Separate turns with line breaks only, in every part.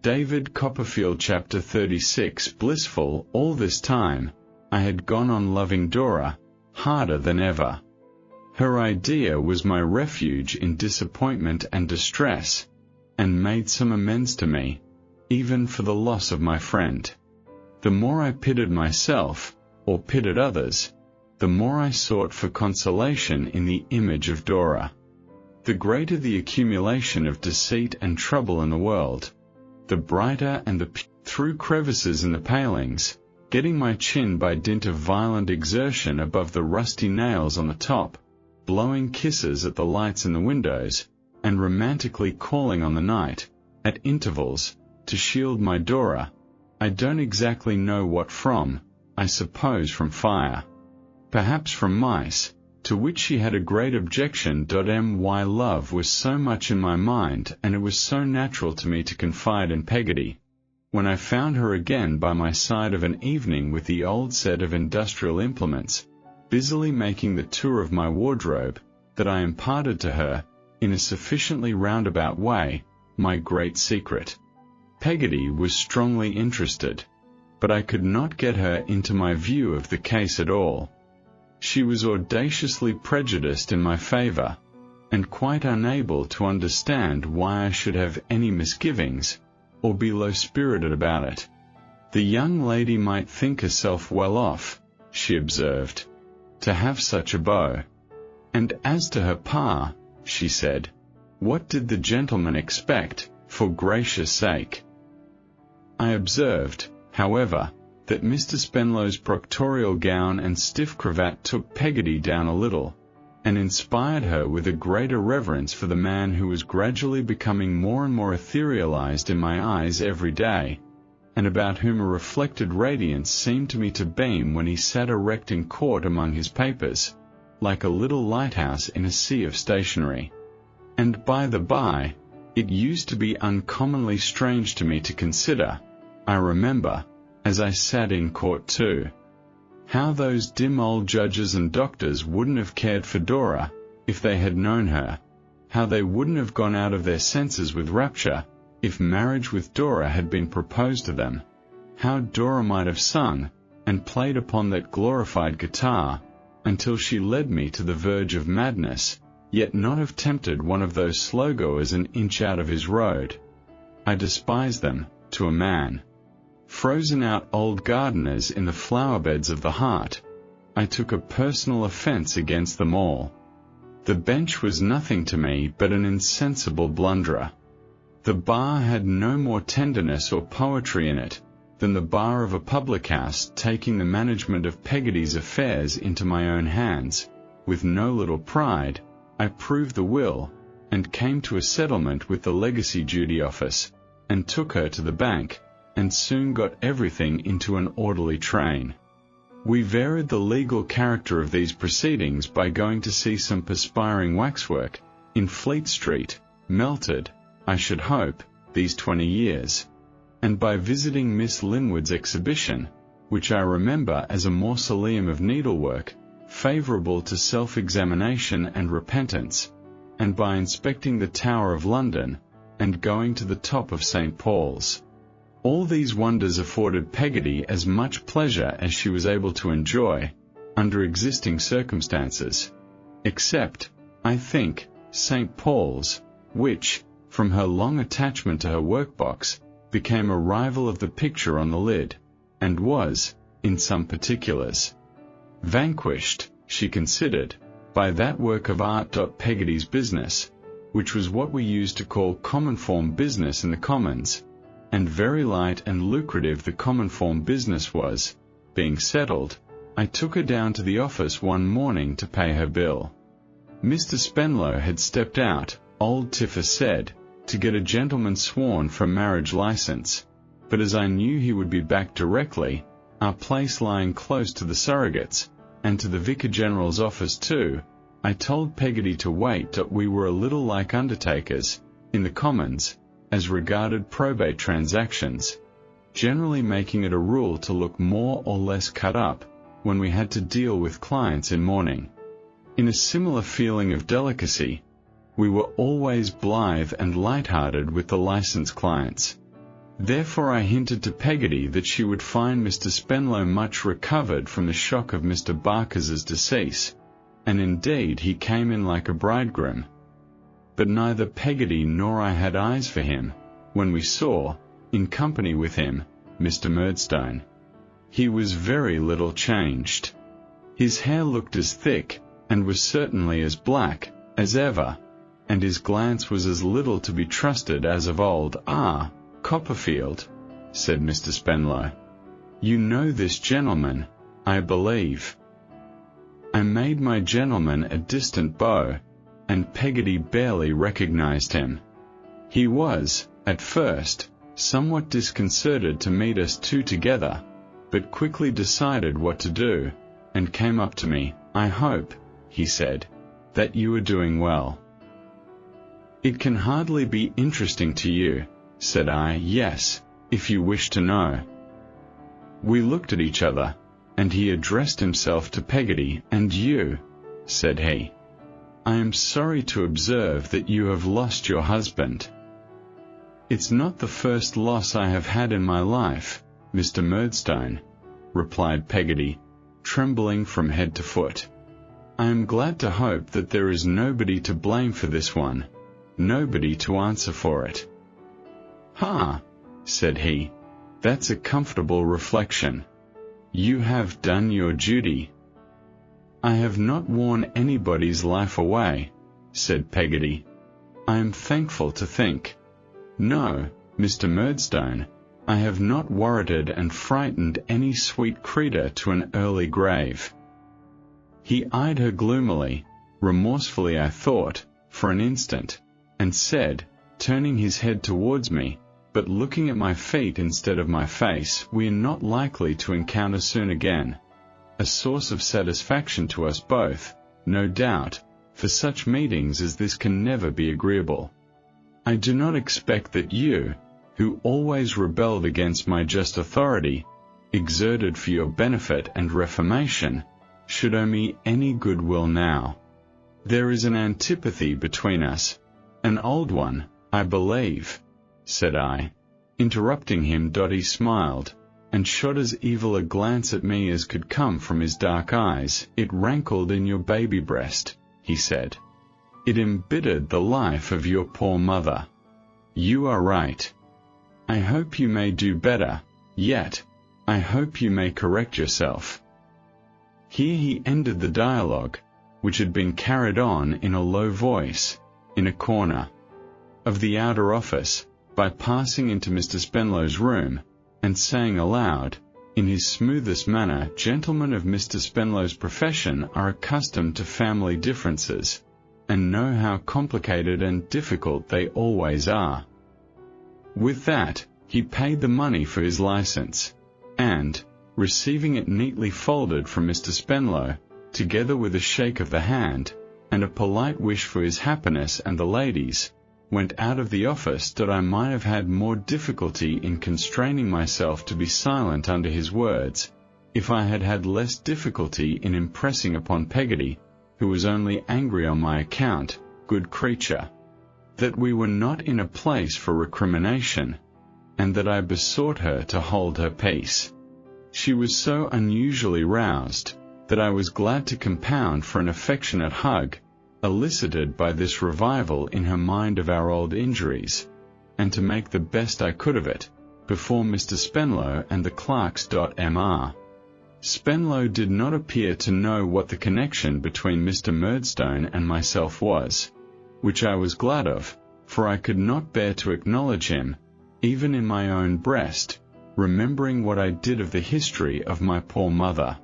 David Copperfield Chapter 36 Blissful. All this time, I had gone on loving Dora, harder than ever. Her idea was my refuge in disappointment and distress, and made some amends to me, even for the loss of my friend. The more I pitied myself, or pitied others, the more I sought for consolation in the image of Dora. The greater the accumulation of deceit and trouble in the world, the brighter and through crevices in the palings, getting my chin by dint of violent exertion above the rusty nails on the top, blowing kisses at the lights in the windows, and romantically calling on the night, at intervals, to shield my Dora. I don't exactly know what from, I suppose from fire. Perhaps from mice, to which she had a great objection. My love was so much in my mind, and it was so natural to me to confide in Peggotty, when I found her again by my side of an evening with the old set of industrial implements, busily making the tour of my wardrobe, that I imparted to her, in a sufficiently roundabout way, my great secret. Peggotty was strongly interested, but I could not get her into my view of the case at all. She was audaciously prejudiced in my favor, and quite unable to understand why I should have any misgivings, or be low-spirited about it. The young lady might think herself well off, she observed, to have such a beau. And as to her pa, she said, what did the gentleman expect, for gracious sake? I observed, however, that Mr. Spenlow's proctorial gown and stiff cravat took Peggotty down a little, and inspired her with a greater reverence for the man who was gradually becoming more and more etherealized in my eyes every day, and about whom a reflected radiance seemed to me to beam when he sat erect in court among his papers, like a little lighthouse in a sea of stationery. And by the by, it used to be uncommonly strange to me to consider, I remember, as I sat in court too, how those dim old judges and doctors wouldn't have cared for Dora, if they had known her, how they wouldn't have gone out of their senses with rapture, if marriage with Dora had been proposed to them, how Dora might have sung, and played upon that glorified guitar, until she led me to the verge of madness, yet not have tempted one of those slow-goers an inch out of his road. I despise them, to a man. Frozen-out old gardeners in the flower-beds of the heart, I took a personal offense against them all. The bench was nothing to me but an insensible blunderer. The bar had no more tenderness or poetry in it than the bar of a public-house. Taking the management of Peggotty's affairs into my own hands, with no little pride, I proved the will, and came to a settlement with the Legacy Duty Office, and took her to the bank, and soon got everything into an orderly train. We varied the legal character of these proceedings by going to see some perspiring waxwork, in Fleet Street, melted, I should hope, these 20 years, and by visiting Miss Linwood's exhibition, which I remember as a mausoleum of needlework, favourable to self-examination and repentance, and by inspecting the Tower of London, and going to the top of St. Paul's. All these wonders afforded Peggotty as much pleasure as she was able to enjoy, under existing circumstances, except, I think, St. Paul's, which, from her long attachment to her workbox, became a rival of the picture on the lid, and was, in some particulars, vanquished, she considered, by that work of art. Peggotty's business, which was what we used to call common form business in the Commons, and very light and lucrative the common form business was, being settled, I took her down to the office one morning to pay her bill. Mr. Spenlow had stepped out, old Tiffer said, to get a gentleman sworn for marriage license, but as I knew he would be back directly, our place lying close to the surrogates, and to the Vicar General's office too, I told Peggotty to wait. We were a little like undertakers, in the Commons, as regarded probate transactions, generally making it a rule to look more or less cut up when we had to deal with clients in mourning. In a similar feeling of delicacy, we were always blithe and light-hearted with the licensed clients. Therefore I hinted to Peggotty that she would find Mr. Spenlow much recovered from the shock of Mr. Barkis's decease, and indeed he came in like a bridegroom. But neither Peggotty nor I had eyes for him, when we saw, in company with him, Mr. Murdstone. He was very little changed. His hair looked as thick, and was certainly as black, as ever, and his glance was as little to be trusted as of old. "Ah, Copperfield," said Mr. Spenlow, "you know this gentleman, I believe." I made my gentleman a distant bow, and Peggotty barely recognized him. He was, at first, somewhat disconcerted to meet us two together, but quickly decided what to do, and came up to me. "I hope," he said, "that you are doing well." "It can hardly be interesting to you," said I. "Yes, if you wish to know." We looked at each other, and he addressed himself to Peggotty. "And you," said he, "I am sorry to observe that you have lost your husband." "It's not the first loss I have had in my life, Mr. Murdstone," replied Peggotty, trembling from head to foot. "I am glad to hope that there is nobody to blame for this one, nobody to answer for it." "Ha," said he, "that's a comfortable reflection. You have done your duty." "I have not worn anybody's life away," said Peggotty. "I am thankful to think. No, Mr. Murdstone, I have not worrited and frightened any sweet creature to an early grave." He eyed her gloomily, remorsefully I thought, for an instant, and said, turning his head towards me, but looking at my feet instead of my face, "We are not likely to encounter soon again. A source of satisfaction to us both, no doubt, for such meetings as this can never be agreeable. I do not expect that you, who always rebelled against my just authority, exerted for your benefit and reformation, should owe me any goodwill now. There is an antipathy between us, an old one, I believe," said I, interrupting him. He smiled, and shot as evil a glance at me as could come from his dark eyes. "It rankled in your baby breast," he said. "It embittered the life of your poor mother. You are right. I hope you may do better, yet I hope you may correct yourself." Here he ended the dialogue, which had been carried on in a low voice, in a corner of the outer office, by passing into Mr. Spenlow's room, and saying aloud, in his smoothest manner, "Gentlemen of Mr. Spenlow's profession are accustomed to family differences, and know how complicated and difficult they always are." With that, he paid the money for his license, and, receiving it neatly folded from Mr. Spenlow, together with a shake of the hand, and a polite wish for his happiness and the ladies, went out of the office. That I might have had more difficulty in constraining myself to be silent under his words, if I had had less difficulty in impressing upon Peggotty, who was only angry on my account, good creature, that we were not in a place for recrimination, and that I besought her to hold her peace. She was so unusually roused, that I was glad to compound for an affectionate hug, elicited by this revival in her mind of our old injuries, and to make the best I could of it, before Mr. Spenlow and the clerks. Mr. Spenlow did not appear to know what the connection between Mr. Murdstone and myself was, which I was glad of, for I could not bear to acknowledge him, even in my own breast, remembering what I did of the history of my poor mother.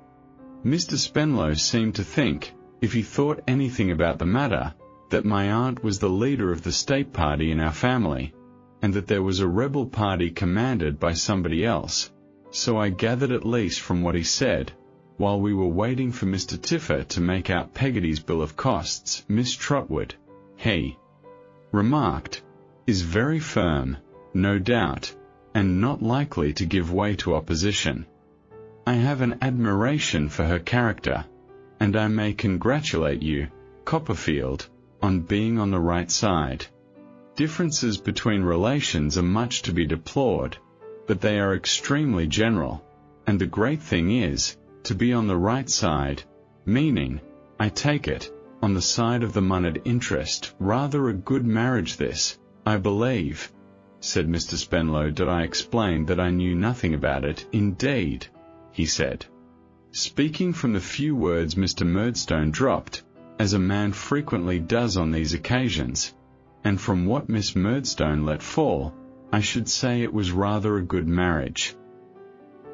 Mr. Spenlow seemed to think, if he thought anything about the matter, that my aunt was the leader of the state party in our family, and that there was a rebel party commanded by somebody else. So I gathered at least from what he said, while we were waiting for Mr. Tiffer to make out Peggotty's bill of costs. Miss Trotwood, he remarked, is very firm, no doubt, and not likely to give way to opposition. I have an admiration for her character, and I may congratulate you, Copperfield, on being on the right side. Differences between relations are much to be deplored, but they are extremely general, and the great thing is, to be on the right side, meaning, I take it, on the side of the moneyed interest. Rather a good marriage this, I believe, said Mr. Spenlow. Did I explain that I knew nothing about it? Indeed, he said, speaking from the few words Mr. Murdstone dropped, as a man frequently does on these occasions, and from what Miss Murdstone let fall, I should say it was rather a good marriage.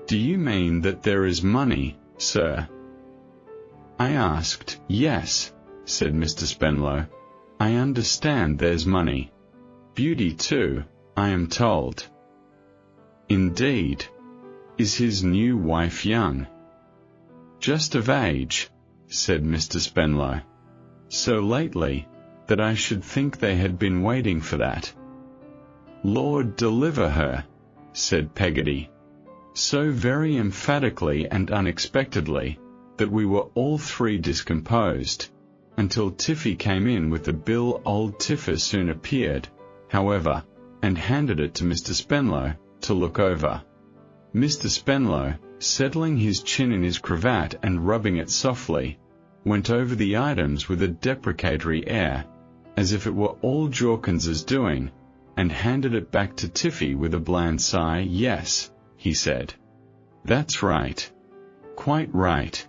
Do you mean that there is money, sir? I asked. Yes, said Mr. Spenlow. I understand there's money. Beauty too, I am told. Indeed. Is his new wife young? Just of age, said Mr. Spenlow. So lately, that I should think they had been waiting for that. Lord deliver her, said Peggotty, so very emphatically and unexpectedly, that we were all three discomposed, until Tiffy came in with the bill. Old Tiffer soon appeared, however, and handed it to Mr. Spenlow to look over. Mr. Spenlow, settling his chin in his cravat and rubbing it softly, went over the items with a deprecatory air, as if it were all Jorkins's doing, and handed it back to Tiffy with a bland sigh. Yes, he said. That's right. Quite right.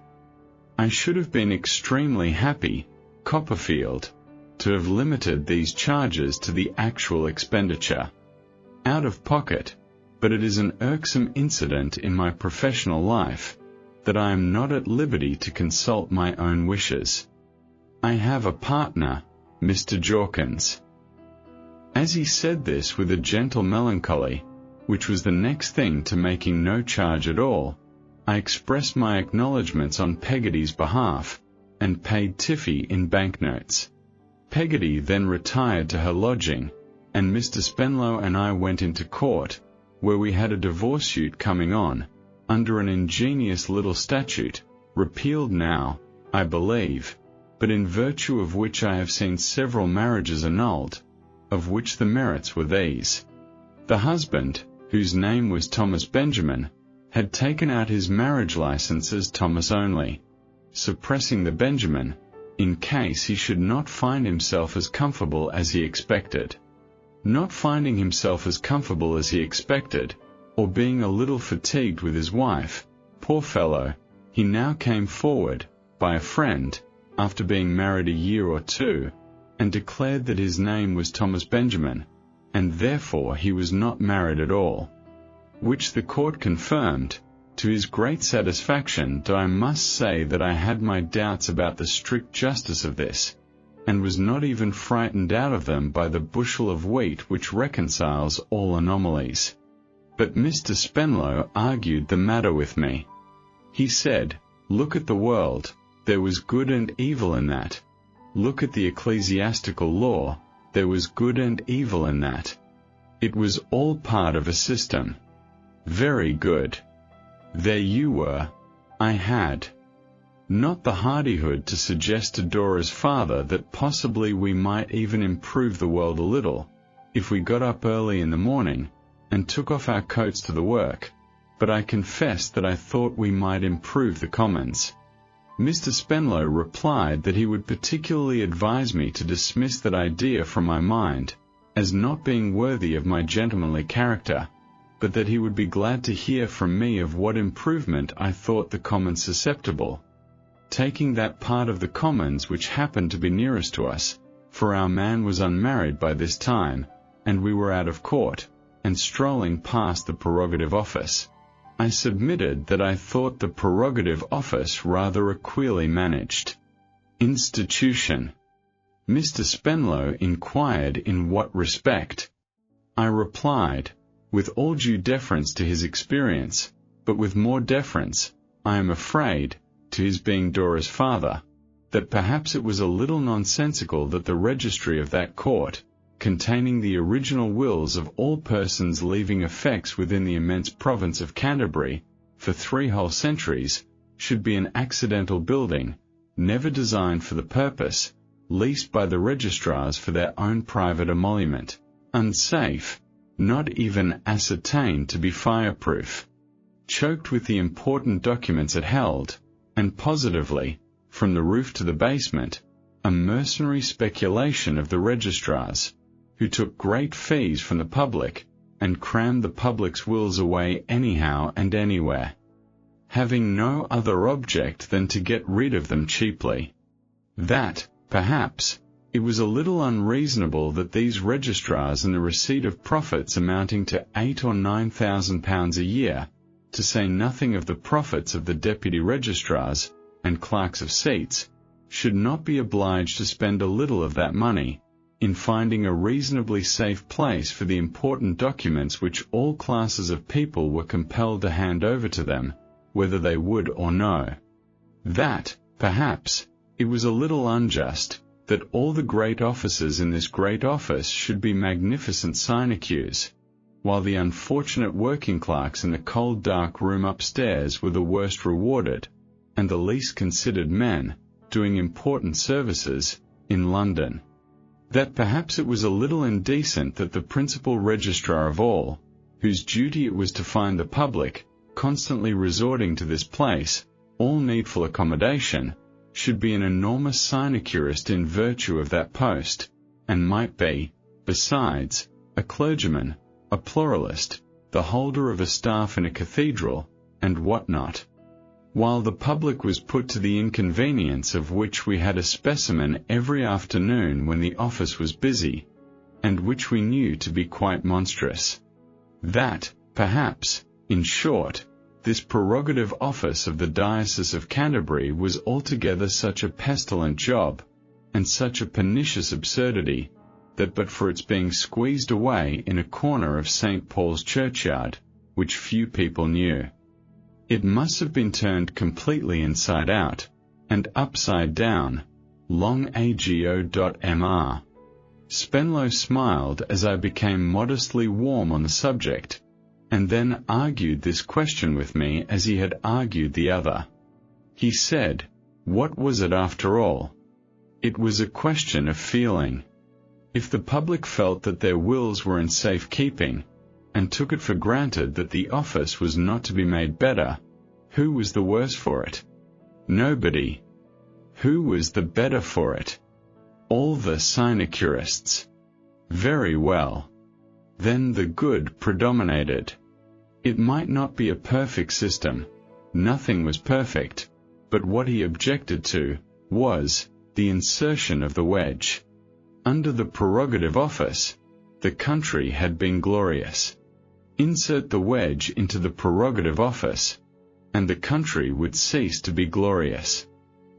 I should have been extremely happy, Copperfield, to have limited these charges to the actual expenditure. Out of pocket, but it is an irksome incident in my professional life, that I am not at liberty to consult my own wishes. I have a partner, Mr. Jorkins. As he said this with a gentle melancholy, which was the next thing to making no charge at all, I expressed my acknowledgments on Peggotty's behalf, and paid Tiffy in banknotes. Peggotty then retired to her lodging, and Mr. Spenlow and I went into court, where we had a divorce suit coming on, under an ingenious little statute, repealed now, I believe, but in virtue of which I have seen several marriages annulled, of which the merits were these. The husband, whose name was Thomas Benjamin, had taken out his marriage license as Thomas only, suppressing the Benjamin, in case he should not find himself as comfortable as he expected. Not finding himself as comfortable as he expected, or being a little fatigued with his wife, poor fellow, he now came forward, by a friend, after being married a year or two, and declared that his name was Thomas Benjamin, and therefore he was not married at all. Which the court confirmed, to his great satisfaction. Though I must say that I had my doubts about the strict justice of this, and was not even frightened out of them by the bushel of wheat which reconciles all anomalies. But Mr. Spenlow argued the matter with me. He said, look at the world, there was good and evil in that. Look at the ecclesiastical law, there was good and evil in that. It was all part of a system. Very good. There you were. I had not the hardihood to suggest to Dora's father that possibly we might even improve the world a little, if we got up early in the morning, and took off our coats to the work, but I confess that I thought we might improve the Commons. Mr. Spenlow replied that he would particularly advise me to dismiss that idea from my mind, as not being worthy of my gentlemanly character, but that he would be glad to hear from me of what improvement I thought the Commons susceptible, taking that part of the Commons which happened to be nearest to us, for our man was unmarried by this time, and we were out of court, and strolling past the Prerogative Office. I submitted that I thought the Prerogative Office rather a queerly managed institution. Mr. Spenlow inquired in what respect. I replied, with all due deference to his experience, but with more deference, I am afraid, to his being Dora's father, that perhaps it was a little nonsensical that the registry of that court, containing the original wills of all persons leaving effects within the immense province of Canterbury, for 3 whole centuries, should be an accidental building, never designed for the purpose, leased by the registrars for their own private emolument, unsafe, not even ascertained to be fireproof, choked with the important documents it held, and positively, from the roof to the basement, a mercenary speculation of the registrars, who took great fees from the public, and crammed the public's wills away anyhow and anywhere, having no other object than to get rid of them cheaply. That, perhaps, it was a little unreasonable that these registrars in the receipt of profits amounting to £8,000 or £9,000 a year, to say nothing of the profits of the deputy registrars and clerks of seats, should not be obliged to spend a little of that money in finding a reasonably safe place for the important documents which all classes of people were compelled to hand over to them, whether they would or no. That, perhaps, it was a little unjust, that all the great officers in this great office should be magnificent sinecures, while the unfortunate working clerks in the cold dark room upstairs were the worst rewarded, and the least considered men, doing important services, in London. That perhaps it was a little indecent that the principal registrar of all, whose duty it was to find the public, constantly resorting to this place, all needful accommodation, should be an enormous sinecurist in virtue of that post, and might be, besides, a clergyman, a pluralist, the holder of a staff in a cathedral, and what not. While the public was put to the inconvenience of which we had a specimen every afternoon when the office was busy, and which we knew to be quite monstrous. That, perhaps, in short, this prerogative office of the Diocese of Canterbury was altogether such a pestilent job, and such a pernicious absurdity, that but for its being squeezed away in a corner of St. Paul's churchyard, which few people knew, it must have been turned completely inside out, and upside down, long ago.mr. Spenlow smiled as I became modestly warm on the subject, and then argued this question with me as he had argued the other. He said, what was it after all? It was a question of feeling. If the public felt that their wills were in safe keeping, and took it for granted that the office was not to be made better, who was the worse for it? Nobody. Who was the better for it? All the sinecurists. Very well. Then the good predominated. It might not be a perfect system, nothing was perfect, but what he objected to was the insertion of the wedge. Under the prerogative office, the country had been glorious. Insert the wedge into the prerogative office, and the country would cease to be glorious.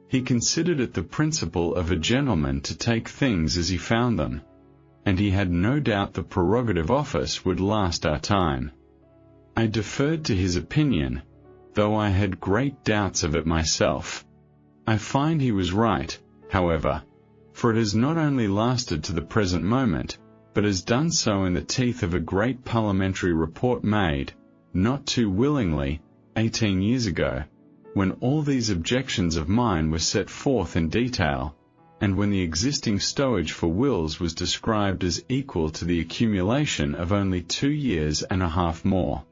He considered it the principle of a gentleman to take things as he found them, and he had no doubt the prerogative office would last our time. I deferred to his opinion, though I had great doubts of it myself. I find he was right, however, for it has not only lasted to the present moment, but has done so in the teeth of a great parliamentary report made, not too willingly, 18 years ago, when all these objections of mine were set forth in detail, and when the existing stowage for wills was described as equal to the accumulation of only 2 years and a half more.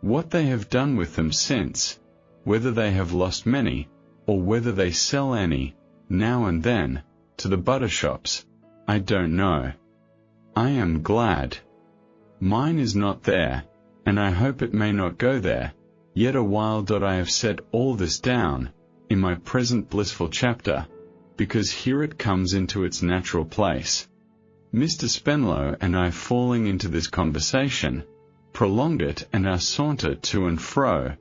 What they have done with them since, whether they have lost many, or whether they sell any, now and then, to the butter shops, I don't know. I am glad. Mine is not there, and I hope it may not go there, yet a while. I have set all this down, in my present blissful chapter, because here it comes into its natural place. Mr. Spenlow and I falling into this conversation, prolonged it and our saunter to and fro,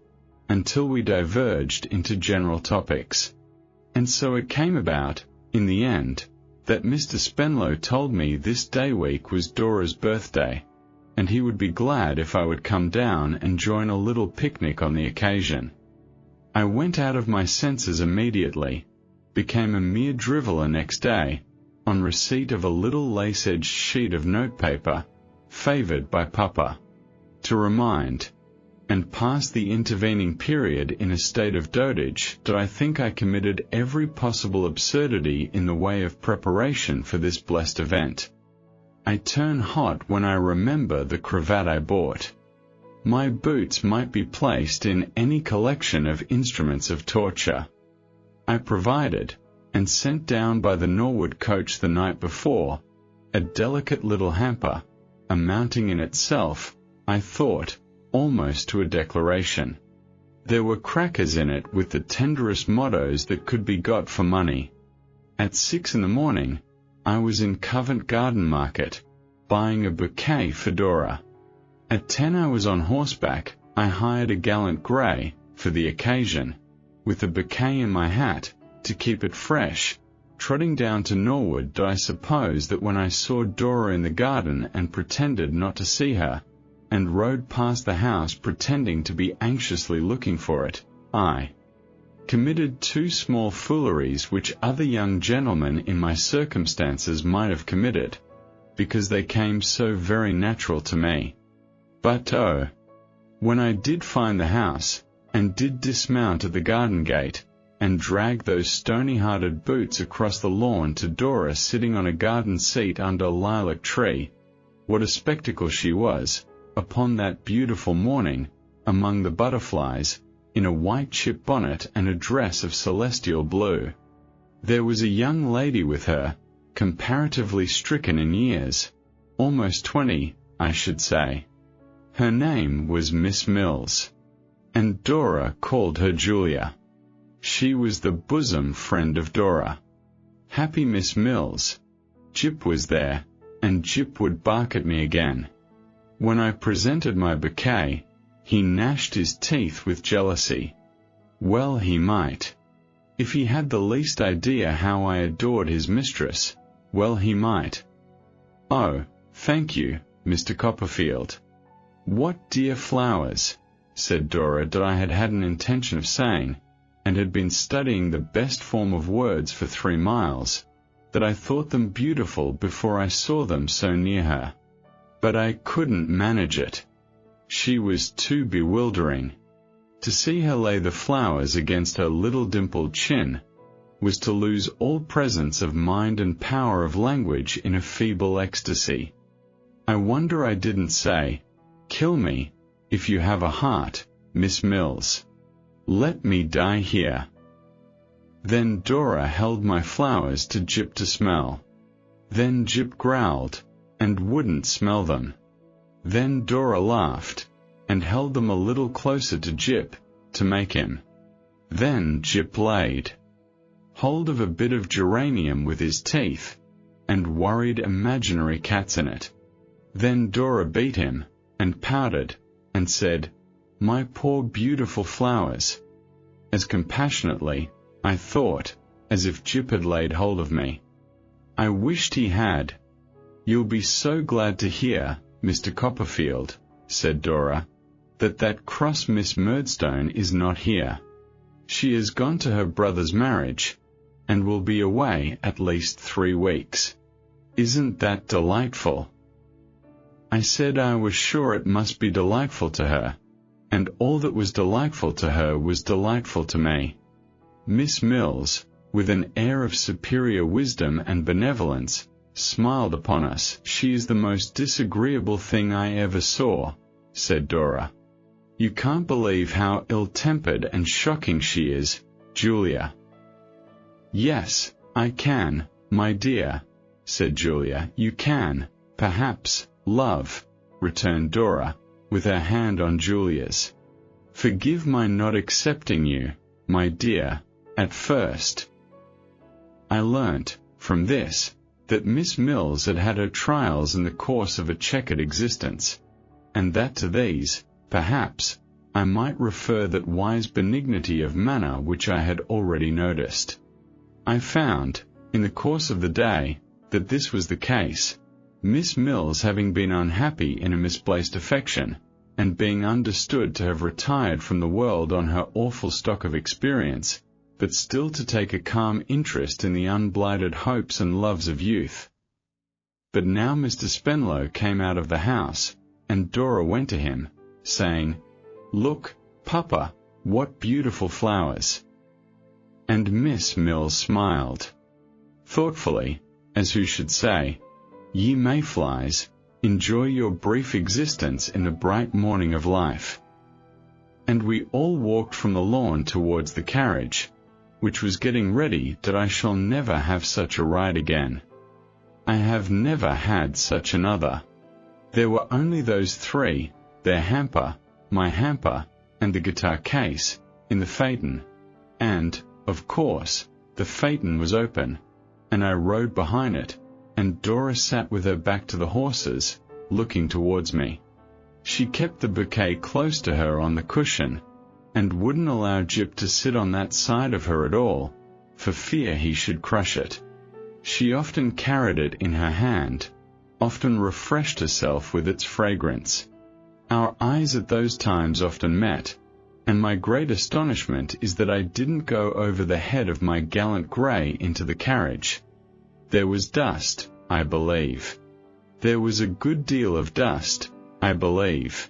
until we diverged into general topics. And so it came about, in the end, that Mr. Spenlow told me this day week was Dora's birthday, and he would be glad if I would come down and join a little picnic on the occasion. I went out of my senses immediately, became a mere driveller next day, on receipt of a little lace-edged sheet of notepaper, favoured by Papa, to remind, and passed the intervening period in a state of dotage. I think I committed every possible absurdity in the way of preparation for this blessed event. I turn hot when I remember the cravat I bought. My boots might be placed in any collection of instruments of torture. I provided, and sent down by the Norwood coach the night before, a delicate little hamper, amounting in itself, I thought, almost to a declaration. There were crackers in it with the tenderest mottos that could be got for money. At 6 in the morning, I was in Covent Garden Market, buying a bouquet for Dora. At 10 I was on horseback. I hired a gallant grey, for the occasion, with a bouquet in my hat, to keep it fresh, trotting down to Norwood. I suppose that when I saw Dora in the garden and pretended not to see her, and rode past the house pretending to be anxiously looking for it, I committed 2 small fooleries which other young gentlemen in my circumstances might have committed, because they came so very natural to me. But oh, when I did find the house, and did dismount at the garden gate, and drag those stony-hearted boots across the lawn to Dora sitting on a garden seat under a lilac tree, what a spectacle she was, upon that beautiful morning, among the butterflies, in a white chip bonnet and a dress of celestial blue. There was a young lady with her, comparatively stricken in years, almost 20, I should say. Her name was Miss Mills, and Dora called her Julia. She was the bosom friend of Dora. Happy Miss Mills! Jip was there, and Jip would bark at me again. When I presented my bouquet, he gnashed his teeth with jealousy. Well he might. If he had the least idea how I adored his mistress, well he might. Oh, thank you, Mr. Copperfield. What dear flowers, said Dora, that I had had an intention of saying, and had been studying the best form of words for 3 miles, that I thought them beautiful before I saw them so near her. But I couldn't manage it. She was too bewildering. To see her lay the flowers against her little dimpled chin was to lose all presence of mind and power of language in a feeble ecstasy. I wonder I didn't say, "Kill me, if you have a heart, Miss Mills. Let me die here." Then Dora held my flowers to Jip to smell. Then Jip growled, and wouldn't smell them. Then Dora laughed, and held them a little closer to Jip, to make him. Then Jip laid hold of a bit of geranium with his teeth, and worried imaginary cats in it. Then Dora beat him, and pouted, and said, "My poor beautiful flowers," as compassionately, I thought, as if Jip had laid hold of me. I wished he had. "You'll be so glad to hear, Mr. Copperfield," said Dora, that cross Miss Murdstone is not here. She has gone to her brother's marriage, and will be away at least 3 weeks. Isn't that delightful?" I said I was sure it must be delightful to her, and all that was delightful to her was delightful to me. Miss Mills, with an air of superior wisdom and benevolence, smiled upon us. "She is the most disagreeable thing I ever saw," said Dora. "You can't believe how ill-tempered and shocking she is, Julia." "Yes, I can, my dear," said Julia. "You can, perhaps, love," returned Dora, with her hand on Julia's. "Forgive my not accepting you, my dear, at first." I learnt, from this, that Miss Mills had had her trials in the course of a checkered existence, and that to these, perhaps, I might refer that wise benignity of manner which I had already noticed. I found, in the course of the day, that this was the case, Miss Mills having been unhappy in a misplaced affection, and being understood to have retired from the world on her awful stock of experience, but still to take a calm interest in the unblighted hopes and loves of youth. But now Mr. Spenlow came out of the house, and Dora went to him, saying, "Look, Papa, what beautiful flowers." And Miss Mills smiled thoughtfully, as who should say, Ye mayflies, enjoy your brief existence in the bright morning of life. And we all walked from the lawn towards the carriage, which was getting ready. That I shall never have such a ride again. I have never had such another. There were only those three, their hamper, my hamper, and the guitar case, in the phaeton. And, of course, the phaeton was open, and I rode behind it, and Dora sat with her back to the horses, looking towards me. She kept the bouquet close to her on the cushion, and wouldn't allow Jip to sit on that side of her at all, for fear he should crush it. She often carried it in her hand, often refreshed herself with its fragrance. Our eyes at those times often met, and my great astonishment is that I didn't go over the head of my gallant grey into the carriage. There was dust, I believe. There was a good deal of dust, I believe.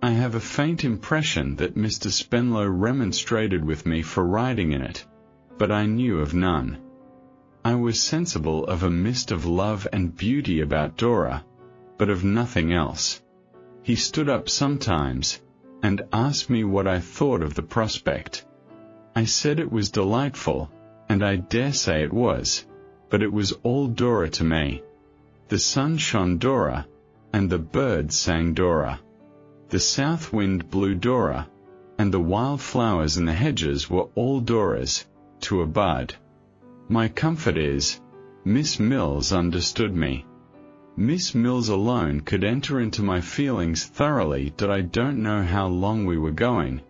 I have a faint impression that Mr. Spenlow remonstrated with me for riding in it, but I knew of none. I was sensible of a mist of love and beauty about Dora, but of nothing else. He stood up sometimes, and asked me what I thought of the prospect. I said it was delightful, and I dare say it was, but it was all Dora to me. The sun shone Dora, and the birds sang Dora. The south wind blew Dora, and the wild flowers in the hedges were all Dora's, to a bud. My comfort is, Miss Mills understood me. Miss Mills alone could enter into my feelings thoroughly. That I don't know how long we were going,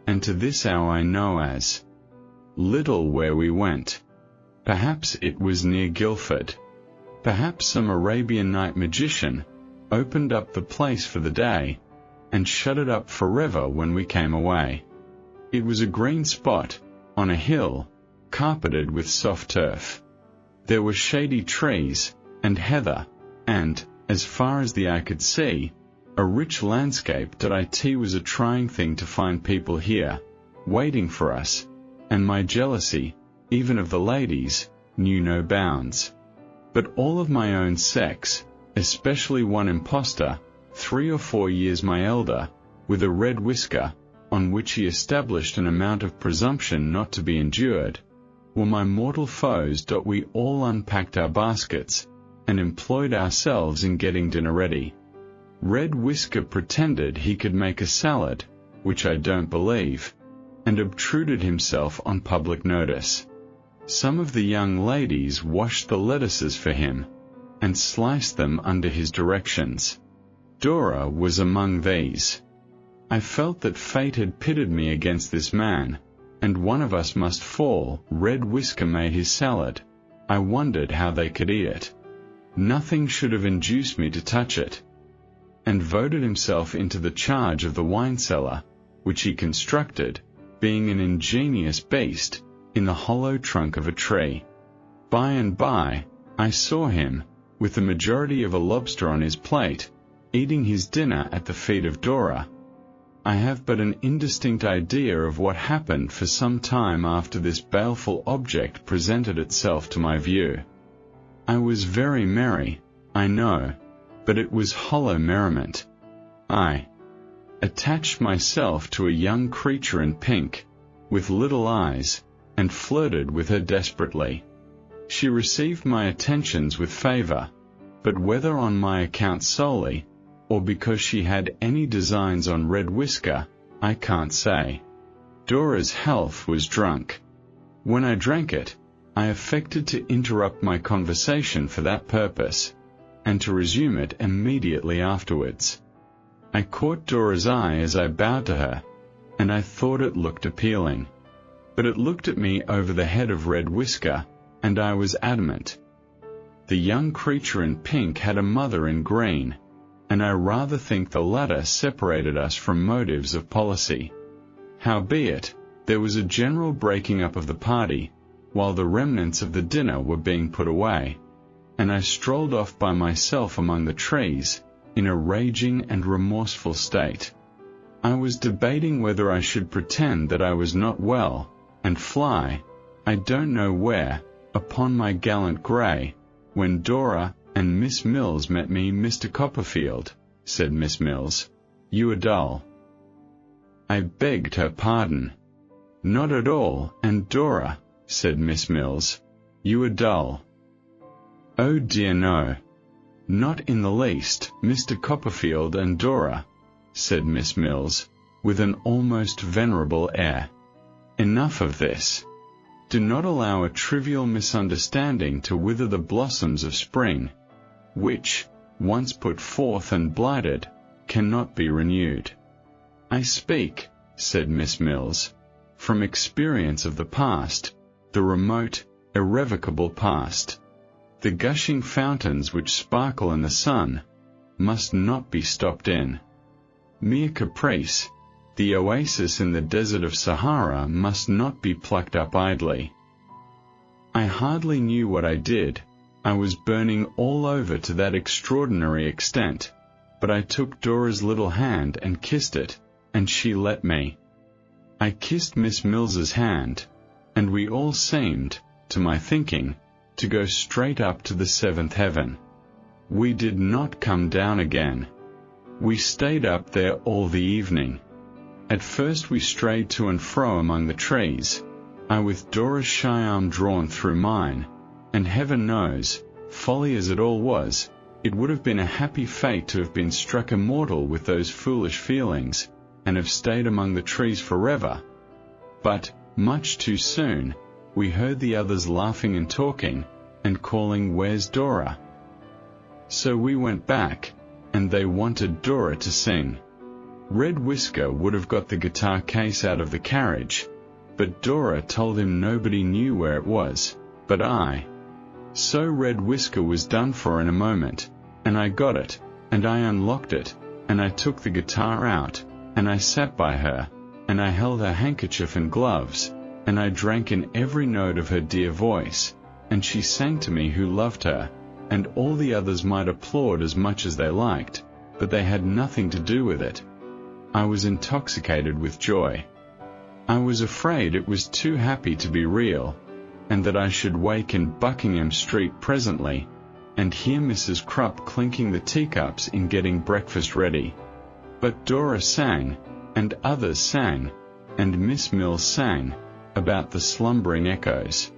and to this hour I know as little where we went. Perhaps it was near Guildford. Perhaps some Arabian night magician opened up the place for the day, and shut it up forever when we came away. It was a green spot, on a hill, carpeted with soft turf. There were shady trees, and heather, and, as far as the eye could see, a rich landscape. That it was a trying thing to find people here, waiting for us, and my jealousy, even of the ladies, knew no bounds. But all of my own sex, especially one impostor, 3 or 4 years my elder, with a red whisker, on which he established an amount of presumption not to be endured, were my mortal foes. We all unpacked our baskets, and employed ourselves in getting dinner ready. Red Whisker pretended he could make a salad, which I don't believe, and obtruded himself on public notice. Some of the young ladies washed the lettuces for him, and sliced them under his directions. Dora was among these. I felt that fate had pitted me against this man, and one of us must fall. Red Whisker made his salad. I wondered how they could eat it. Nothing should have induced me to touch it. And voted himself into the charge of the wine cellar, which he constructed, being an ingenious beast, in the hollow trunk of a tree. By and by, I saw him, with the majority of a lobster on his plate, eating his dinner at the feet of Dora. I have but an indistinct idea of what happened for some time after this baleful object presented itself to my view. I was very merry, I know, but it was hollow merriment. I attached myself to a young creature in pink, with little eyes, and flirted with her desperately. She received my attentions with favor, but whether on my account solely, or because she had any designs on Red Whisker, I can't say. Dora's health was drunk. When I drank it, I affected to interrupt my conversation for that purpose, and to resume it immediately afterwards. I caught Dora's eye as I bowed to her, and I thought it looked appealing. But it looked at me over the head of Red Whisker, and I was adamant. The young creature in pink had a mother in green, and I rather think the latter separated us from motives of policy. Howbeit, there was a general breaking up of the party, while the remnants of the dinner were being put away, and I strolled off by myself among the trees, in a raging and remorseful state. I was debating whether I should pretend that I was not well, and fly, I don't know where, upon my gallant grey, when Dora, and Miss Mills met me. Mr. Copperfield, said Miss Mills, you are dull. I begged her pardon. Not at all, and Dora, said Miss Mills, you are dull. Oh dear no. Not in the least, Mr. Copperfield and Dora, said Miss Mills, with an almost venerable air. Enough of this. Do not allow a trivial misunderstanding to wither the blossoms of spring, which, once put forth and blighted, cannot be renewed. I speak, said Miss Mills, from experience of the past, the remote, irrevocable past. The gushing fountains which sparkle in the sun must not be stopped in. Mere caprice, the oasis in the desert of Sahara, must not be plucked up idly. I hardly knew what I did. I was burning all over to that extraordinary extent, but I took Dora's little hand and kissed it, and she let me. I kissed Miss Mills's hand, and we all seemed, to my thinking, to go straight up to the seventh heaven. We did not come down again. We stayed up there all the evening. At first we strayed to and fro among the trees, I with Dora's shy arm drawn through mine, and heaven knows, folly as it all was, it would have been a happy fate to have been struck immortal with those foolish feelings, and have stayed among the trees forever. But, much too soon, we heard the others laughing and talking, and calling, "Where's Dora?" So we went back, and they wanted Dora to sing. Red Whisker would have got the guitar case out of the carriage, but Dora told him nobody knew where it was, but I. So Red Whisker was done for in a moment, and I got it, and I unlocked it, and I took the guitar out, and I sat by her, and I held her handkerchief and gloves, and I drank in every note of her dear voice, and she sang to me who loved her, and all the others might applaud as much as they liked, but they had nothing to do with it. I was intoxicated with joy. I was afraid it was too happy to be real, and that I should wake in Buckingham Street presently, and hear Mrs. Crupp clinking the teacups in getting breakfast ready. But Dora sang, and others sang, and Miss Mills sang, about the slumbering echoes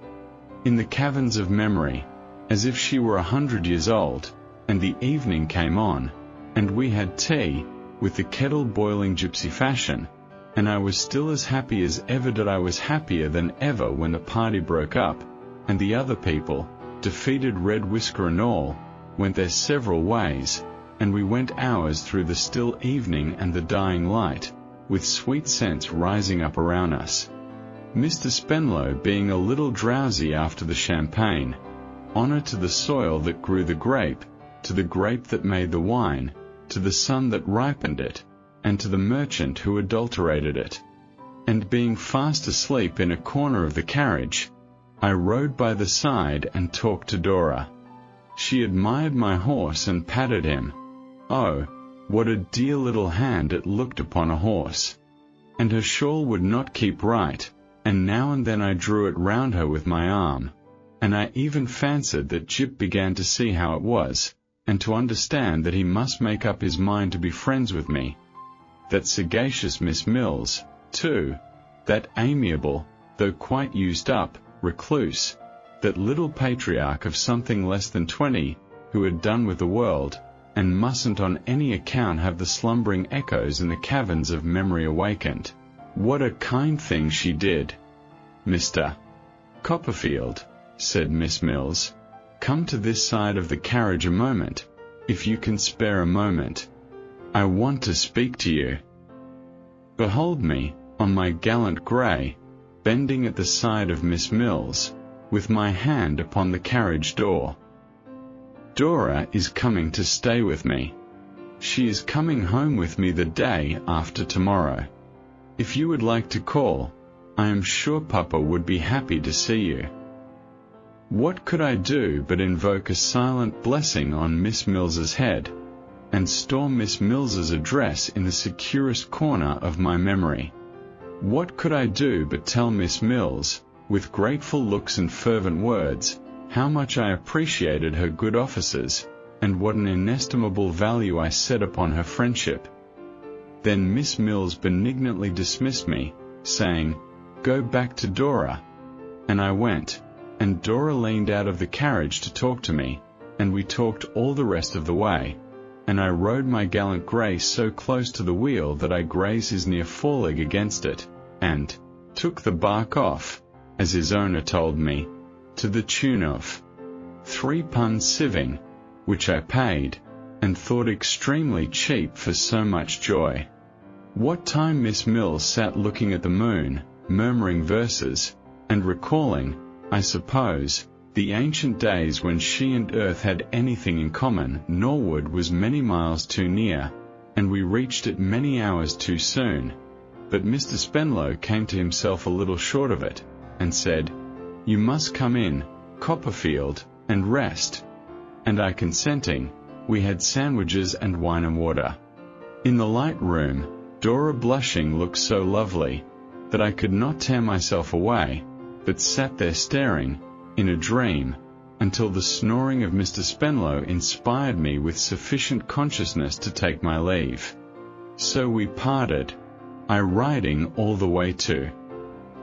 in the caverns of memory, as if she were 100 years old, and the evening came on, and we had tea, with the kettle boiling gypsy fashion, and I was still as happy as ever, that I was happier than ever when the party broke up, and the other people, defeated Red Whisker and all, went their several ways, and we went hours through the still evening and the dying light, with sweet scents rising up around us. Mr. Spenlow being a little drowsy after the champagne. Honour to the soil that grew the grape, to the grape that made the wine, to the sun that ripened it, and to the merchant who adulterated it. And being fast asleep in a corner of the carriage, I rode by the side and talked to Dora. She admired my horse and patted him. Oh, what a dear little hand it looked upon a horse! And her shawl would not keep right, and now and then I drew it round her with my arm, and I even fancied that Jip began to see how it was, and to understand that he must make up his mind to be friends with me. That sagacious Miss Mills, too, that amiable, though quite used up, recluse, that little patriarch of something less than 20, who had done with the world, and mustn't on any account have the slumbering echoes in the caverns of memory awakened. What a kind thing she did! Mr. Copperfield, said Miss Mills, come to this side of the carriage a moment, if you can spare a moment. I want to speak to you. Behold me, on my gallant grey, bending at the side of Miss Mills, with my hand upon the carriage door. Dora is coming to stay with me. She is coming home with me the day after tomorrow. If you would like to call, I am sure Papa would be happy to see you. What could I do but invoke a silent blessing on Miss Mills's head, and store Miss Mills's address in the securest corner of my memory? What could I do but tell Miss Mills, with grateful looks and fervent words, how much I appreciated her good offices, and what an inestimable value I set upon her friendship. Then Miss Mills benignantly dismissed me, saying, "Go back to Dora." And I went, and Dora leaned out of the carriage to talk to me, and we talked all the rest of the way, and I rode my gallant grey so close to the wheel that I grazed his near foreleg against it, and took the bark off, as his owner told me, to the tune of £3 sieving, which I paid, and thought extremely cheap for so much joy. What time Miss Mills sat looking at the moon, murmuring verses, and recalling, I suppose, the ancient days when she and earth had anything in common. Norwood was many miles too near, and we reached it many hours too soon. But Mr. Spenlow came to himself a little short of it, and said, "You must come in, Copperfield, and rest." And I consenting, we had sandwiches and wine and water. In the light room, Dora blushing looked so lovely, that I could not tear myself away, but sat there staring, in a dream, until the snoring of Mr. Spenlow inspired me with sufficient consciousness to take my leave. So we parted, I riding all the way to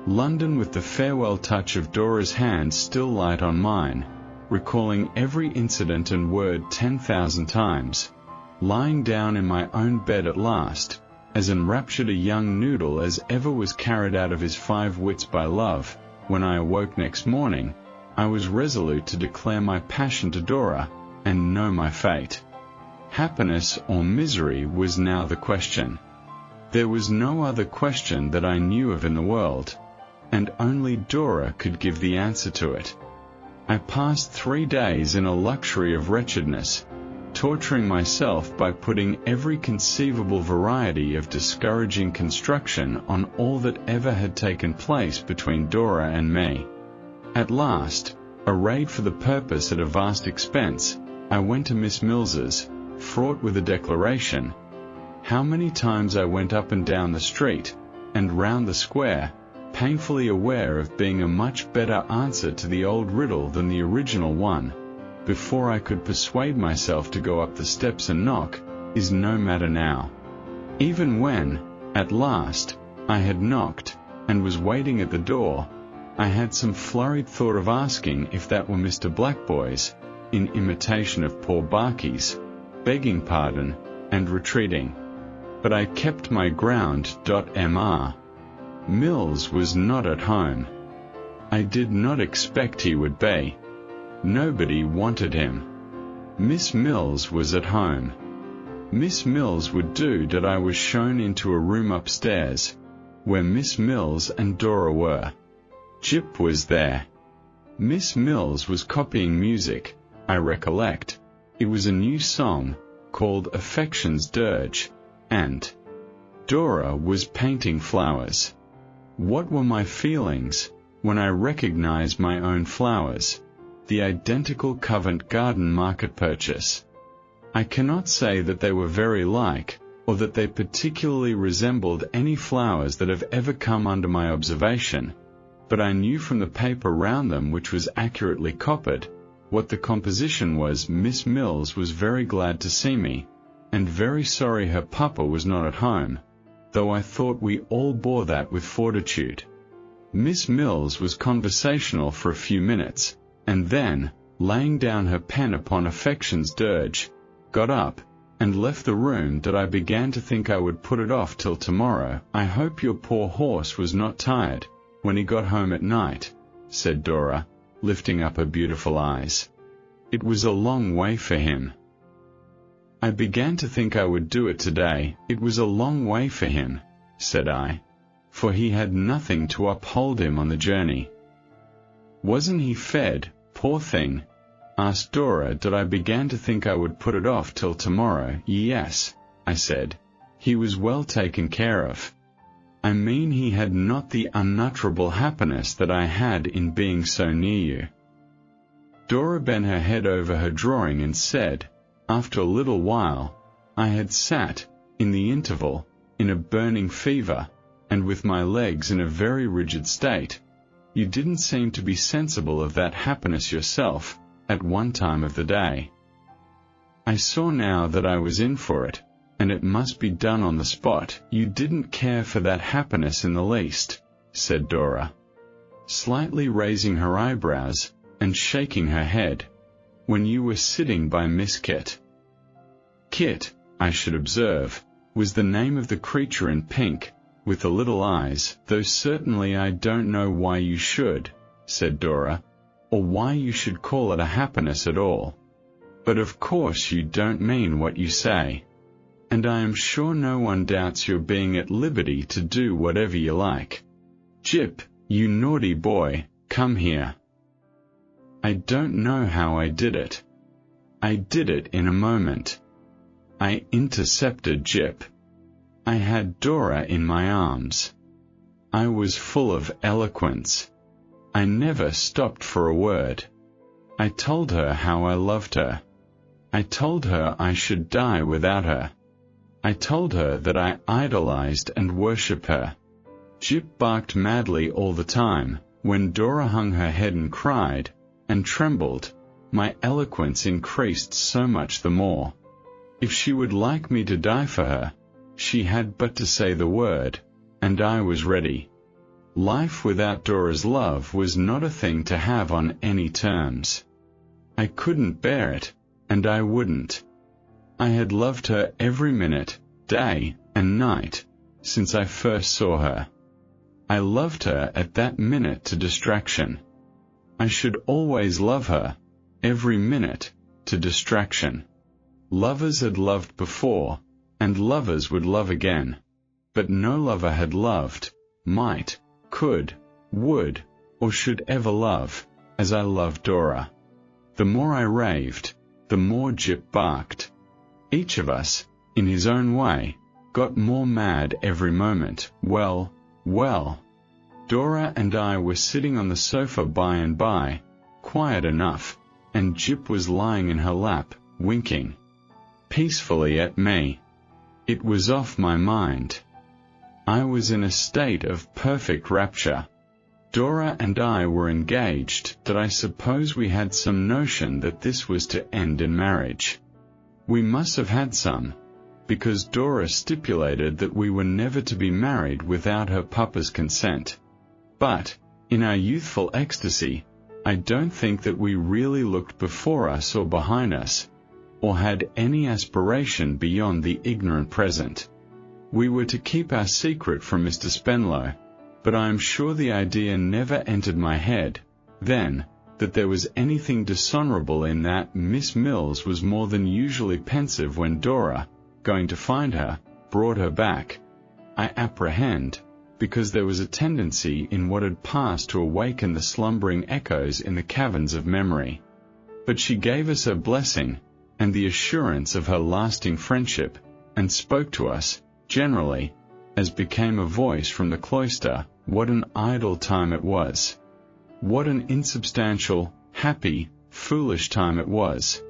London with the farewell touch of Dora's hand still light on mine, recalling every incident and word 10,000 times, lying down in my own bed at last, as enraptured a young noodle as ever was carried out of his 5 wits by love. When I awoke next morning, I was resolute to declare my passion to Dora, and know my fate. Happiness or misery was now the question. There was no other question that I knew of in the world, and only Dora could give the answer to it. I passed 3 days in a luxury of wretchedness, torturing myself by putting every conceivable variety of discouraging construction on all that ever had taken place between Dora and me. At last, arrayed for the purpose at a vast expense, I went to Miss Mills's, fraught with a declaration. How many times I went up and down the street, and round the square, painfully aware of being a much better answer to the old riddle than the original one, before I could persuade myself to go up the steps and knock, is no matter now. Even when, at last, I had knocked, and was waiting at the door, I had some flurried thought of asking if that were Mr. Blackboy's, in imitation of poor Barky's, begging pardon, and retreating. But I kept my ground. Mr. Mills was not at home. I did not expect he would be. Nobody wanted him. Miss Mills was at home. Miss Mills would do that. I was shown into a room upstairs, where Miss Mills and Dora were. Jip was there. Miss Mills was copying music, I recollect. It was a new song, called Affection's Dirge, and Dora was painting flowers. What were my feelings, when I recognized my own flowers, the identical Covent Garden market purchase? I cannot say that they were very like, or that they particularly resembled any flowers that have ever come under my observation, but I knew from the paper round them, which was accurately copied, what the composition was. Miss Mills was very glad to see me, and very sorry her papa was not at home, though I thought we all bore that with fortitude. Miss Mills was conversational for a few minutes, and then, laying down her pen upon Affection's Dirge, got up, and left the room. That I began to think I would put it off till tomorrow. I hope your poor horse was not tired, when he got home at night, said Dora, lifting up her beautiful eyes. It was a long way for him. I began to think I would do it today. It was a long way for him, said I, for he had nothing to uphold him on the journey. Wasn't he fed, poor thing? Asked Dora. That I began to think I would put it off till tomorrow. Yes, I said, he was well taken care of. I mean he had not the unutterable happiness that I had in being so near you. Dora bent her head over her drawing and said, after a little while, I had sat, in the interval, in a burning fever, and with my legs in a very rigid state. You didn't seem to be sensible of that happiness yourself, at one time of the day. I saw now that I was in for it, and it must be done on the spot. You didn't care for that happiness in the least, said Dora, slightly raising her eyebrows and shaking her head, when you were sitting by Miss Kit. Kit, I should observe, was the name of the creature in pink, with the little eyes, though certainly I don't know why you should, said Dora, or why you should call it a happiness at all. But of course you don't mean what you say. And I am sure no one doubts your being at liberty to do whatever you like. Jip, you naughty boy, come here. I don't know how I did it. I did it in a moment. I intercepted Jip. I had Dora in my arms. I was full of eloquence. I never stopped for a word. I told her how I loved her. I told her I should die without her. I told her that I idolized and worshipped her. Jip barked madly all the time. When Dora hung her head and cried, and trembled, my eloquence increased so much the more. If she would like me to die for her, she had but to say the word, and I was ready. Life without Dora's love was not a thing to have on any terms. I couldn't bear it, and I wouldn't. I had loved her every minute, day and night, since I first saw her. I loved her at that minute to distraction. I should always love her, every minute, to distraction. Lovers had loved before, and lovers would love again. But no lover had loved, might, could, would, or should ever love, as I loved Dora. The more I raved, the more Jip barked. Each of us, in his own way, got more mad every moment. Well, Dora and I were sitting on the sofa by and by, quiet enough, and Jip was lying in her lap, winking peacefully at me. It was off my mind. I was in a state of perfect rapture. Dora and I were engaged, that I suppose we had some notion that this was to end in marriage. We must have had some, because Dora stipulated that we were never to be married without her papa's consent. But, in our youthful ecstasy, I don't think that we really looked before us or behind us, or had any aspiration beyond the ignorant present. We were to keep our secret from Mr. Spenlow, but I am sure the idea never entered my head, then, that there was anything dishonorable in that. Miss Mills was more than usually pensive when Dora, going to find her, brought her back. I apprehend, because there was a tendency in what had passed to awaken the slumbering echoes in the caverns of memory. But she gave us her blessing, and the assurance of her lasting friendship, and spoke to us, generally, as became a voice from the cloister. What an idle time it was! What an insubstantial, happy, foolish time it was!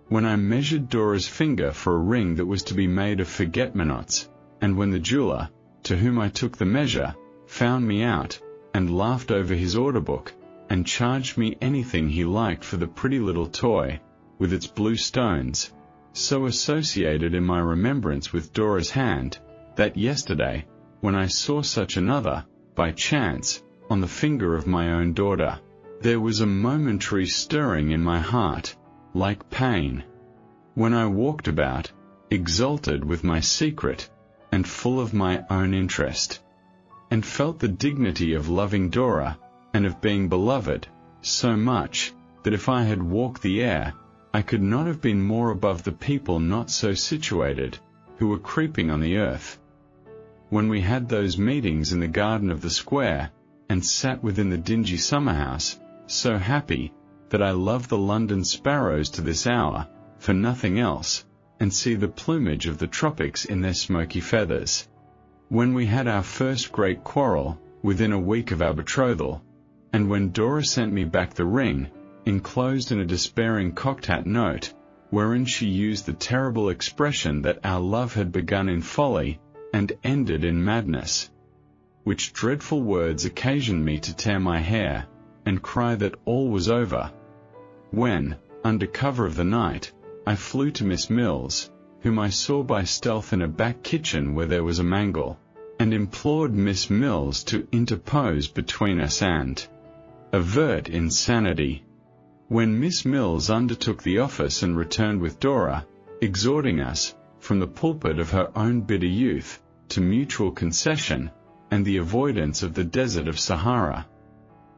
When I measured Dora's finger for a ring that was to be made of forget-me-nots, and when the jeweller, to whom I took the measure, found me out, and laughed over his order book, and charged me anything he liked for the pretty little toy, with its blue stones, so associated in my remembrance with Dora's hand, that yesterday, when I saw such another, by chance, on the finger of my own daughter, there was a momentary stirring in my heart, like pain. When I walked about, exalted with my secret, and full of my own interest, and felt the dignity of loving Dora, and of being beloved, so much, that if I had walked the air, I could not have been more above the people not so situated, who were creeping on the earth. When we had those meetings in the garden of the square, and sat within the dingy summer-house, so happy, that I love the London sparrows to this hour, for nothing else, and see the plumage of the tropics in their smoky feathers. When we had our first great quarrel, within a week of our betrothal, and when Dora sent me back the ring, enclosed in a despairing cocked-hat note, wherein she used the terrible expression that our love had begun in folly, and ended in madness, which dreadful words occasioned me to tear my hair, and cry that all was over. When, under cover of the night, I flew to Miss Mills, whom I saw by stealth in a back kitchen where there was a mangle, and implored Miss Mills to interpose between us and avert insanity. When Miss Mills undertook the office and returned with Dora, exhorting us, from the pulpit of her own bitter youth, to mutual concession, and the avoidance of the desert of Sahara.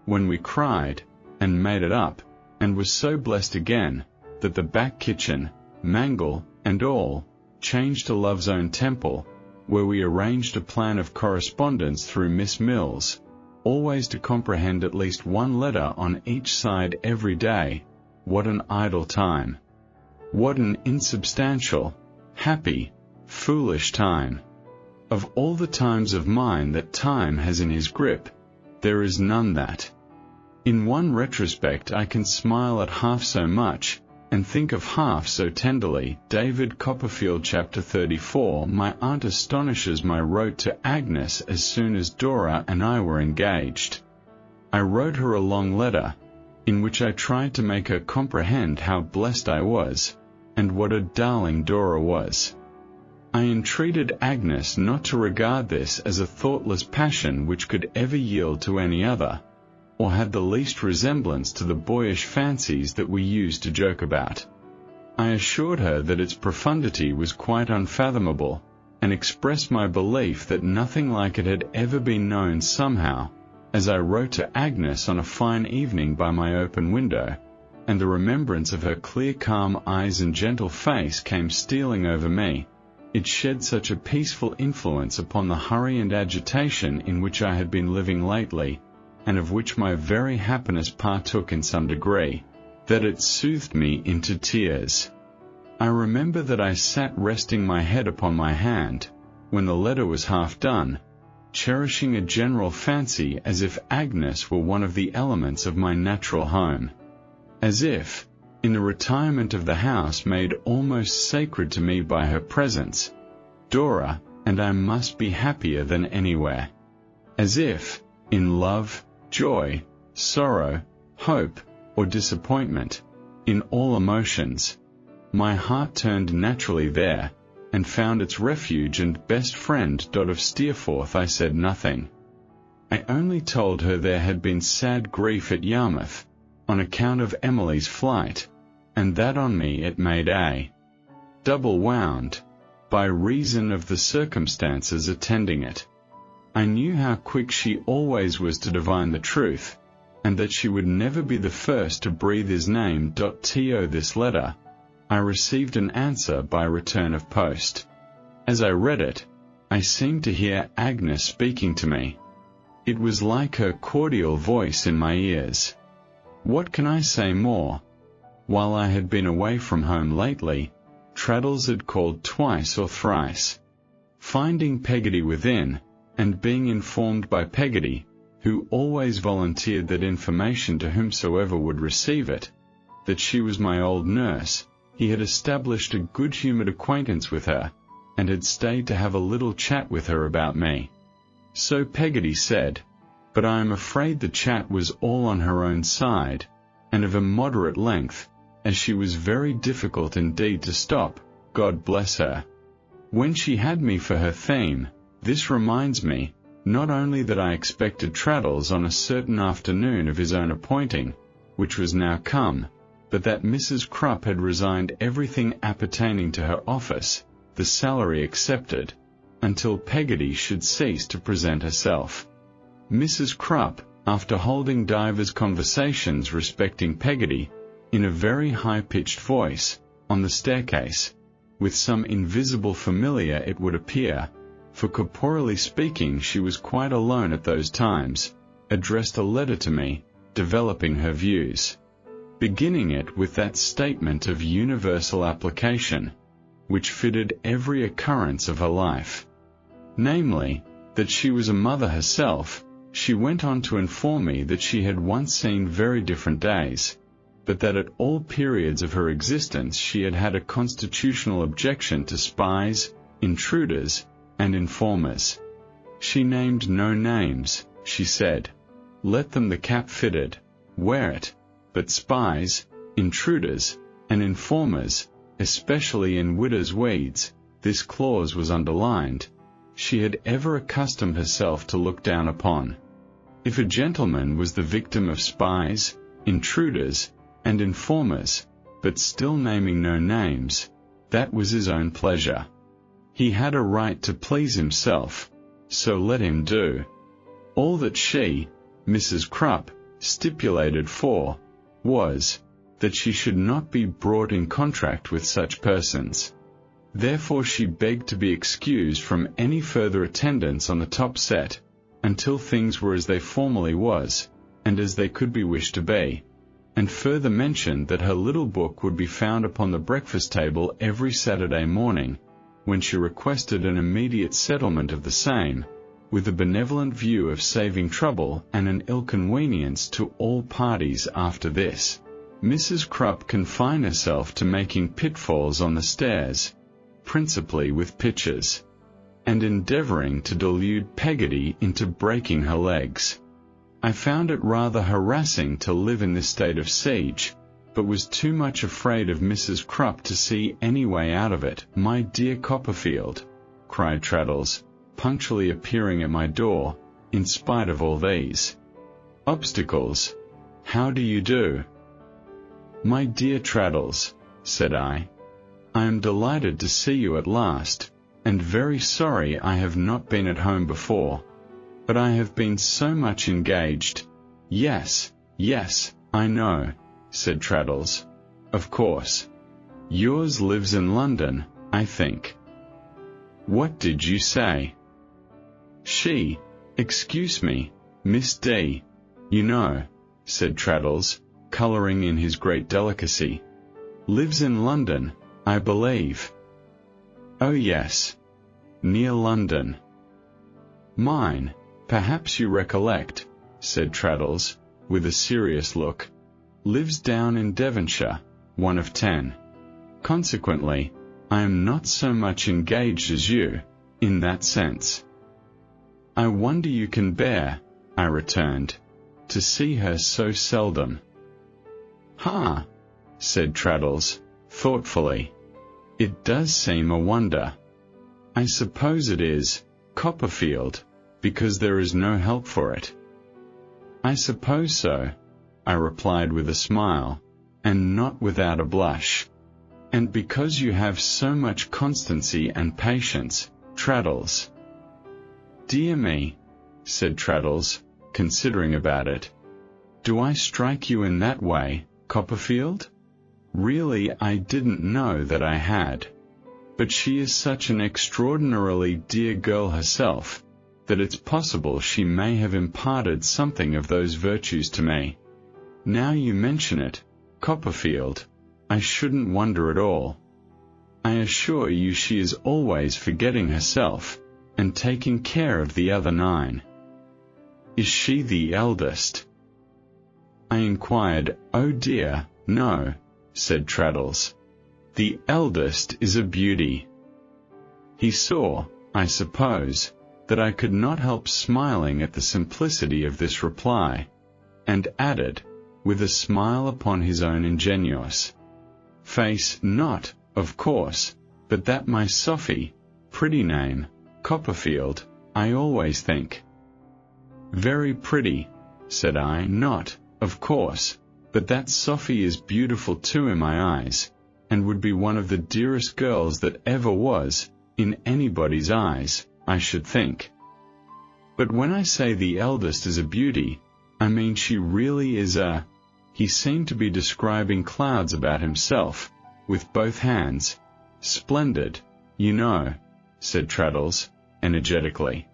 When we cried, and made it up, and was so blessed again, that the back kitchen, mangle, and all, changed to Love's own temple, where we arranged a plan of correspondence through Miss Mills, always to comprehend at least one letter on each side every day. What an idle time! What an insubstantial, happy, foolish time! Of all the times of mine that time has in his grip, there is none that. In one retrospect I can smile at half so much, and think of half so tenderly. David Copperfield, chapter 34. My aunt astonishes my wrote to Agnes as soon as Dora and I were engaged. I wrote her a long letter, in which I tried to make her comprehend how blessed I was, and what a darling Dora was. I entreated Agnes not to regard this as a thoughtless passion which could ever yield to any other, or had the least resemblance to the boyish fancies that we used to joke about. I assured her that its profundity was quite unfathomable, and expressed my belief that nothing like it had ever been known somehow, as I wrote to Agnes on a fine evening by my open window, and the remembrance of her clear calm eyes and gentle face came stealing over me. It shed such a peaceful influence upon the hurry and agitation in which I had been living lately, and of which my very happiness partook in some degree, that it soothed me into tears. I remember that I sat resting my head upon my hand, when the letter was half done, cherishing a general fancy as if Agnes were one of the elements of my natural home, as if, in the retirement of the house made almost sacred to me by her presence, Dora and I must be happier than anywhere, as if, in love, joy, sorrow, hope, or disappointment, in all emotions, my heart turned naturally there, and found its refuge and best friend. Of Steerforth I said nothing. I only told her there had been sad grief at Yarmouth, on account of Emily's flight, and that on me it made a double wound, by reason of the circumstances attending it. I knew how quick she always was to divine the truth, and that she would never be the first to breathe his name. To this letter, I received an answer by return of post. As I read it, I seemed to hear Agnes speaking to me. It was like her cordial voice in my ears. What can I say more? While I had been away from home lately, Traddles had called twice or thrice. Finding Peggotty within, and being informed by Peggotty, who always volunteered that information to whomsoever would receive it, that she was my old nurse, he had established a good-humoured acquaintance with her, and had stayed to have a little chat with her about me. So Peggotty said, but I am afraid the chat was all on her own side, and of immoderate length, as she was very difficult indeed to stop, God bless her. When she had me for her theme, this reminds me, not only that I expected Traddles on a certain afternoon of his own appointing, which was now come, but that Mrs. Crupp had resigned everything appertaining to her office, the salary excepted, until Peggotty should cease to present herself. Mrs. Crupp, after holding divers conversations respecting Peggotty, in a very high-pitched voice, on the staircase, with some invisible familiar it would appear, for corporeally speaking she was quite alone at those times, addressed a letter to me, developing her views, beginning it with that statement of universal application, which fitted every occurrence of her life. Namely, that she was a mother herself. She went on to inform me that she had once seen very different days, but that at all periods of her existence she had had a constitutional objection to spies, intruders, and informers. She named no names, she said. Let them the cap fitted, wear it, but spies, intruders, and informers, especially in widow's weeds, this clause was underlined, she had ever accustomed herself to look down upon. If a gentleman was the victim of spies, intruders, and informers, but still naming no names, that was his own pleasure. He had a right to please himself, so let him do. All that she, Mrs. Crupp, stipulated for, was, that she should not be brought in contact with such persons. Therefore she begged to be excused from any further attendance on the top set, until things were as they formerly was, and as they could be wished to be, and further mentioned that her little book would be found upon the breakfast table every Saturday morning, when she requested an immediate settlement of the same, with a benevolent view of saving trouble and an inconvenience to all parties after this. Mrs. Crupp confined herself to making pitfalls on the stairs, principally with pitchers, and endeavouring to delude Peggotty into breaking her legs. I found it rather harassing to live in this state of siege, but was too much afraid of Mrs. Crupp to see any way out of it. "My dear Copperfield," cried Traddles, punctually appearing at my door, in spite of all these obstacles, "how do you do?" "My dear Traddles," said I am delighted to see you at last, and very sorry I have not been at home before. But I have been so much engaged." Yes, I know," said Traddles. "Of course. Yours lives in London, I think." "What did you say?" "She, excuse me, Miss D, you know," said Traddles, colouring in his great delicacy, "lives in London, I believe." "Oh yes. Near London." "Mine, perhaps you recollect," said Traddles, with a serious look, "lives down in Devonshire, one of 10. Consequently, I am not so much engaged as you, in that sense." "I wonder you can bear," I returned, "to see her so seldom." "Ha!" said Traddles, thoughtfully. "It does seem a wonder. I suppose it is, Copperfield, because there is no help for it." "I suppose so," I replied with a smile, and not without a blush. "And because you have so much constancy and patience, Traddles." "Dear me," said Traddles, considering about it. "Do I strike you in that way, Copperfield? Really, I didn't know that I had. But she is such an extraordinarily dear girl herself, that it's possible she may have imparted something of those virtues to me. Now you mention it, Copperfield, I shouldn't wonder at all. I assure you she is always forgetting herself, and taking care of the other 9. "Is she the eldest?" I inquired. "Oh dear, no," said Traddles. "The eldest is a beauty." He saw, I suppose, that I could not help smiling at the simplicity of this reply, and added, with a smile upon his own ingenuous face, "Not, of course, but that my Sophie, pretty name, Copperfield, I always think." "Very pretty," said I. "Not, of course, but that Sophie is beautiful too in my eyes, and would be one of the dearest girls that ever was, in anybody's eyes, I should think. But when I say the eldest is a beauty, I mean she really is a—" He seemed to be describing clouds about himself, with both hands. "Splendid, you know," said Traddles, energetically.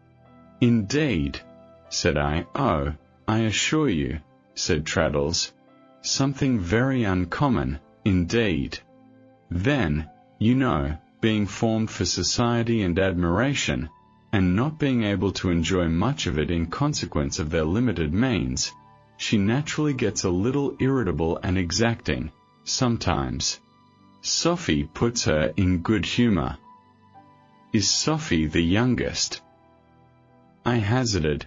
"Indeed," said I. "Oh, I assure you," said Traddles, "something very uncommon, indeed. Then, you know, being formed for society and admiration, and not being able to enjoy much of it in consequence of their limited means, she naturally gets a little irritable and exacting, sometimes. Sophie puts her in good humour." "Is Sophie the youngest?" I hazarded.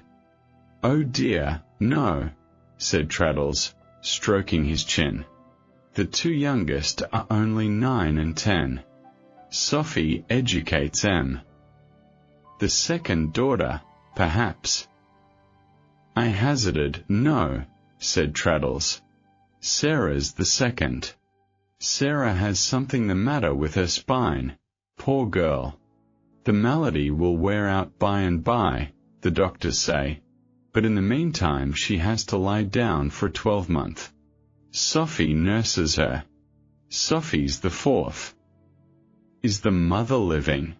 "Oh dear, no," said Traddles, stroking his chin. The two youngest are only 9 and 10. Sophie educates them. The second daughter, perhaps. I hazarded. No, said Traddles. Sarah's the second. Sarah has something the matter with her spine, poor girl. The malady will wear out by and by, the doctors say, but in the meantime she has to lie down for a 12-month. Sophie nurses her. Sophie's the fourth. Is the mother living?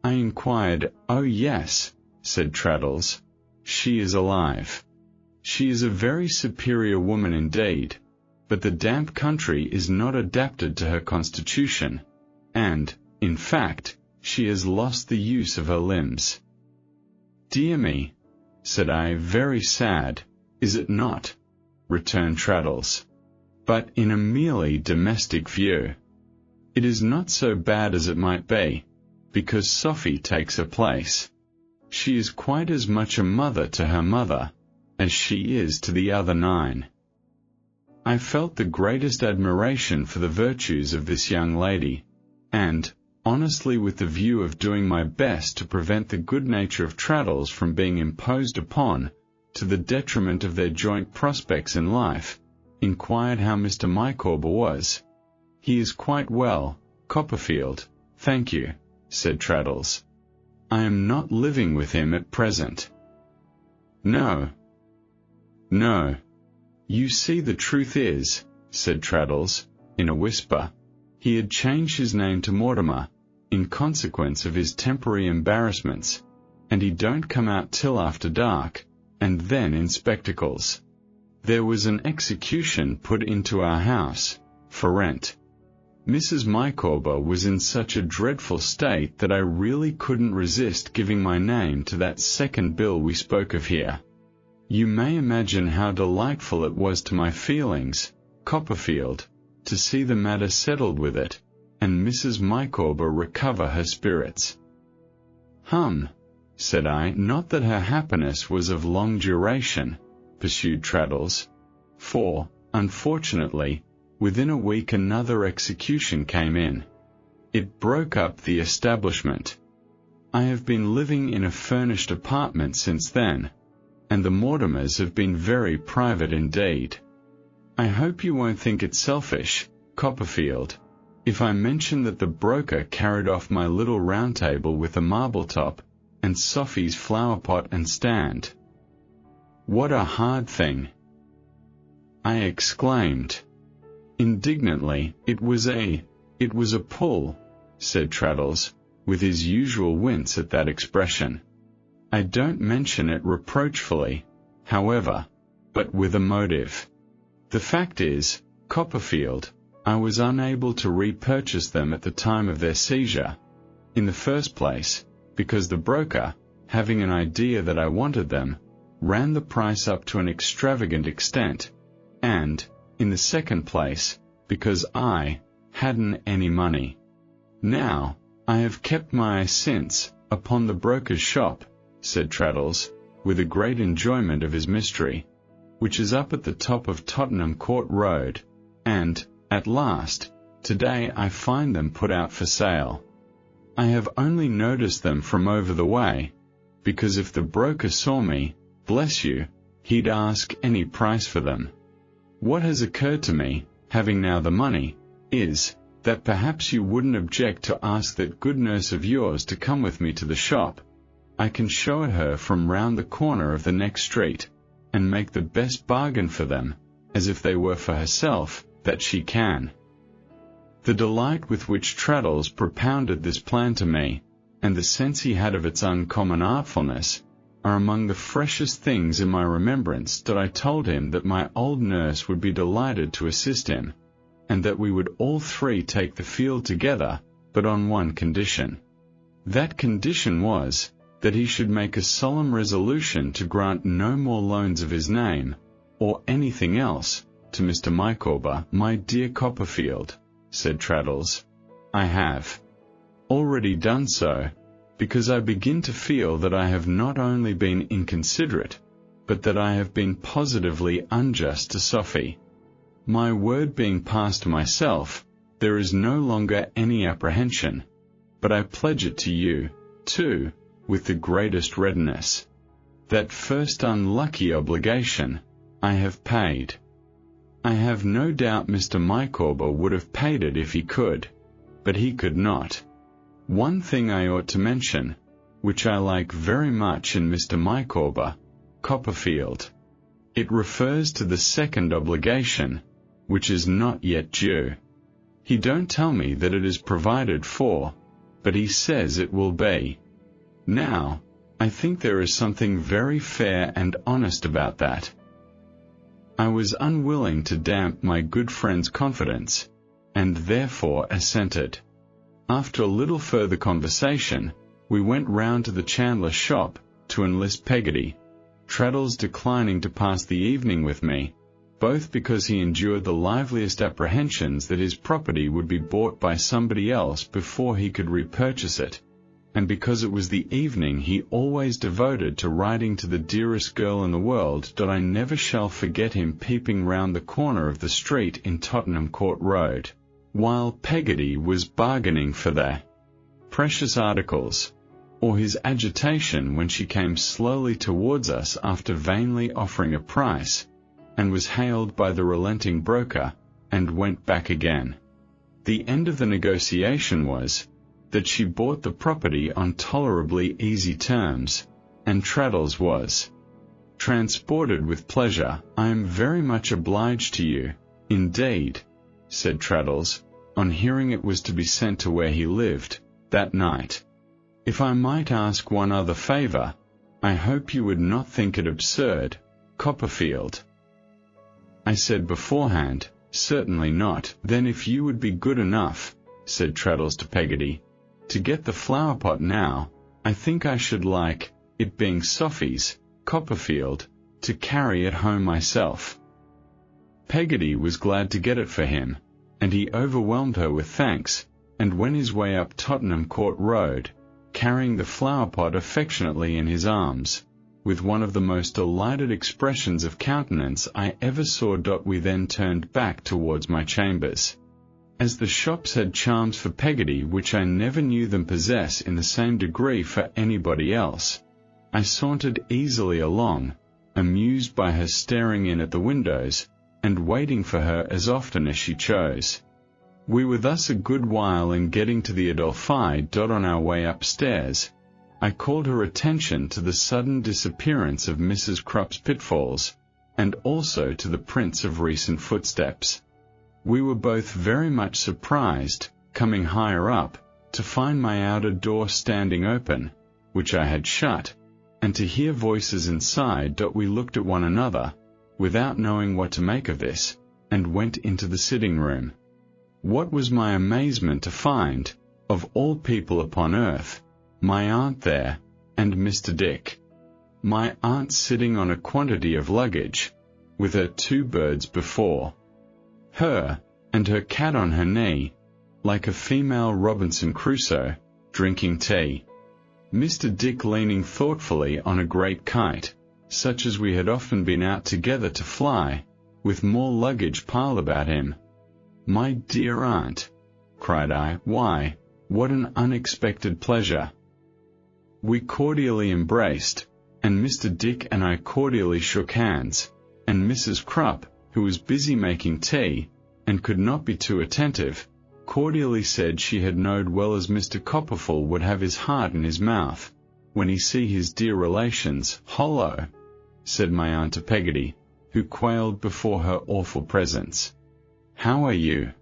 I inquired. Oh yes, said Traddles. She is alive. She is a very superior woman indeed, but the damp country is not adapted to her constitution, and, in fact, she has lost the use of her limbs. Dear me, said I, very sad, is it not? Returned Traddles. But in a merely domestic view, it is not so bad as it might be, because Sophie takes her place. She is quite as much a mother to her mother as she is to the other 9. I felt the greatest admiration for the virtues of this young lady, and, honestly with the view of doing my best to prevent the good nature of Traddles from being imposed upon, to the detriment of their joint prospects in life, inquired how Mr. Micawber was. He is quite well, Copperfield, thank you, said Traddles. I am not living with him at present. No. No. You see, the truth is, said Traddles, in a whisper, he had changed his name to Mortimer, in consequence of his temporary embarrassments, and he don't come out till after dark, and then in spectacles. There was an execution put into our house, for rent. Mrs. Micawber was in such a dreadful state that I really couldn't resist giving my name to that second bill we spoke of here. You may imagine how delightful it was to my feelings, Copperfield, to see the matter settled with it, and Mrs. Micawber recover her spirits. Said I, not that her happiness was of long duration, pursued Traddles, for, unfortunately, within a week another execution came in. It broke up the establishment. I have been living in a furnished apartment since then, and the Mortimers have been very private indeed. I hope you won't think it selfish, Copperfield, if I mention that the broker carried off my little round table with a marble top, and Sophie's flower pot and stand. What a hard thing! I exclaimed. Indignantly, it was a pull, said Traddles, with his usual wince at that expression. I don't mention it reproachfully, however, but with a motive. The fact is, Copperfield, I was unable to repurchase them at the time of their seizure. In the first place, because the broker, having an idea that I wanted them, ran the price up to an extravagant extent, and, in the second place, because I hadn't any money. Now, I have kept my eye since upon the broker's shop, said Traddles, with a great enjoyment of his mystery, which is up at the top of Tottenham Court Road, and, at last, today I find them put out for sale. I have only noticed them from over the way, because if the broker saw me, bless you, he'd ask any price for them. What has occurred to me, having now the money, is, that perhaps you wouldn't object to ask that good nurse of yours to come with me to the shop. I can show it her from round the corner of the next street, and make the best bargain for them, as if they were for herself, that she can. The delight with which Traddles propounded this plan to me, and the sense he had of its uncommon artfulness, are among the freshest things in my remembrance that I told him that my old nurse would be delighted to assist him, and that we would all three take the field together, but on one condition. That condition was, that he should make a solemn resolution to grant no more loans of his name, or anything else, to Mr. Micawber. My dear Copperfield, said Traddles, I have already done so, because I begin to feel that I have not only been inconsiderate, but that I have been positively unjust to Sophie. My word being passed to myself, there is no longer any apprehension, but I pledge it to you, too, with the greatest readiness. That first unlucky obligation, I have paid. I have no doubt Mr. Micawber would have paid it if he could, but he could not. One thing I ought to mention, which I like very much in Mr. Micawber, Copperfield. It refers to the second obligation, which is not yet due. He don't tell me that it is provided for, but he says it will be. Now, I think there is something very fair and honest about that. I was unwilling to damp my good friend's confidence, and therefore assented. After a little further conversation, we went round to the chandler's shop to enlist Peggotty, Traddles declining to pass the evening with me, both because he endured the liveliest apprehensions that his property would be bought by somebody else before he could repurchase it, and because it was the evening he always devoted to writing to the dearest girl in the world. I never shall forget him peeping round the corner of the street in Tottenham Court Road, while Peggotty was bargaining for their precious articles, or his agitation when she came slowly towards us after vainly offering a price, and was hailed by the relenting broker, and went back again. The end of the negotiation was, that she bought the property on tolerably easy terms, and Traddles was transported with pleasure. I am very much obliged to you, indeed, said Traddles, on hearing it was to be sent to where he lived, that night. If I might ask one other favour, I hope you would not think it absurd, Copperfield. I said beforehand, certainly not. Then if you would be good enough, said Traddles to Peggotty, to get the flower pot now, I think I should like, it being Sophie's, Copperfield, to carry it home myself. Peggotty was glad to get it for him, and he overwhelmed her with thanks, and went his way up Tottenham Court Road, carrying the flower pot affectionately in his arms, with one of the most delighted expressions of countenance I ever saw. We then turned back towards my chambers. As the shops had charms for Peggotty which I never knew them possess in the same degree for anybody else, I sauntered easily along, amused by her staring in at the windows, and waiting for her as often as she chose. We were thus a good while in getting to the Adelphi. On our way upstairs, I called her attention to the sudden disappearance of Mrs. Crupp's pitfalls, and also to the prints of recent footsteps. We were both very much surprised, coming higher up, to find my outer door standing open, which I had shut, and to hear voices inside. We looked at one another, without knowing what to make of this, and went into the sitting-room. What was my amazement to find, of all people upon earth, my aunt there, and Mr. Dick. My aunt sitting on a quantity of luggage, with her 2 birds before her, and her cat on her knee, like a female Robinson Crusoe, drinking tea. Mr. Dick leaning thoughtfully on a great kite, such as we had often been out together to fly, with more luggage piled about him. My dear aunt, cried I, why, what an unexpected pleasure. We cordially embraced, and Mr. Dick and I cordially shook hands, and Mrs. Crupp, who was busy making tea, and could not be too attentive, cordially said she had knowed well as Mr. Copperfield would have his heart in his mouth, when he see his dear relations. Hollo, said my aunt to Peggotty, who quailed before her awful presence. How are you?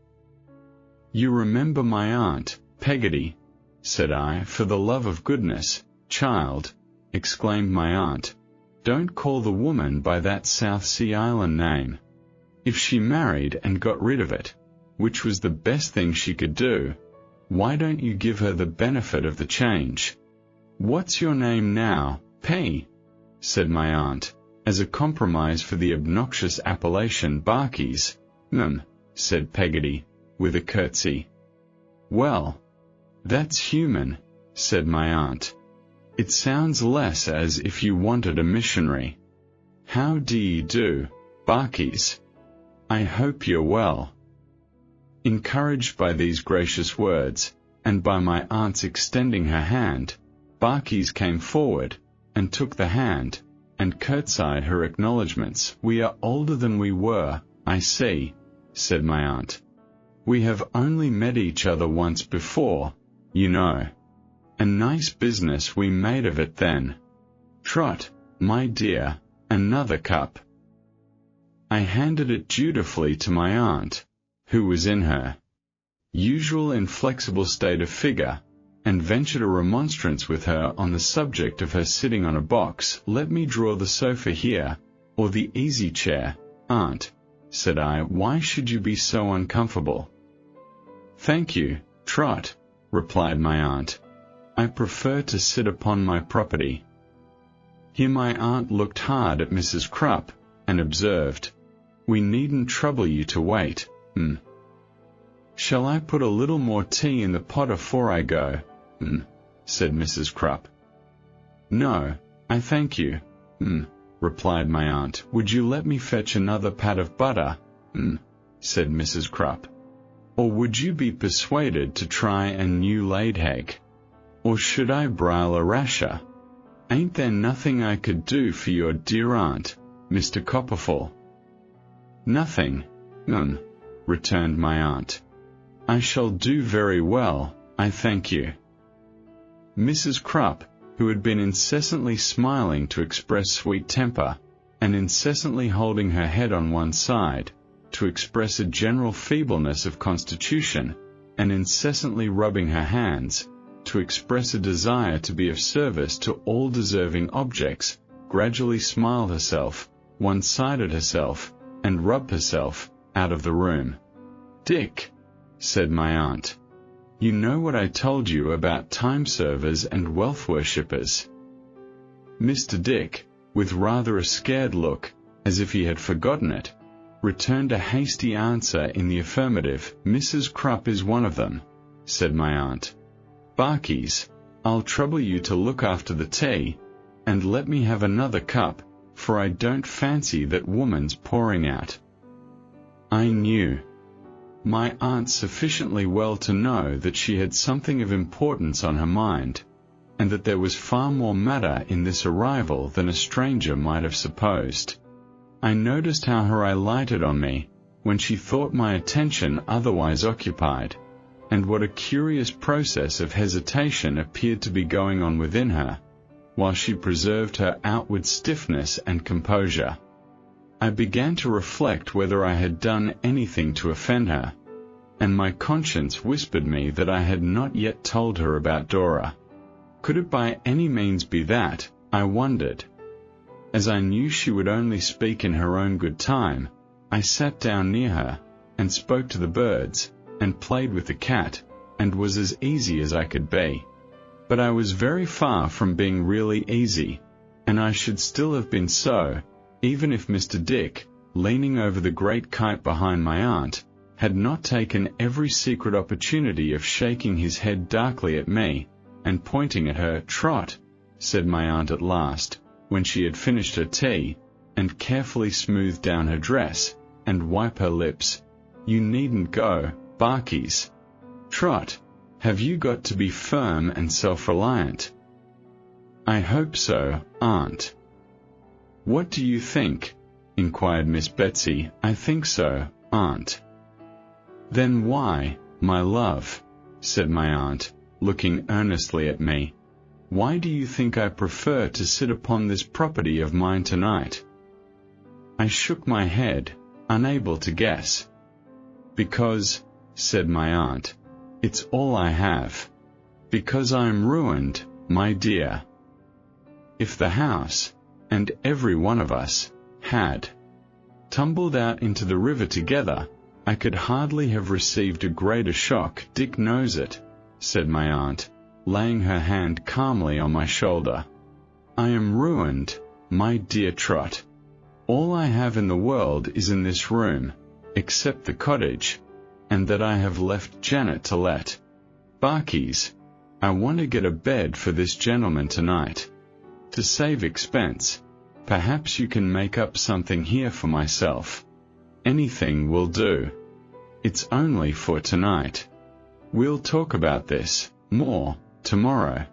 You remember my aunt, Peggotty, said I. For the love of goodness, child, exclaimed my aunt, don't call the woman by that South Sea Island name. If she married and got rid of it, which was the best thing she could do, why don't you give her the benefit of the change? What's your name now, P? said my aunt, as a compromise for the obnoxious appellation Barkeys. Said Peggotty, with a curtsy. Well, that's human, said my aunt. It sounds less as if you wanted a missionary. How do ye do, Barkeys? I hope you're well." Encouraged by these gracious words, and by my aunt's extending her hand, Barkis came forward, and took the hand, and curtsied her acknowledgments. "We are older than we were, I see," said my aunt. "We have only met each other once before, you know. A nice business we made of it then. Trot, my dear, another cup." I handed it dutifully to my aunt, who was in her usual inflexible state of figure, and ventured a remonstrance with her on the subject of her sitting on a box. "Let me draw the sofa here, or the easy chair, aunt," said I. "Why should you be so uncomfortable?" "Thank you, Trot," replied my aunt. "I prefer to sit upon my property." Here my aunt looked hard at Mrs. Crupp, and observed, "We needn't trouble you to wait, "Shall I put a little more tea in the pot afore I go, said Mrs. Crupp. "No, I thank you, replied my aunt. "Would you let me fetch another pat of butter, said Mrs. Crupp. "Or would you be persuaded to try a new laid egg? Or should I broil a rasher? Ain't there nothing I could do for your dear aunt, Mr. Copperfield?" "Nothing, returned my aunt. "I shall do very well, I thank you." Mrs. Crupp, who had been incessantly smiling to express sweet temper, and incessantly holding her head on one side, to express a general feebleness of constitution, and incessantly rubbing her hands, to express a desire to be of service to all deserving objects, gradually smiled herself, one-sided herself, and rubbed herself, out of the room. "Dick," said my aunt, "you know what I told you about time-servers and wealth-worshippers?" Mr. Dick, with rather a scared look, as if he had forgotten it, returned a hasty answer in the affirmative. "Mrs. Crupp is one of them," said my aunt. "Barkis, I'll trouble you to look after the tea, and let me have another cup, for I don't fancy that woman's pouring out." I knew my aunt sufficiently well to know that she had something of importance on her mind, and that there was far more matter in this arrival than a stranger might have supposed. I noticed how her eye lighted on me, when she thought my attention otherwise occupied, and what a curious process of hesitation appeared to be going on within her, while she preserved her outward stiffness and composure. I began to reflect whether I had done anything to offend her, and my conscience whispered me that I had not yet told her about Dora. Could it by any means be that, I wondered? As I knew she would only speak in her own good time, I sat down near her, and spoke to the birds, and played with the cat, and was as easy as I could be. But I was very far from being really easy, and I should still have been so, even if Mr. Dick, leaning over the great kite behind my aunt, had not taken every secret opportunity of shaking his head darkly at me, and pointing at her. "Trot," said my aunt at last, when she had finished her tea, and carefully smoothed down her dress, and wiped her lips, "you needn't go, Barkis. Trot, have you got to be firm and self-reliant?" "I hope so, aunt." "What do you think?" inquired Miss Betsy. "I think so, aunt." "Then why, my love," said my aunt, looking earnestly at me, "why do you think I prefer to sit upon this property of mine tonight?" I shook my head, unable to guess. "Because," said my aunt, "it's all I have. Because I am ruined, my dear. If the house, and every one of us, had tumbled out into the river together, I could hardly have received a greater shock." "Dick knows it," said my aunt, laying her hand calmly on my shoulder. "I am ruined, my dear Trot. All I have in the world is in this room, except the cottage, and that I have left Janet to let. Barkis, I want to get a bed for this gentleman tonight. To save expense, perhaps you can make up something here for myself." Anything will do. It's only for tonight. We'll talk about this more tomorrow.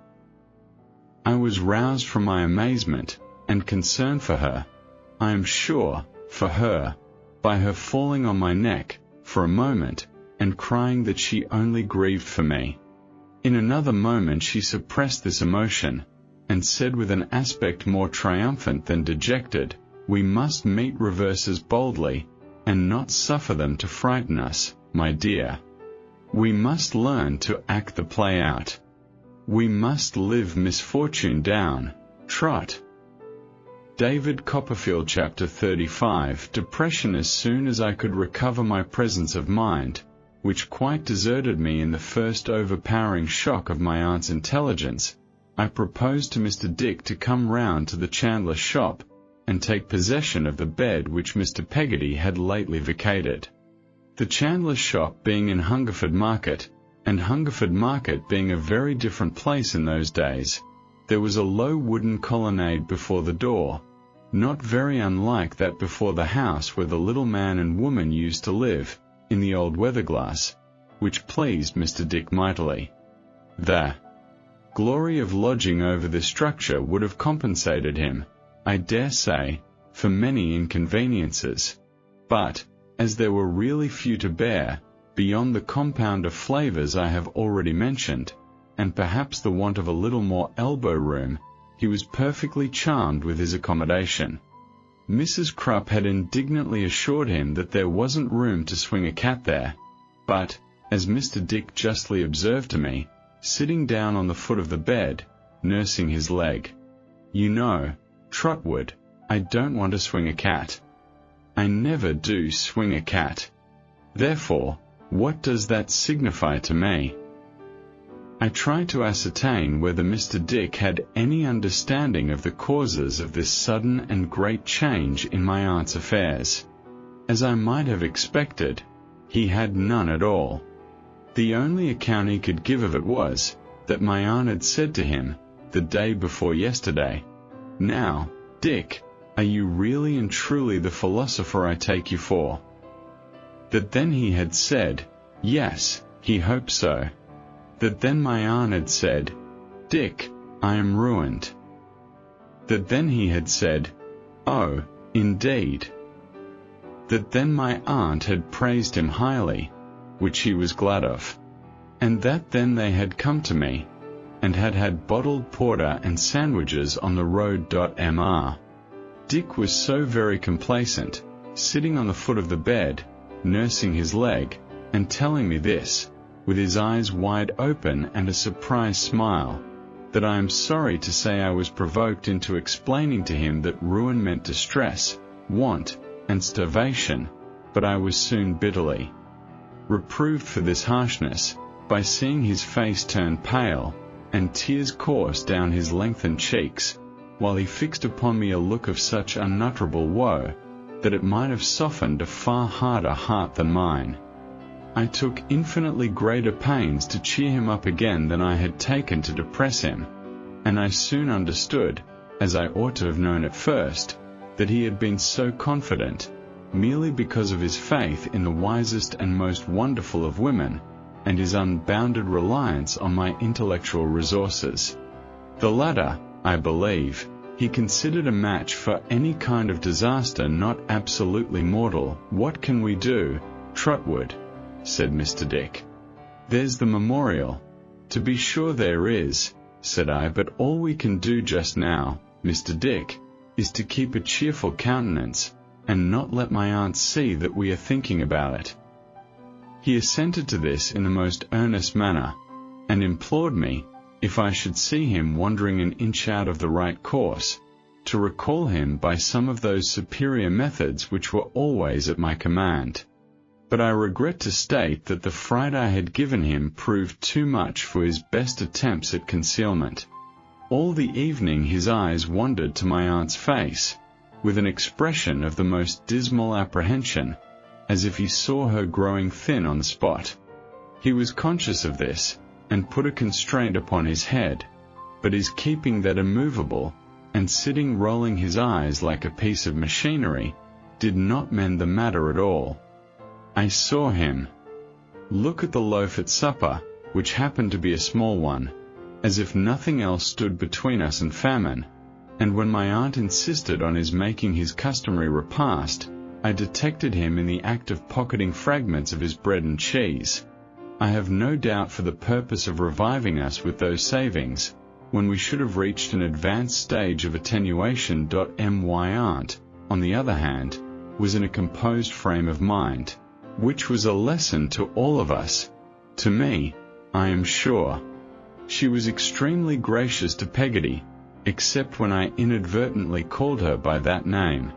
I was roused from my amazement and concern for her, I am sure, for her, by her falling on my neck for a moment and crying that she only grieved for me. In another moment she suppressed this emotion, and said with an aspect more triumphant than dejected, "We must meet reverses boldly, and not suffer them to frighten us, my dear. We must learn to act the play out. We must live misfortune down, Trot." David Copperfield, Chapter 35. Depression. As soon as I could recover my presence of mind, which quite deserted me in the first overpowering shock of my aunt's intelligence, I proposed to Mr. Dick to come round to the chandler's shop, and take possession of the bed which Mr. Peggotty had lately vacated. The chandler's shop being in Hungerford Market, and Hungerford Market being a very different place in those days, there was a low wooden colonnade before the door, not very unlike that before the house where the little man and woman used to live, in the old weatherglass, which pleased Mr. Dick mightily. The glory of lodging over this structure would have compensated him, I dare say, for many inconveniences, but, as there were really few to bear, beyond the compound of flavours I have already mentioned, and perhaps the want of a little more elbow room, he was perfectly charmed with his accommodation. Mrs. Crupp had indignantly assured him that there wasn't room to swing a cat there, but, as Mr. Dick justly observed to me, sitting down on the foot of the bed, nursing his leg, "You know, Trotwood, I don't want to swing a cat. I never do swing a cat. Therefore, what does that signify to me?" I tried to ascertain whether Mr. Dick had any understanding of the causes of this sudden and great change in my aunt's affairs. As I might have expected, he had none at all. The only account he could give of it was, that my aunt had said to him, the day before yesterday, "Now, Dick, are you really and truly the philosopher I take you for?" That then he had said, yes, he hoped so. That then my aunt had said, "Dick, I am ruined." That then he had said, "Oh, indeed." That then my aunt had praised him highly, which he was glad of. And that then they had come to me, and had had bottled porter and sandwiches on the road. Mr. Dick was so very complacent, sitting on the foot of the bed, nursing his leg, and telling me this, with his eyes wide open and a surprised smile, that I am sorry to say I was provoked into explaining to him that ruin meant distress, want, and starvation, but I was soon bitterly reproved for this harshness, by seeing his face turn pale, and tears course down his lengthened cheeks, while he fixed upon me a look of such unutterable woe, that it might have softened a far harder heart than mine. I took infinitely greater pains to cheer him up again than I had taken to depress him, and I soon understood, as I ought to have known at first, that he had been so confident, merely because of his faith in the wisest and most wonderful of women, and his unbounded reliance on my intellectual resources. The latter, I believe, he considered a match for any kind of disaster not absolutely mortal. "What can we do, Trotwood?" said Mr. Dick. "There's the memorial." "To be sure there is," said I, "but all we can do just now, Mr. Dick, is to keep a cheerful countenance, and not let my aunt see that we are thinking about it." He assented to this in the most earnest manner, and implored me, if I should see him wandering an inch out of the right course, to recall him by some of those superior methods which were always at my command. But I regret to state that the fright I had given him proved too much for his best attempts at concealment. All the evening his eyes wandered to my aunt's face, with an expression of the most dismal apprehension, as if he saw her growing thin on the spot. He was conscious of this, and put a constraint upon his head, but his keeping that immovable, and sitting rolling his eyes like a piece of machinery, did not mend the matter at all. I saw him look at the loaf at supper, which happened to be a small one, as if nothing else stood between us and famine, and when my aunt insisted on his making his customary repast, I detected him in the act of pocketing fragments of his bread and cheese. I have no doubt for the purpose of reviving us with those savings, when we should have reached an advanced stage of attenuation. My aunt, on the other hand, was in a composed frame of mind, which was a lesson to all of us. To me, I am sure. She was extremely gracious to Peggotty, except when I inadvertently called her by that name,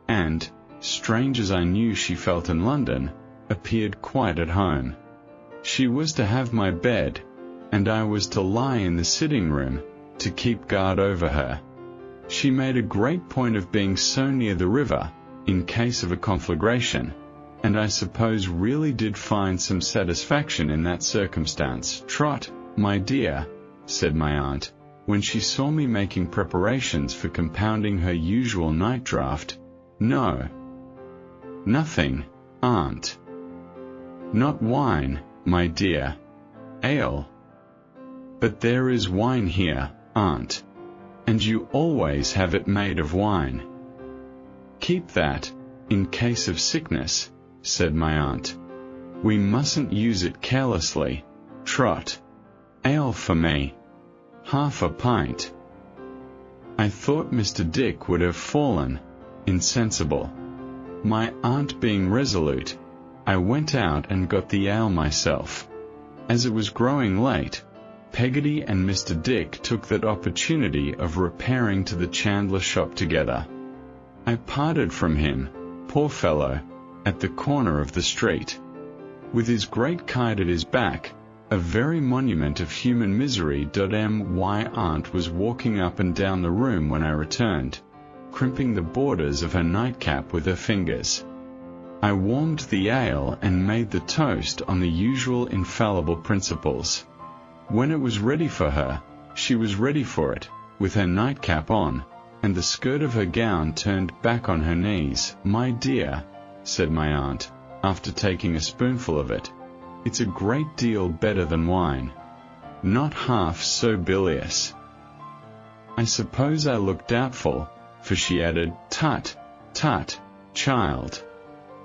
and, strange as I knew she felt in London, appeared quite at home. She was to have my bed, and I was to lie in the sitting room, to keep guard over her. She made a great point of being so near the river, in case of a conflagration, and I suppose really did find some satisfaction in that circumstance. "Trot, my dear," said my aunt, when she saw me making preparations for compounding her usual night draught. "No. Nothing, aunt. Not wine, my dear. Ale. But there is wine here, aunt, and you always have it made of wine. Keep that, in case of sickness," said my aunt. "We mustn't use it carelessly. Trot. Ale for me. Half a pint." I thought Mr. Dick would have fallen, insensible. My aunt being resolute, I went out and got the ale myself. As it was growing late, Peggotty and Mr. Dick took that opportunity of repairing to the chandler shop together. I parted from him, poor fellow, at the corner of the street. With his great kite at his back, a very monument of human misery. My aunt was walking up and down the room when I returned, crimping the borders of her nightcap with her fingers. I warmed the ale and made the toast on the usual infallible principles. When it was ready for her, she was ready for it, with her nightcap on, and the skirt of her gown turned back on her knees. "My dear," said my aunt, after taking a spoonful of it, "it's a great deal better than wine. Not half so bilious." I suppose I looked doubtful, for she added, "Tut, tut, child.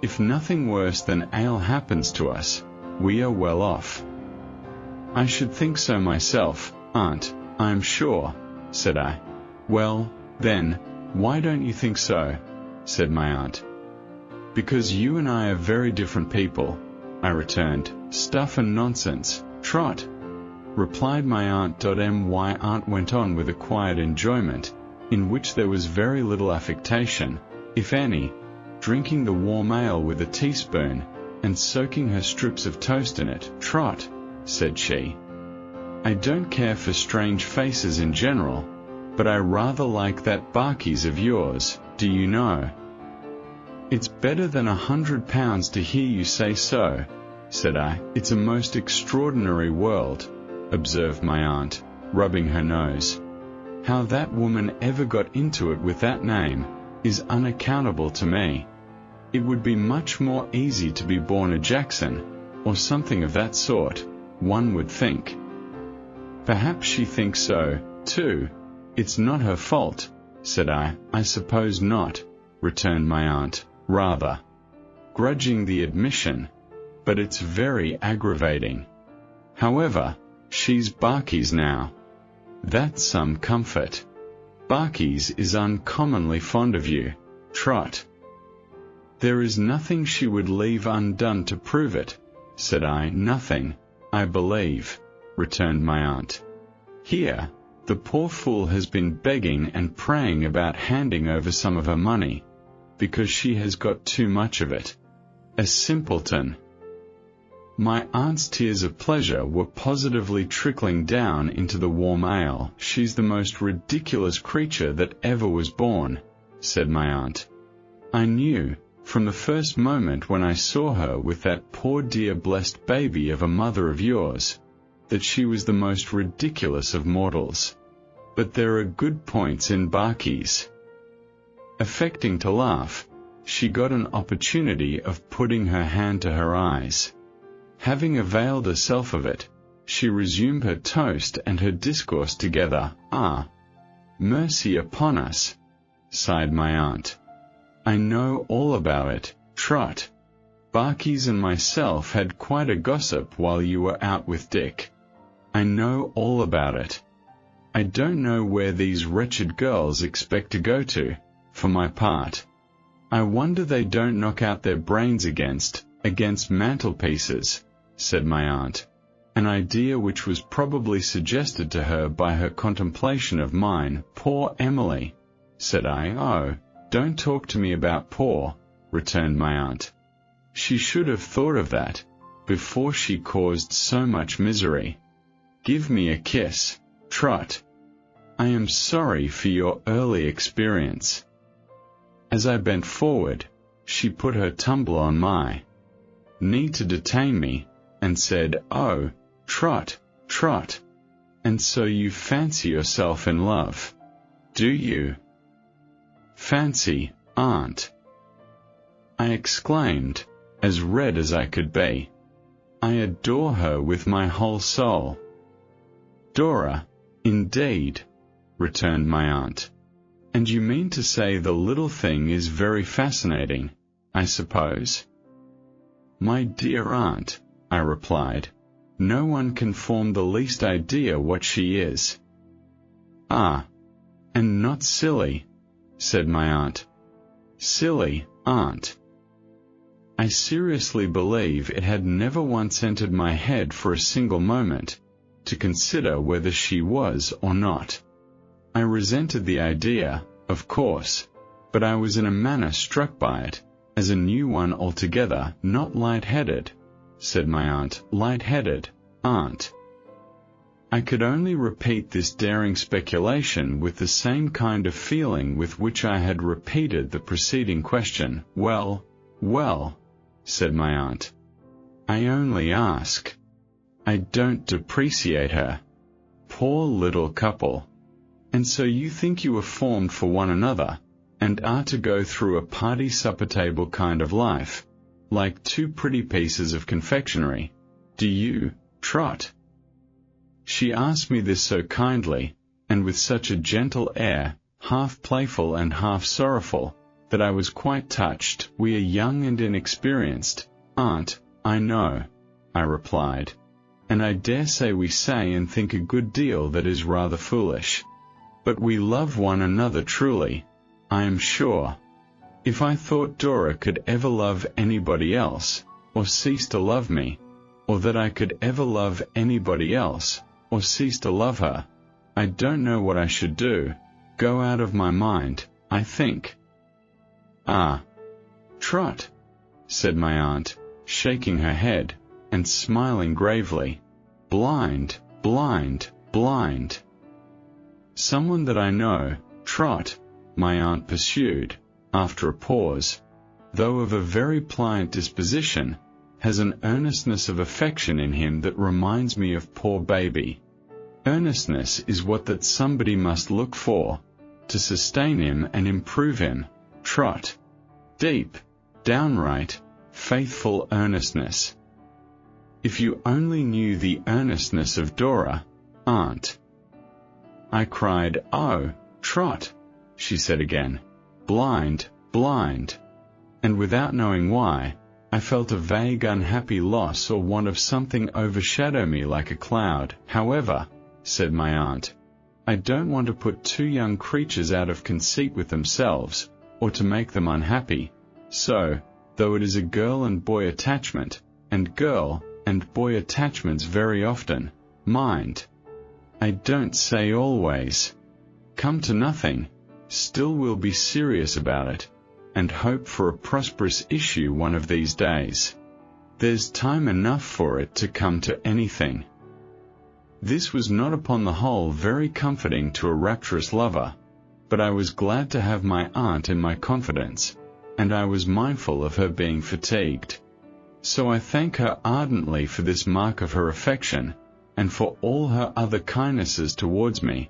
If nothing worse than ale happens to us, we are well off." "I should think so myself, aunt, I am sure," said I. "Well, then, why don't you think so?" said my aunt. "Because you and I are very different people," I returned. "Stuff and nonsense, Trot," replied my aunt. My aunt went on with a quiet enjoyment, in which there was very little affectation, if any, drinking the warm ale with a teaspoon, and soaking her strips of toast in it. "Trot," said she, "I don't care for strange faces in general, but I rather like that Barkey's of yours, do you know?" "It's better than £100 to hear you say so," said I. "It's a most extraordinary world," observed my aunt, rubbing her nose. "How that woman ever got into it with that name is unaccountable to me. It would be much more easy to be born a Jackson, or something of that sort, one would think." "Perhaps she thinks so, too. It's not her fault," said I. "I suppose not," returned my aunt, rather grudging the admission, "but it's very aggravating. However, she's Barkey's now. That's some comfort. Barkey's is uncommonly fond of you, Trot." "There is nothing she would leave undone to prove it," said I. "Nothing, I believe," returned my aunt. "Here, the poor fool has been begging and praying about handing over some of her money, because she has got too much of it. A simpleton." My aunt's tears of pleasure were positively trickling down into the warm ale. "She's the most ridiculous creature that ever was born," said my aunt. "I knew, from the first moment when I saw her with that poor dear blessed baby of a mother of yours, that she was the most ridiculous of mortals. But there are good points in Barkey's." Affecting to laugh, she got an opportunity of putting her hand to her eyes. Having availed herself of it, she resumed her toast and her discourse together. "Ah, mercy upon us," sighed my aunt. "I know all about it, Trot. Barkeys and myself had quite a gossip while you were out with Dick. I know all about it. I don't know where these wretched girls expect to go to, for my part. I wonder they don't knock out their brains against mantelpieces," said my aunt, an idea which was probably suggested to her by her contemplation of mine. "Poor Emily," said I. "Oh, don't talk to me about poor," returned my aunt. "She should have thought of that before she caused so much misery. Give me a kiss, Trot. I am sorry for your early experience." As I bent forward, she put her tumbler on my knee to detain me, and said, "Oh, Trot, Trot, and so you fancy yourself in love, do you?" "Fancy, aunt!" I exclaimed, as red as I could be. "I adore her with my whole soul." "Dora, indeed," returned my aunt. "And you mean to say the little thing is very fascinating, I suppose?" "My dear aunt," I replied, "no one can form the least idea what she is." "Ah, and not silly," said my aunt. "Silly, aunt." I seriously believe it had never once entered my head for a single moment to consider whether she was or not. I resented the idea, of course, but I was in a manner struck by it, as a new one altogether. "Not light-headed," said my aunt. "Light-headed, aunt." I could only repeat this daring speculation with the same kind of feeling with which I had repeated the preceding question. "Well, well," said my aunt. "I only ask. I don't depreciate her. Poor little couple. And so you think you were formed for one another, and are to go through a party supper-table kind of life, like two pretty pieces of confectionery, do you, Trot?" She asked me this so kindly, and with such a gentle air, half playful and half sorrowful, that I was quite touched. "We are young and inexperienced, aunt, I know," I replied, "and I dare say we say and think a good deal that is rather foolish. But we love one another truly, I am sure. If I thought Dora could ever love anybody else, or cease to love me, or that I could ever love anybody else, or cease to love her, I don't know what I should do. Go out of my mind, I think." "Ah, Trot," said my aunt, shaking her head, and smiling gravely. "Blind, blind, blind." "Someone that I know, Trot," my aunt pursued, after a pause, "though of a very pliant disposition, has an earnestness of affection in him that reminds me of poor baby. Earnestness is what that somebody must look for, to sustain him and improve him, Trot. Deep, downright, faithful earnestness. If you only knew the earnestness of Dora, aunt." I cried, "Oh, Trot," she said again, "blind, blind," and without knowing why, I felt a vague unhappy loss or want of something overshadow me like a cloud. "However," said my aunt, "I don't want to put two young creatures out of conceit with themselves, or to make them unhappy, so, though it is a girl and boy attachment, and girl and boy attachments very often, mind, I don't say always, come to nothing, still we'll be serious about it, and hope for a prosperous issue one of these days. There's time enough for it to come to anything." This was not upon the whole very comforting to a rapturous lover, but I was glad to have my aunt in my confidence, and I was mindful of her being fatigued. So I thank her ardently for this mark of her affection, and for all her other kindnesses towards me,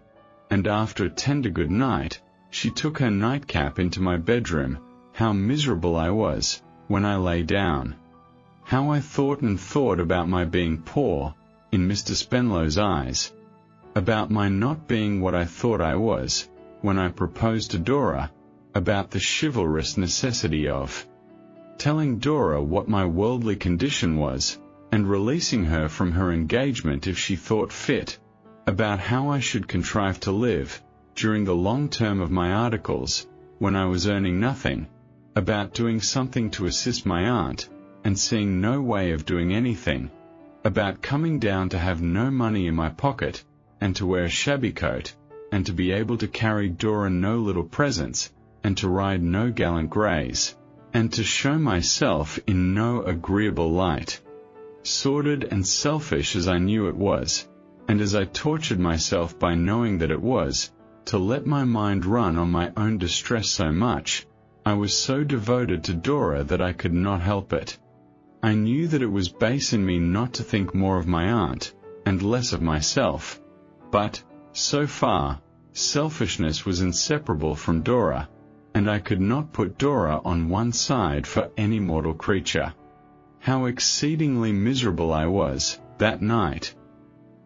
and after a tender good night, she took her nightcap into my bedroom, how miserable I was when I lay down. How I thought and thought about my being poor, in Mr. Spenlow's eyes. About my not being what I thought I was, when I proposed to Dora, about the chivalrous necessity of telling Dora what my worldly condition was, and releasing her from her engagement if she thought fit, about how I should contrive to live, during the long term of my articles, when I was earning nothing, about doing something to assist my aunt, and seeing no way of doing anything, about coming down to have no money in my pocket, and to wear a shabby coat, and to be able to carry Dora no little presents, and to ride no gallant greys, and to show myself in no agreeable light. Sordid and selfish as I knew it was, and as I tortured myself by knowing that it was, to let my mind run on my own distress so much, I was so devoted to Dora that I could not help it. I knew that it was base in me not to think more of my aunt, and less of myself, but, so far, selfishness was inseparable from Dora, and I could not put Dora on one side for any mortal creature. How exceedingly miserable I was, that night.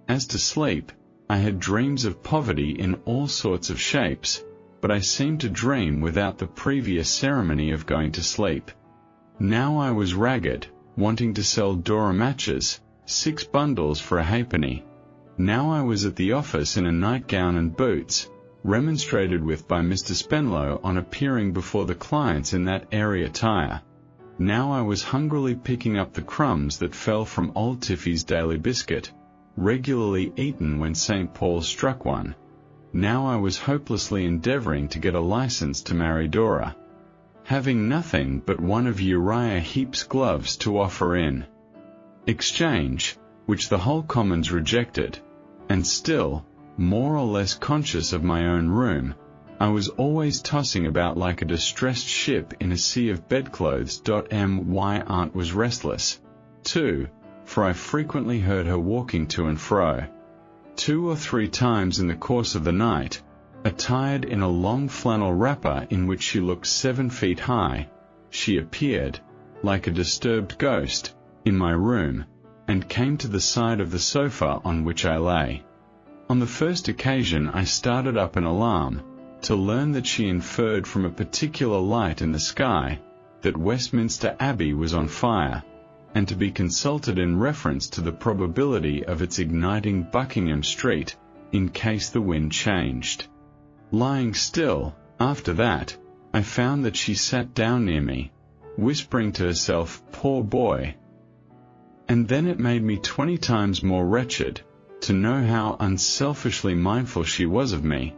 As to sleep, I had dreams of poverty in all sorts of shapes, but I seemed to dream without the previous ceremony of going to sleep. Now I was ragged, wanting to sell Dora matches, 6 bundles for a halfpenny. Now I was at the office in a nightgown and boots, remonstrated with by Mr. Spenlow on appearing before the clients in that airy attire. Now I was hungrily picking up the crumbs that fell from old Tiffy's daily biscuit, regularly eaten when St. Paul struck one. Now I was hopelessly endeavoring to get a license to marry Dora, having nothing but one of Uriah Heep's gloves to offer in exchange, which the whole Commons rejected, and still, more or less conscious of my own room, I was always tossing about like a distressed ship in a sea of bedclothes. My aunt was restless, too, for I frequently heard her walking to and fro. 2 or 3 times in the course of the night, attired in a long flannel wrapper in which she looked 7 feet high, she appeared, like a disturbed ghost, in my room, and came to the side of the sofa on which I lay. On the first occasion I started up in alarm, to learn that she inferred from a particular light in the sky, that Westminster Abbey was on fire, and to be consulted in reference to the probability of its igniting Buckingham Street, in case the wind changed. Lying still, after that, I found that she sat down near me, whispering to herself, "Poor boy." And then it made me 20 times more wretched, to know how unselfishly mindful she was of me,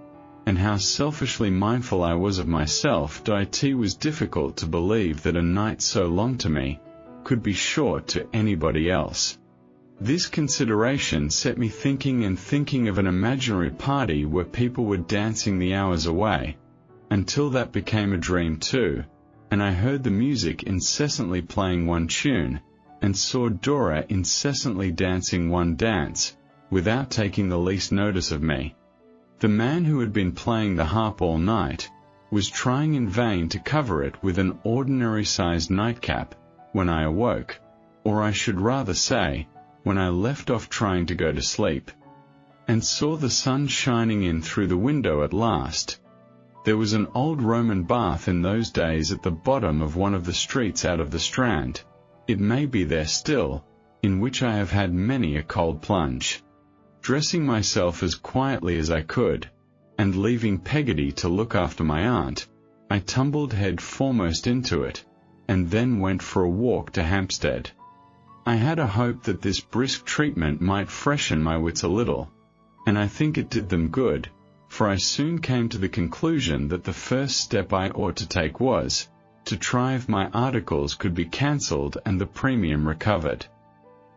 and how selfishly mindful I was of myself. It was difficult to believe that a night so long to me could be short to anybody else. This consideration set me thinking of an imaginary party where people were dancing the hours away, until that became a dream too, and I heard the music incessantly playing one tune, and saw Dora incessantly dancing one dance, without taking the least notice of me. The man who had been playing the harp all night was trying in vain to cover it with an ordinary-sized nightcap when I awoke, or I should rather say, when I left off trying to go to sleep, and saw the sun shining in through the window at last. There was an old Roman bath in those days at the bottom of one of the streets out of the Strand, it may be there still, in which I have had many a cold plunge. Dressing myself as quietly as I could, and leaving Peggotty to look after my aunt, I tumbled head foremost into it, and then went for a walk to Hampstead. I had a hope that this brisk treatment might freshen my wits a little, and I think it did them good, for I soon came to the conclusion that the first step I ought to take was, to try if my articles could be cancelled and the premium recovered.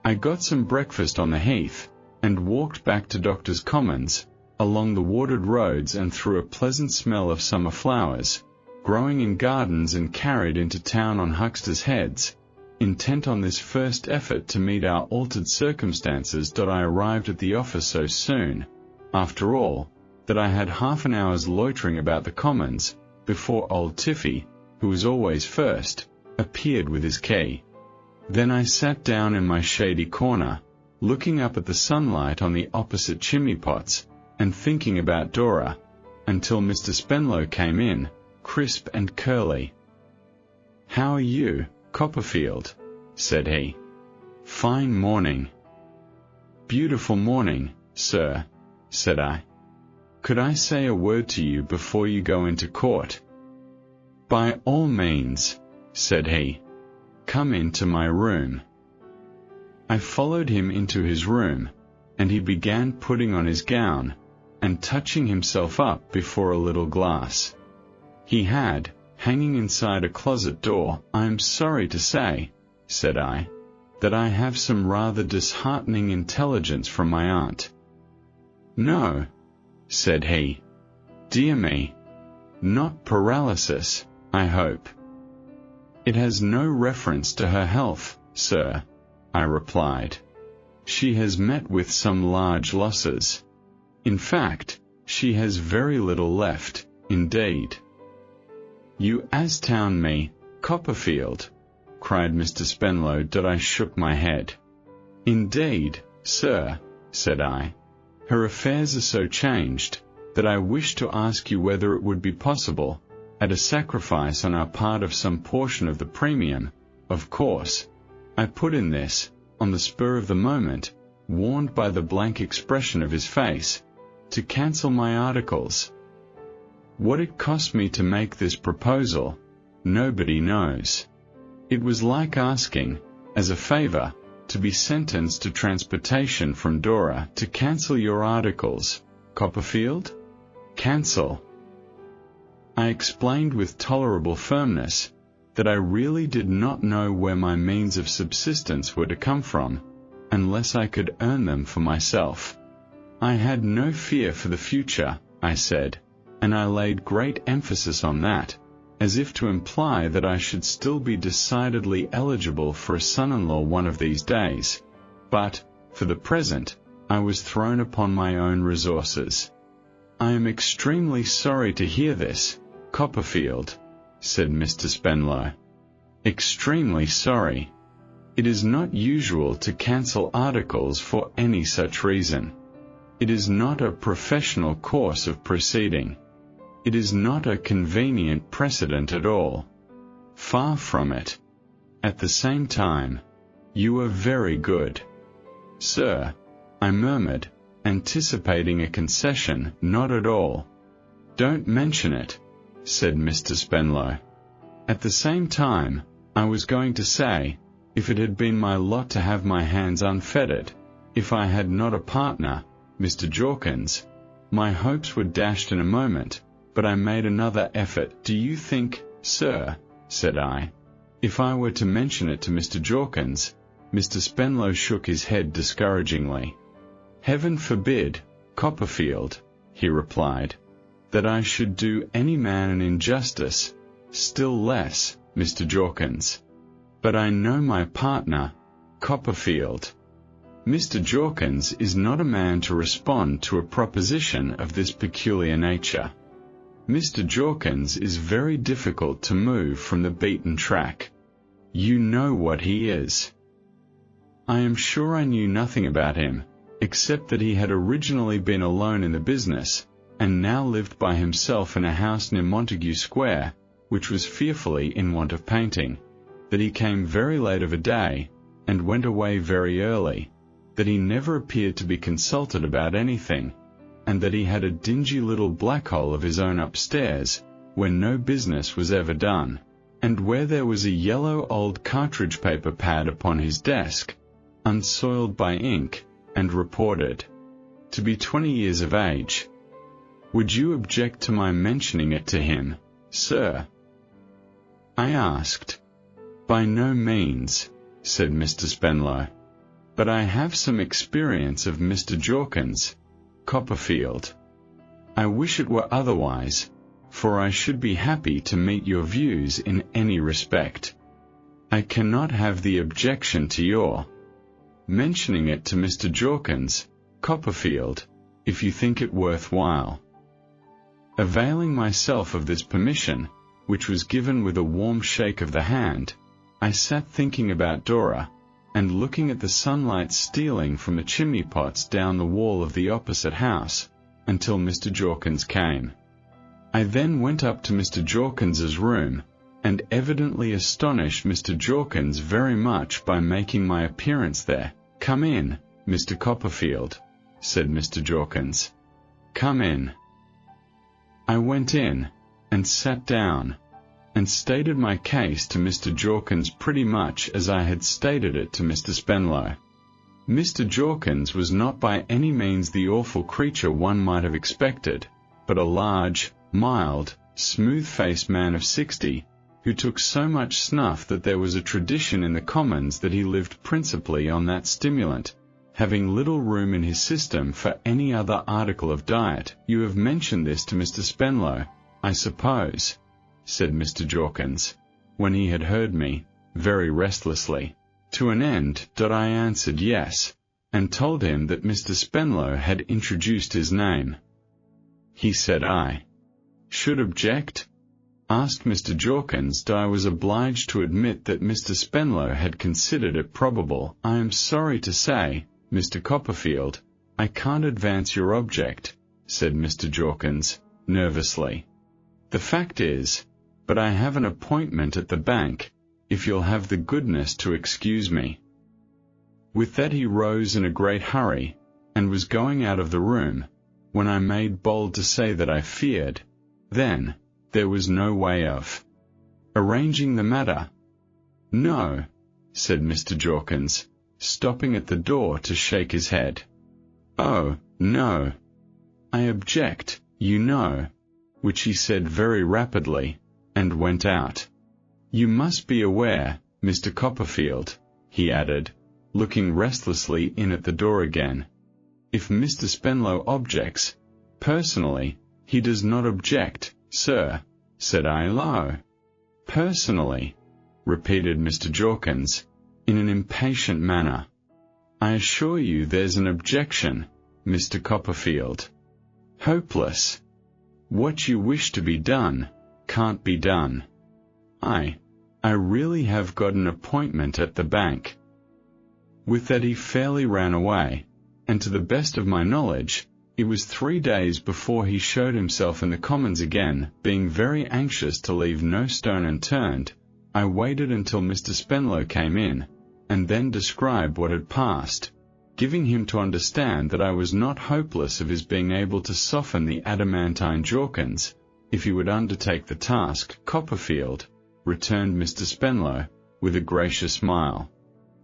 I got some breakfast on the Heath, and walked back to Doctors' Commons, along the watered roads and through a pleasant smell of summer flowers, growing in gardens, and carried into town on hucksters' heads, intent on this first effort to meet our altered circumstances. I arrived at the office so soon, after all, that I had half an hour's loitering about the Commons, before old Tiffy, who was always first, appeared with his key. Then I sat down in my shady corner, looking up at the sunlight on the opposite chimney pots, and thinking about Dora, until Mr. Spenlow came in, crisp and curly. "How are you, Copperfield?" said he. "Fine morning." "Beautiful morning, sir," said I. "Could I say a word to you before you go into court?" "By all means," said he. "Come into my room." I followed him into his room, and he began putting on his gown, and touching himself up before a little glass. He had, hanging inside a closet door, "I am sorry to say," said I, "that I have some rather disheartening intelligence from my aunt." "No," said he. "Dear me. Not paralysis, I hope?" "It has no reference to her health, sir," I replied. "She has met with some large losses. In fact, she has very little left, indeed." "You astound me, Copperfield," cried Mr. Spenlow, that I shook my head. "Indeed, sir," said I, "her affairs are so changed, that I wish to ask you whether it would be possible, at a sacrifice on our part of some portion of the premium, of course," I put in this, on the spur of the moment, warned by the blank expression of his face, "to cancel my articles." What it cost me to make this proposal, nobody knows. It was like asking, as a favor, to be sentenced to transportation from Dora. "To cancel your articles, Copperfield? Cancel?" I explained with tolerable firmness that I really did not know where my means of subsistence were to come from, unless I could earn them for myself. I had no fear for the future, I said, and I laid great emphasis on that, as if to imply that I should still be decidedly eligible for a son-in-law one of these days. But, for the present, I was thrown upon my own resources. "I am extremely sorry to hear this, Copperfield," said Mr. Spenlow. "Extremely sorry. It is not usual to cancel articles for any such reason. It is not a professional course of proceeding. It is not a convenient precedent at all. Far from it. At the same time, you are very good." "Sir," I murmured, anticipating a concession. "Not at all." "Don't mention it," said Mr. Spenlow. "At the same time, I was going to say, if it had been my lot to have my hands unfettered, if I had not a partner, Mr. Jorkins, my hopes were dashed in a moment, but I made another effort. "Do you think, sir," said I, "if I were to mention it to Mr. Jorkins?" Mr. Spenlow shook his head discouragingly. "Heaven forbid, Copperfield," he replied, "that I should do any man an injustice, still less, Mr. Jorkins. But I know my partner, Copperfield. Mr. Jorkins is not a man to respond to a proposition of this peculiar nature. Mr. Jorkins is very difficult to move from the beaten track. You know what he is." I am sure I knew nothing about him, except that he had originally been alone in the business, and now lived by himself in a house near Montague Square, which was fearfully in want of painting, that he came very late of a day, and went away very early, that he never appeared to be consulted about anything, and that he had a dingy little black hole of his own upstairs, where no business was ever done, and where there was a yellow old cartridge paper pad upon his desk, unsoiled by ink, and reported to be 20 years of age. Would you object to my mentioning it to him, sir?" I asked. "By no means," said Mr. Spenlow. "But I have some experience of Mr. Jorkins, Copperfield. I wish it were otherwise, for I should be happy to meet your views in any respect. I cannot have the objection to your mentioning it to Mr. Jorkins, Copperfield, if you think it worth while." Availing myself of this permission, which was given with a warm shake of the hand, I sat thinking about Dora, and looking at the sunlight stealing from the chimney pots down the wall of the opposite house, until Mr. Jorkins came. I then went up to Mr. Jorkins's room, and evidently astonished Mr. Jorkins very much by making my appearance there. "Come in, Mr. Copperfield," said Mr. Jorkins. "Come in." I went in, and sat down, and stated my case to Mr. Jorkins pretty much as I had stated it to Mr. Spenlow. Mr. Jorkins was not by any means the awful creature one might have expected, but a large, mild, smooth-faced man of 60, who took so much snuff that there was a tradition in the Commons that he lived principally on that stimulant, having little room in his system for any other article of diet. "You have mentioned this to Mr. Spenlow, I suppose?" said Mr. Jorkins, when he had heard me, very restlessly. To an end, I answered yes, and told him that Mr. Spenlow had introduced his name. He said I should object? Asked Mr. Jorkins. I was obliged to admit that Mr. Spenlow had considered it probable. "I am sorry to say, Mr. Copperfield, I can't advance your object," said Mr. Jorkins, nervously. "The fact is, but I have an appointment at the bank, if you'll have the goodness to excuse me." With that he rose in a great hurry, and was going out of the room, when I made bold to say that I feared, then, there was no way of arranging the matter. "No," said Mr. Jorkins, stopping at the door to shake his head. "Oh, no. I object, you know," which he said very rapidly, and went out. "You must be aware, Mr. Copperfield," he added, looking restlessly in at the door again. "If Mr. Spenlow objects, personally, he does not object, sir," said I. "Lo, personally," repeated Mr. Jorkins, in an impatient manner. "I assure you there's an objection, Mr. Copperfield. Hopeless. What you wish to be done, can't be done. I really have got an appointment at the bank." With that he fairly ran away, and to the best of my knowledge, it was 3 days before he showed himself in the Commons again. Being very anxious to leave no stone unturned, I waited until Mr. Spenlow came in, and then described what had passed, giving him to understand that I was not hopeless of his being able to soften the adamantine Jorkins, if he would undertake the task. "Copperfield," returned Mr. Spenlow, with a gracious smile,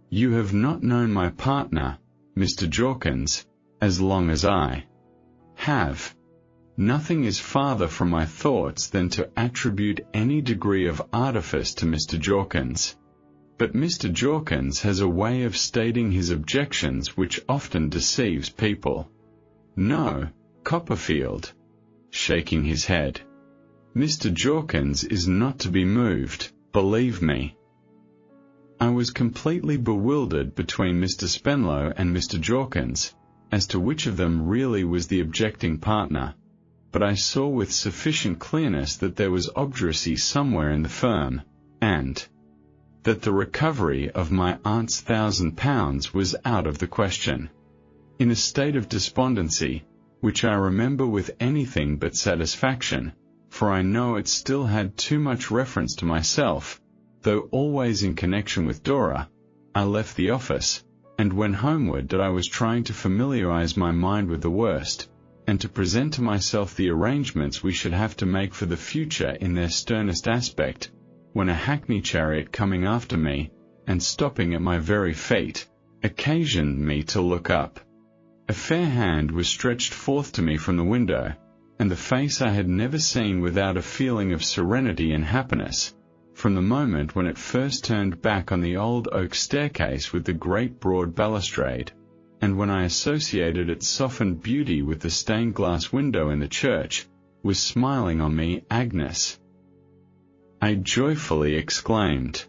"you have not known my partner, Mr. Jorkins, as long as I have. Nothing is farther from my thoughts than to attribute any degree of artifice to Mr. Jorkins. But Mr. Jorkins has a way of stating his objections which often deceives people. No, Copperfield," shaking his head, "Mr. Jorkins is not to be moved, believe me." I was completely bewildered between Mr. Spenlow and Mr. Jorkins, as to which of them really was the objecting partner, but I saw with sufficient clearness that there was obduracy somewhere in the firm, and that the recovery of my aunt's £1,000 was out of the question. In a state of despondency, which I remember with anything but satisfaction, for I know it still had too much reference to myself, though always in connection with Dora, I left the office, and when homeward I was trying to familiarize my mind with the worst, and to present to myself the arrangements we should have to make for the future in their sternest aspect, when a hackney chariot coming after me, and stopping at my very feet, occasioned me to look up. A fair hand was stretched forth to me from the window, and the face I had never seen without a feeling of serenity and happiness, from the moment when it first turned back on the old oak staircase with the great broad balustrade, and when I associated its softened beauty with the stained glass window in the church, was smiling on me. "Agnes," I joyfully exclaimed.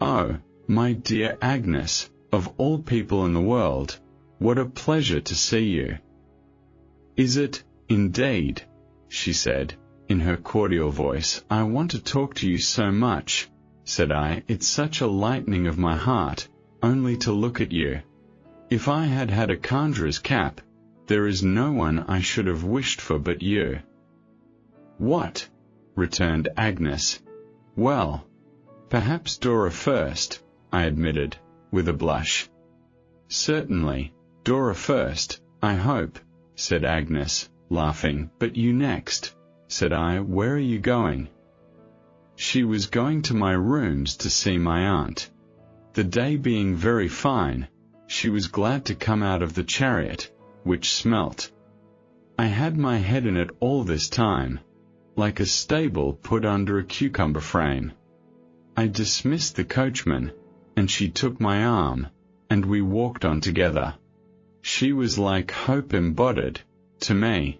"Oh, my dear Agnes, of all people in the world, what a pleasure to see you." "Is it, indeed?" she said, in her cordial voice. "I want to talk to you so much," said I. "It's such a lightening of my heart, only to look at you. If I had had a conjurer's cap, there is no one I should have wished for but you." "What?" returned Agnes. "Well, perhaps Dora first," I admitted, with a blush. "Certainly, Dora first, I hope," said Agnes, laughing. "But you next," said I. "Where are you going?" She was going to my rooms to see my aunt. The day being very fine, she was glad to come out of the chariot, which smelt. I had my head in it all this time, like a stable put under a cucumber frame. I dismissed the coachman, and she took my arm, and we walked on together. She was like hope embodied, to me.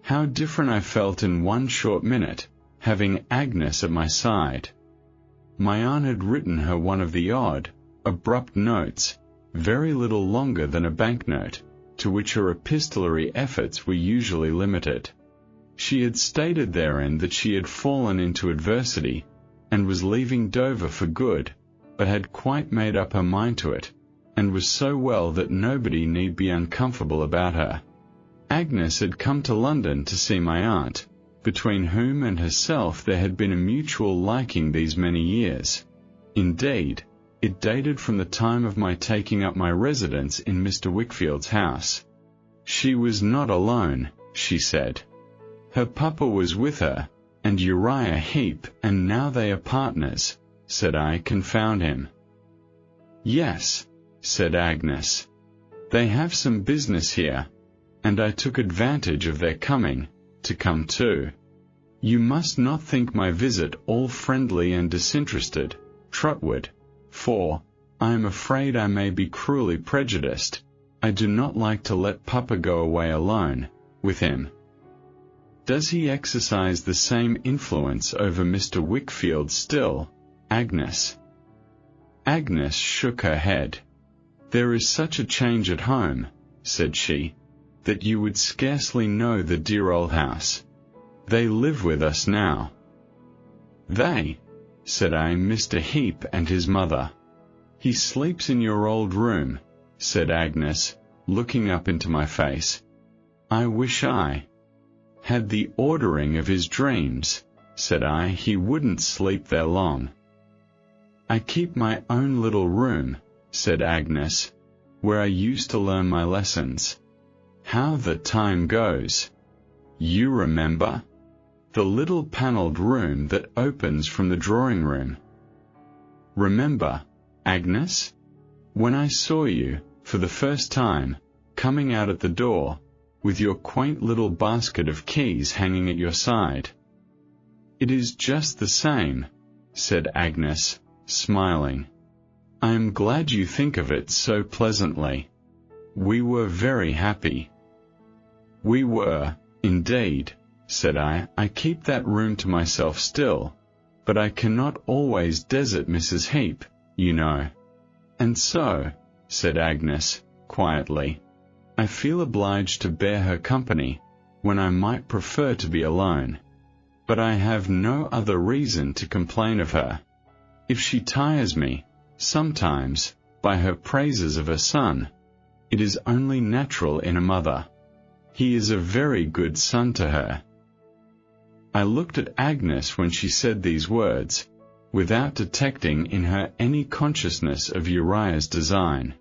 How different I felt in one short minute, having Agnes at my side. My aunt had written her one of the odd, abrupt notes, very little longer than a banknote, to which her epistolary efforts were usually limited. She had stated therein that she had fallen into adversity, and was leaving Dover for good, but had quite made up her mind to it, and was so well that nobody need be uncomfortable about her. Agnes had come to London to see my aunt, between whom and herself there had been a mutual liking these many years. Indeed, it dated from the time of my taking up my residence in Mr. Wickfield's house. She was not alone, she said. Her papa was with her, and Uriah Heep, and now they are partners, said I. Confound him. Yes, said Agnes. They have some business here, and I took advantage of their coming, to come too. You must not think my visit all friendly and disinterested, Trotwood, for, I am afraid I may be cruelly prejudiced. I do not like to let Papa go away alone, with him. Does he exercise the same influence over Mr. Wickfield still, Agnes? Agnes shook her head. There is such a change at home, said she, that you would scarcely know the dear old house. They live with us now. They, said I, Mr. Heep and his mother. He sleeps in your old room, said Agnes, looking up into my face. I wish I had the ordering of his dreams, said I. He wouldn't sleep there long. I keep my own little room, said Agnes, where I used to learn my lessons. How the time goes! You remember? The little panelled room that opens from the drawing room. Remember, Agnes? When I saw you, for the first time, coming out at the door, with your quaint little basket of keys hanging at your side. It is just the same, said Agnes, smiling. I am glad you think of it so pleasantly. We were very happy. We were, indeed, said I. I keep that room to myself still, but I cannot always desert Mrs. Heep, you know. And so, said Agnes, quietly, I feel obliged to bear her company, when I might prefer to be alone. But I have no other reason to complain of her. If she tires me, sometimes, by her praises of her son, it is only natural in a mother. He is a very good son to her. I looked at Agnes when she said these words, without detecting in her any consciousness of Uriah's design.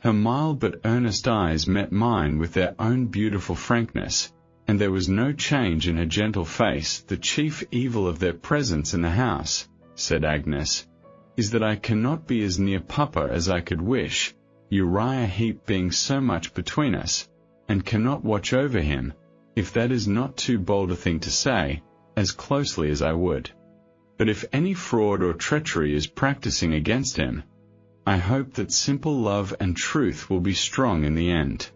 Her mild but earnest eyes met mine with their own beautiful frankness, and there was no change in her gentle face. The chief evil of their presence in the house, said Agnes, is that I cannot be as near Papa as I could wish, Uriah Heep being so much between us, and cannot watch over him, if that is not too bold a thing to say, as closely as I would. But if any fraud or treachery is practicing against him, I hope that simple love and truth will be strong in the end.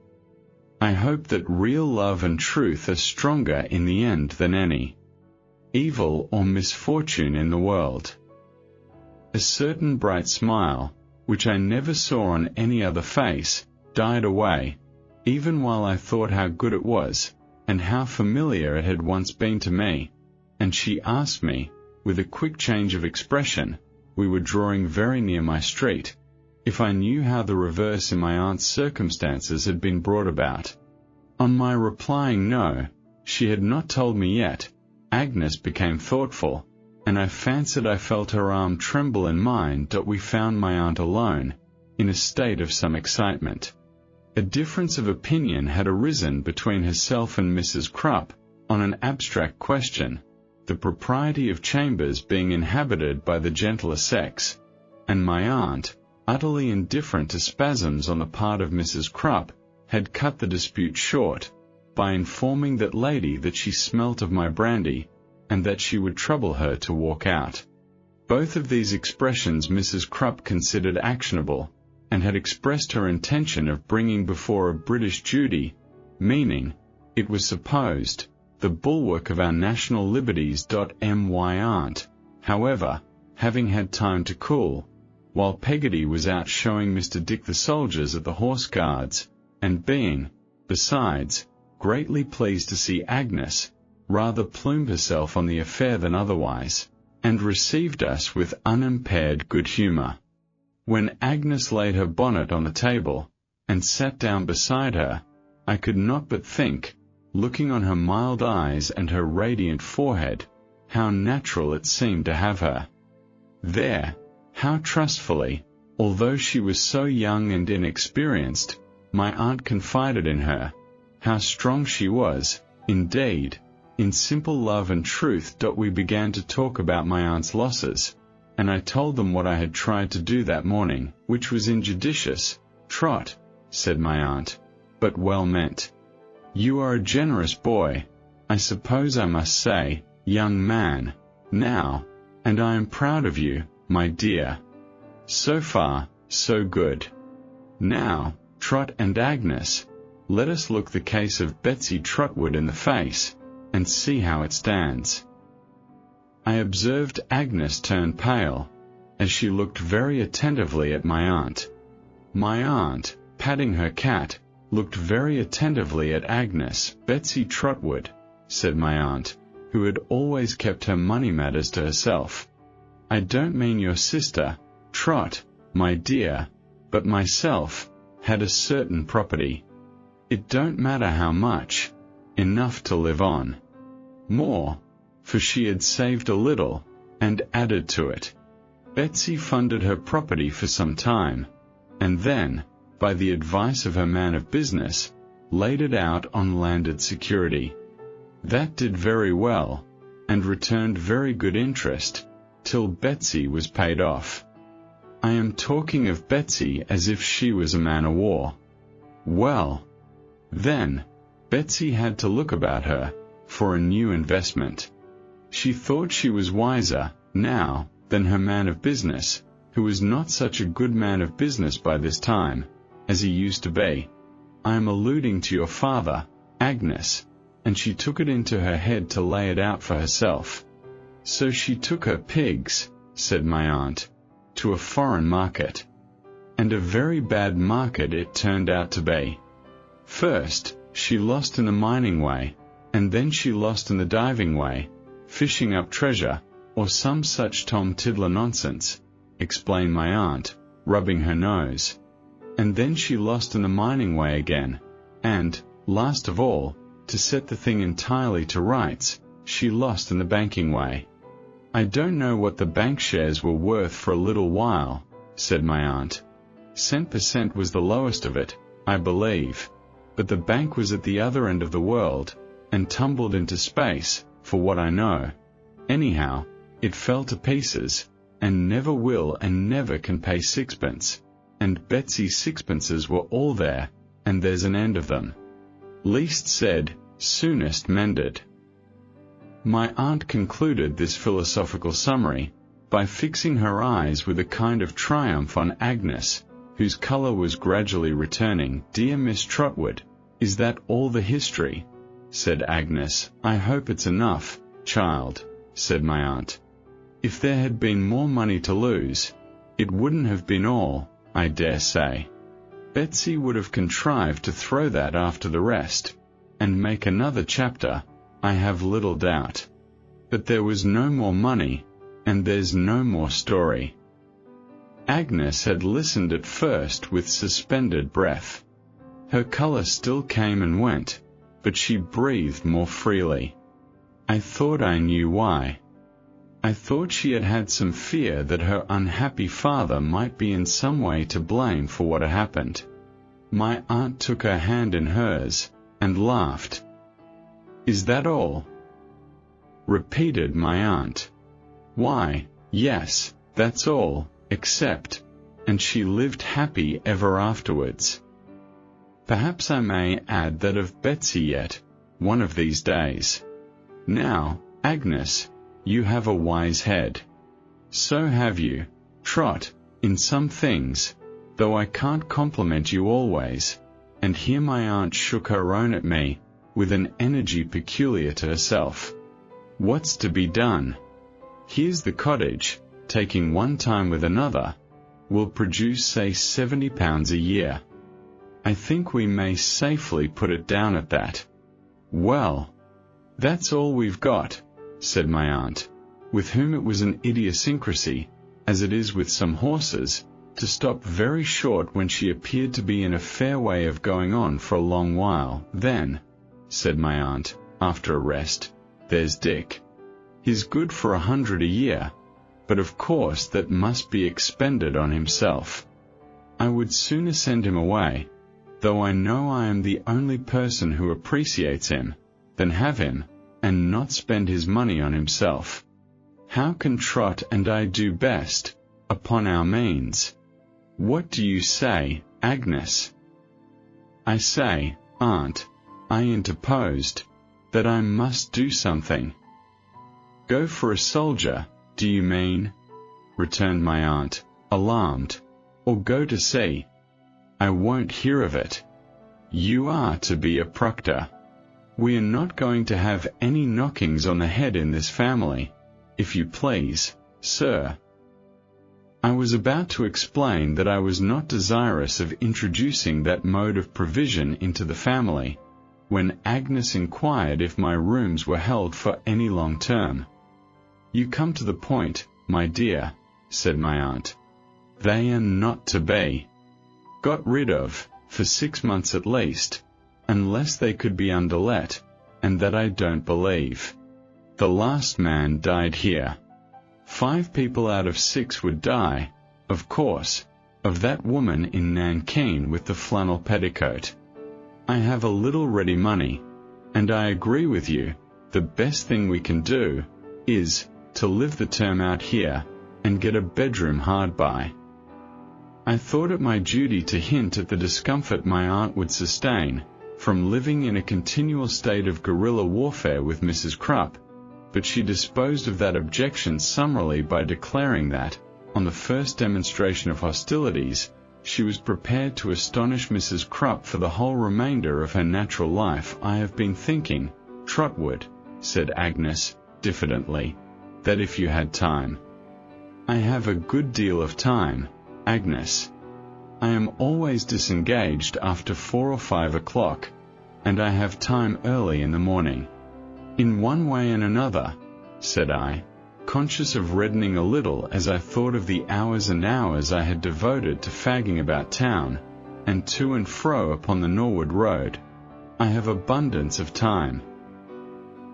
I hope that real love and truth are stronger in the end than any evil or misfortune in the world. A certain bright smile, which I never saw on any other face, died away, even while I thought how good it was, and how familiar it had once been to me, and she asked me, with a quick change of expression, we were drawing very near my street, if I knew how the reverse in my aunt's circumstances had been brought about. On my replying no, she had not told me yet, Agnes became thoughtful, and I fancied I felt her arm tremble in mine that we found my aunt alone, in a state of some excitement. A difference of opinion had arisen between herself and Mrs. Crupp on an abstract question, the propriety of chambers being inhabited by the gentler sex, and my aunt, utterly indifferent to spasms on the part of Mrs. Crupp, had cut the dispute short, by informing that lady that she smelt of my brandy, and that she would trouble her to walk out. Both of these expressions Mrs. Crupp considered actionable, and had expressed her intention of bringing before a British Judy, meaning, it was supposed, the bulwark of our national liberties. My aunt, however, having had time to cool, while Peggotty was out showing Mr. Dick the soldiers at the Horse Guards, and being, besides, greatly pleased to see Agnes, rather plumed herself on the affair than otherwise, and received us with unimpaired good humour. When Agnes laid her bonnet on the table, and sat down beside her, I could not but think, looking on her mild eyes and her radiant forehead, how natural it seemed to have her there, how trustfully, although she was so young and inexperienced, my aunt confided in her, how strong she was, indeed, in simple love and truth. We began to talk about my aunt's losses, and I told them what I had tried to do that morning, which was injudicious. Trot, said my aunt, but well meant. You are a generous boy, I suppose I must say, young man, now, and I am proud of you, my dear. So far, so good. Now, Trot and Agnes, let us look the case of Betsy Trotwood in the face, and see how it stands. I observed Agnes turn pale, as she looked very attentively at my aunt. My aunt, patting her cat, looked very attentively at Agnes. Betsy Trotwood, said my aunt, who had always kept her money matters to herself. I don't mean your sister, Trot, my dear, but myself, had a certain property. It don't matter how much, enough to live on. More, for she had saved a little, and added to it. Betsy funded her property for some time, and then, by the advice of her man of business, laid it out on landed security. That did very well, and returned very good interest, till Betsy was paid off. I am talking of Betsy as if she was a man-o'-war. Well, then, Betsy had to look about her, for a new investment. She thought she was wiser, now, than her man of business, who was not such a good man of business by this time, as he used to be. I am alluding to your father, Agnes, and she took it into her head to lay it out for herself. So she took her pigs, said my aunt, to a foreign market. And a very bad market it turned out to be. First, she lost in the mining way, and then she lost in the diving way, fishing up treasure, or some such Tom Tiddler nonsense, explained my aunt, rubbing her nose. And then she lost in the mining way again, and, last of all, to set the thing entirely to rights, she lost in the banking way. I don't know what the bank shares were worth for a little while, said my aunt. Cent per cent was the lowest of it, I believe, but the bank was at the other end of the world, and tumbled into space, for what I know. Anyhow, it fell to pieces, and never will and never can pay sixpence, and Betsy's sixpences were all there, and there's an end of them. Least said, soonest mended. My aunt concluded this philosophical summary, by fixing her eyes with a kind of triumph on Agnes, whose colour was gradually returning. Dear Miss Trotwood, is that all the history? Said Agnes. I hope it's enough, child, said my aunt. If there had been more money to lose, it wouldn't have been all, I dare say. Betsy would have contrived to throw that after the rest, and make another chapter, I have little doubt. But there was no more money, and there's no more story. Agnes had listened at first with suspended breath. Her color still came and went, but she breathed more freely. I thought I knew why. I thought she had had some fear that her unhappy father might be in some way to blame for what had happened. My aunt took her hand in hers, and laughed. "Is that all?" repeated my aunt. "Why, yes, that's all, except," and she lived happy ever afterwards. Perhaps I may add that of Betsy yet, one of these days. Now, Agnes, you have a wise head. So have you, Trot, in some things, though I can't compliment you always. And here my aunt shook her own at me, with an energy peculiar to herself. What's to be done? Here's the cottage, taking one time with another, will produce say £70 a year. I think we may safely put it down at that. Well, that's all we've got, said my aunt, with whom it was an idiosyncrasy, as it is with some horses, to stop very short when she appeared to be in a fair way of going on for a long while. Then, said my aunt, after a rest, there's Dick. He's good for 100 a year, but of course that must be expended on himself. I would sooner send him away, though I know I am the only person who appreciates him, than have him, and not spend his money on himself. How can Trot and I do best, upon our means? What do you say, Agnes? I say, aunt, I interposed, that I must do something. Go for a soldier, do you mean? Returned my aunt, alarmed. Or go to sea? I won't hear of it. You are to be a proctor. We are not going to have any knockings on the head in this family, if you please, sir. I was about to explain that I was not desirous of introducing that mode of provision into the family, when Agnes inquired if my rooms were held for any long term. You come to the point, my dear, said my aunt. They are not to be got rid of, for 6 months at least, unless they could be underlet, and that I don't believe. The last man died here. 5 people out of 6 would die, of course, of that woman in Nankin with the flannel petticoat. I have a little ready money, and I agree with you, the best thing we can do is to live the term out here and get a bedroom hard by. I thought it my duty to hint at the discomfort my aunt would sustain from living in a continual state of guerrilla warfare with Mrs. Krupp, but she disposed of that objection summarily by declaring that, on the first demonstration of hostilities, she was prepared to astonish Mrs. Krupp for the whole remainder of her natural life. I have been thinking, Trotwood, said Agnes, diffidently, that if you had time. I have a good deal of time, Agnes. I am always disengaged after 4 or 5 o'clock, and I have time early in the morning. In one way and another, said I, conscious of reddening a little as I thought of the hours and hours I had devoted to fagging about town, and to and fro upon the Norwood Road. I have abundance of time.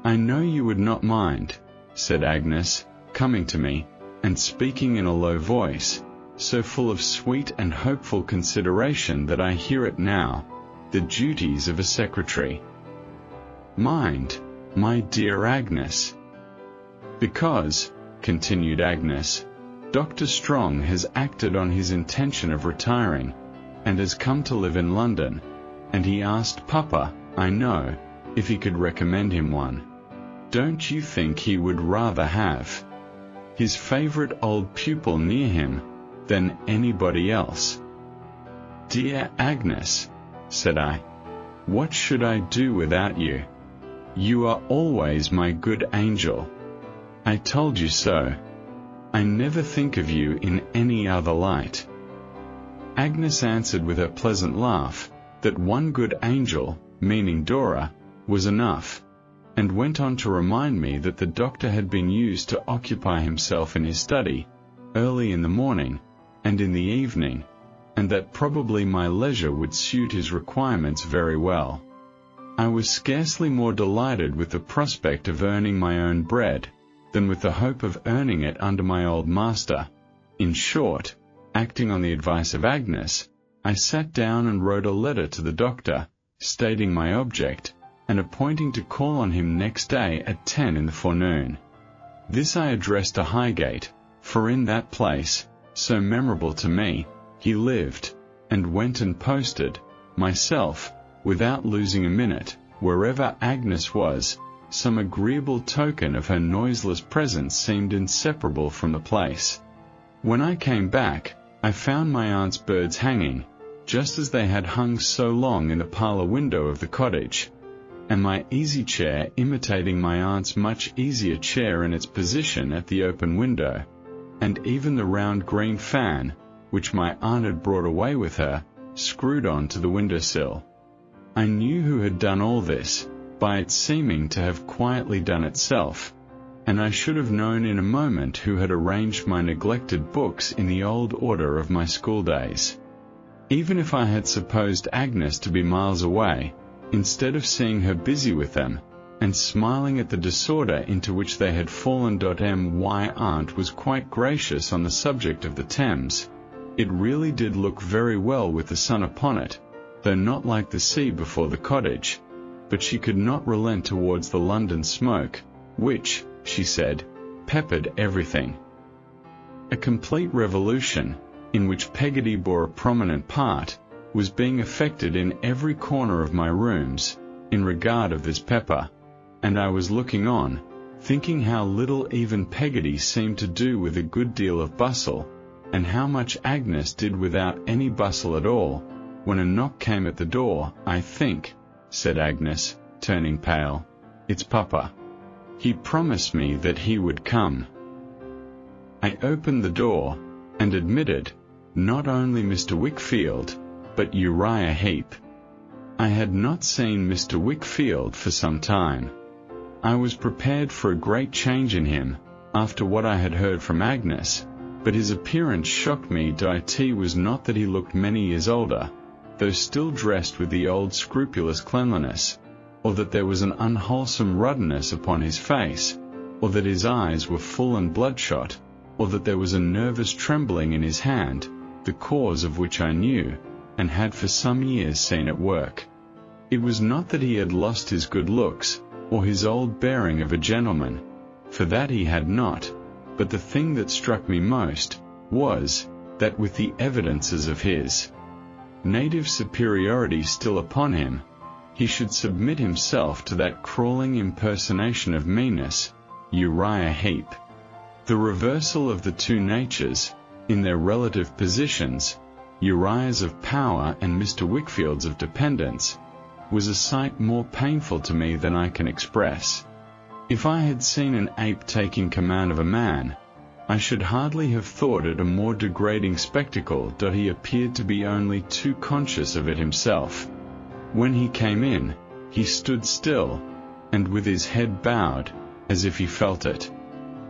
I know you would not mind, said Agnes, coming to me, and speaking in a low voice, so full of sweet and hopeful consideration that I hear it now, the duties of a secretary. Mind, my dear Agnes. Because, continued Agnes, Dr. Strong has acted on his intention of retiring, and has come to live in London, and he asked Papa, I know, if he could recommend him one. Don't you think he would rather have his favourite old pupil near him than anybody else? Dear Agnes, said I, what should I do without you? You are always my good angel. I told you so. I never think of you in any other light. Agnes answered with her pleasant laugh, that one good angel, meaning Dora, was enough. and went on to remind me that the doctor had been used to occupy himself in his study, early in the morning, and in the evening, and that probably my leisure would suit his requirements very well. I was scarcely more delighted with the prospect of earning my own bread, than with the hope of earning it under my old master. In short, acting on the advice of Agnes, I sat down and wrote a letter to the doctor, stating my object, and appointing to call on him next day at 10 in the forenoon. This I addressed to Highgate, for in that place, so memorable to me, he lived, and went and posted, myself, without losing a minute, wherever Agnes was. Some agreeable token of her noiseless presence seemed inseparable from the place. When I came back, I found my aunt's birds hanging, just as they had hung so long in the parlour window of the cottage, and my easy chair imitating my aunt's much easier chair in its position at the open window, and even the round green fan, which my aunt had brought away with her, screwed on to the window-sill. I knew who had done all this, by its seeming to have quietly done itself, and I should have known in a moment who had arranged my neglected books in the old order of my school days. Even if I had supposed Agnes to be miles away, instead of seeing her busy with them, and smiling at the disorder into which they had fallen, my aunt was quite gracious on the subject of the Thames. It really did look very well with the sun upon it, though not like the sea before the cottage, but she could not relent towards the London smoke, which, she said, peppered everything. A complete revolution, in which Peggotty bore a prominent part, was being effected in every corner of my rooms, in regard of this pepper, and I was looking on, thinking how little even Peggotty seemed to do with a good deal of bustle, and how much Agnes did without any bustle at all, when a knock came at the door. "I think," said Agnes, turning pale, "it's Papa. He promised me that he would come." I opened the door, and admitted, not only Mr. Wickfield, but Uriah Heep. I had not seen Mr. Wickfield for some time. I was prepared for a great change in him, after what I had heard from Agnes, but his appearance shocked me. It was not that he looked many years older, though still dressed with the old scrupulous cleanliness, or that there was an unwholesome ruddiness upon his face, or that his eyes were full and bloodshot, or that there was a nervous trembling in his hand, the cause of which I knew, and had for some years seen at work. It was not that he had lost his good looks, or his old bearing of a gentleman, for that he had not, but the thing that struck me most was, that with the evidences of his native superiority still upon him, he should submit himself to that crawling impersonation of meanness, Uriah Heep. The reversal of the two natures, in their relative positions, Uriah's of power and Mr. Wickfield's of dependence, was a sight more painful to me than I can express. If I had seen an ape taking command of a man, I should hardly have thought it a more degrading spectacle. He appeared to be only too conscious of it himself. When he came in, he stood still, and with his head bowed, as if he felt it.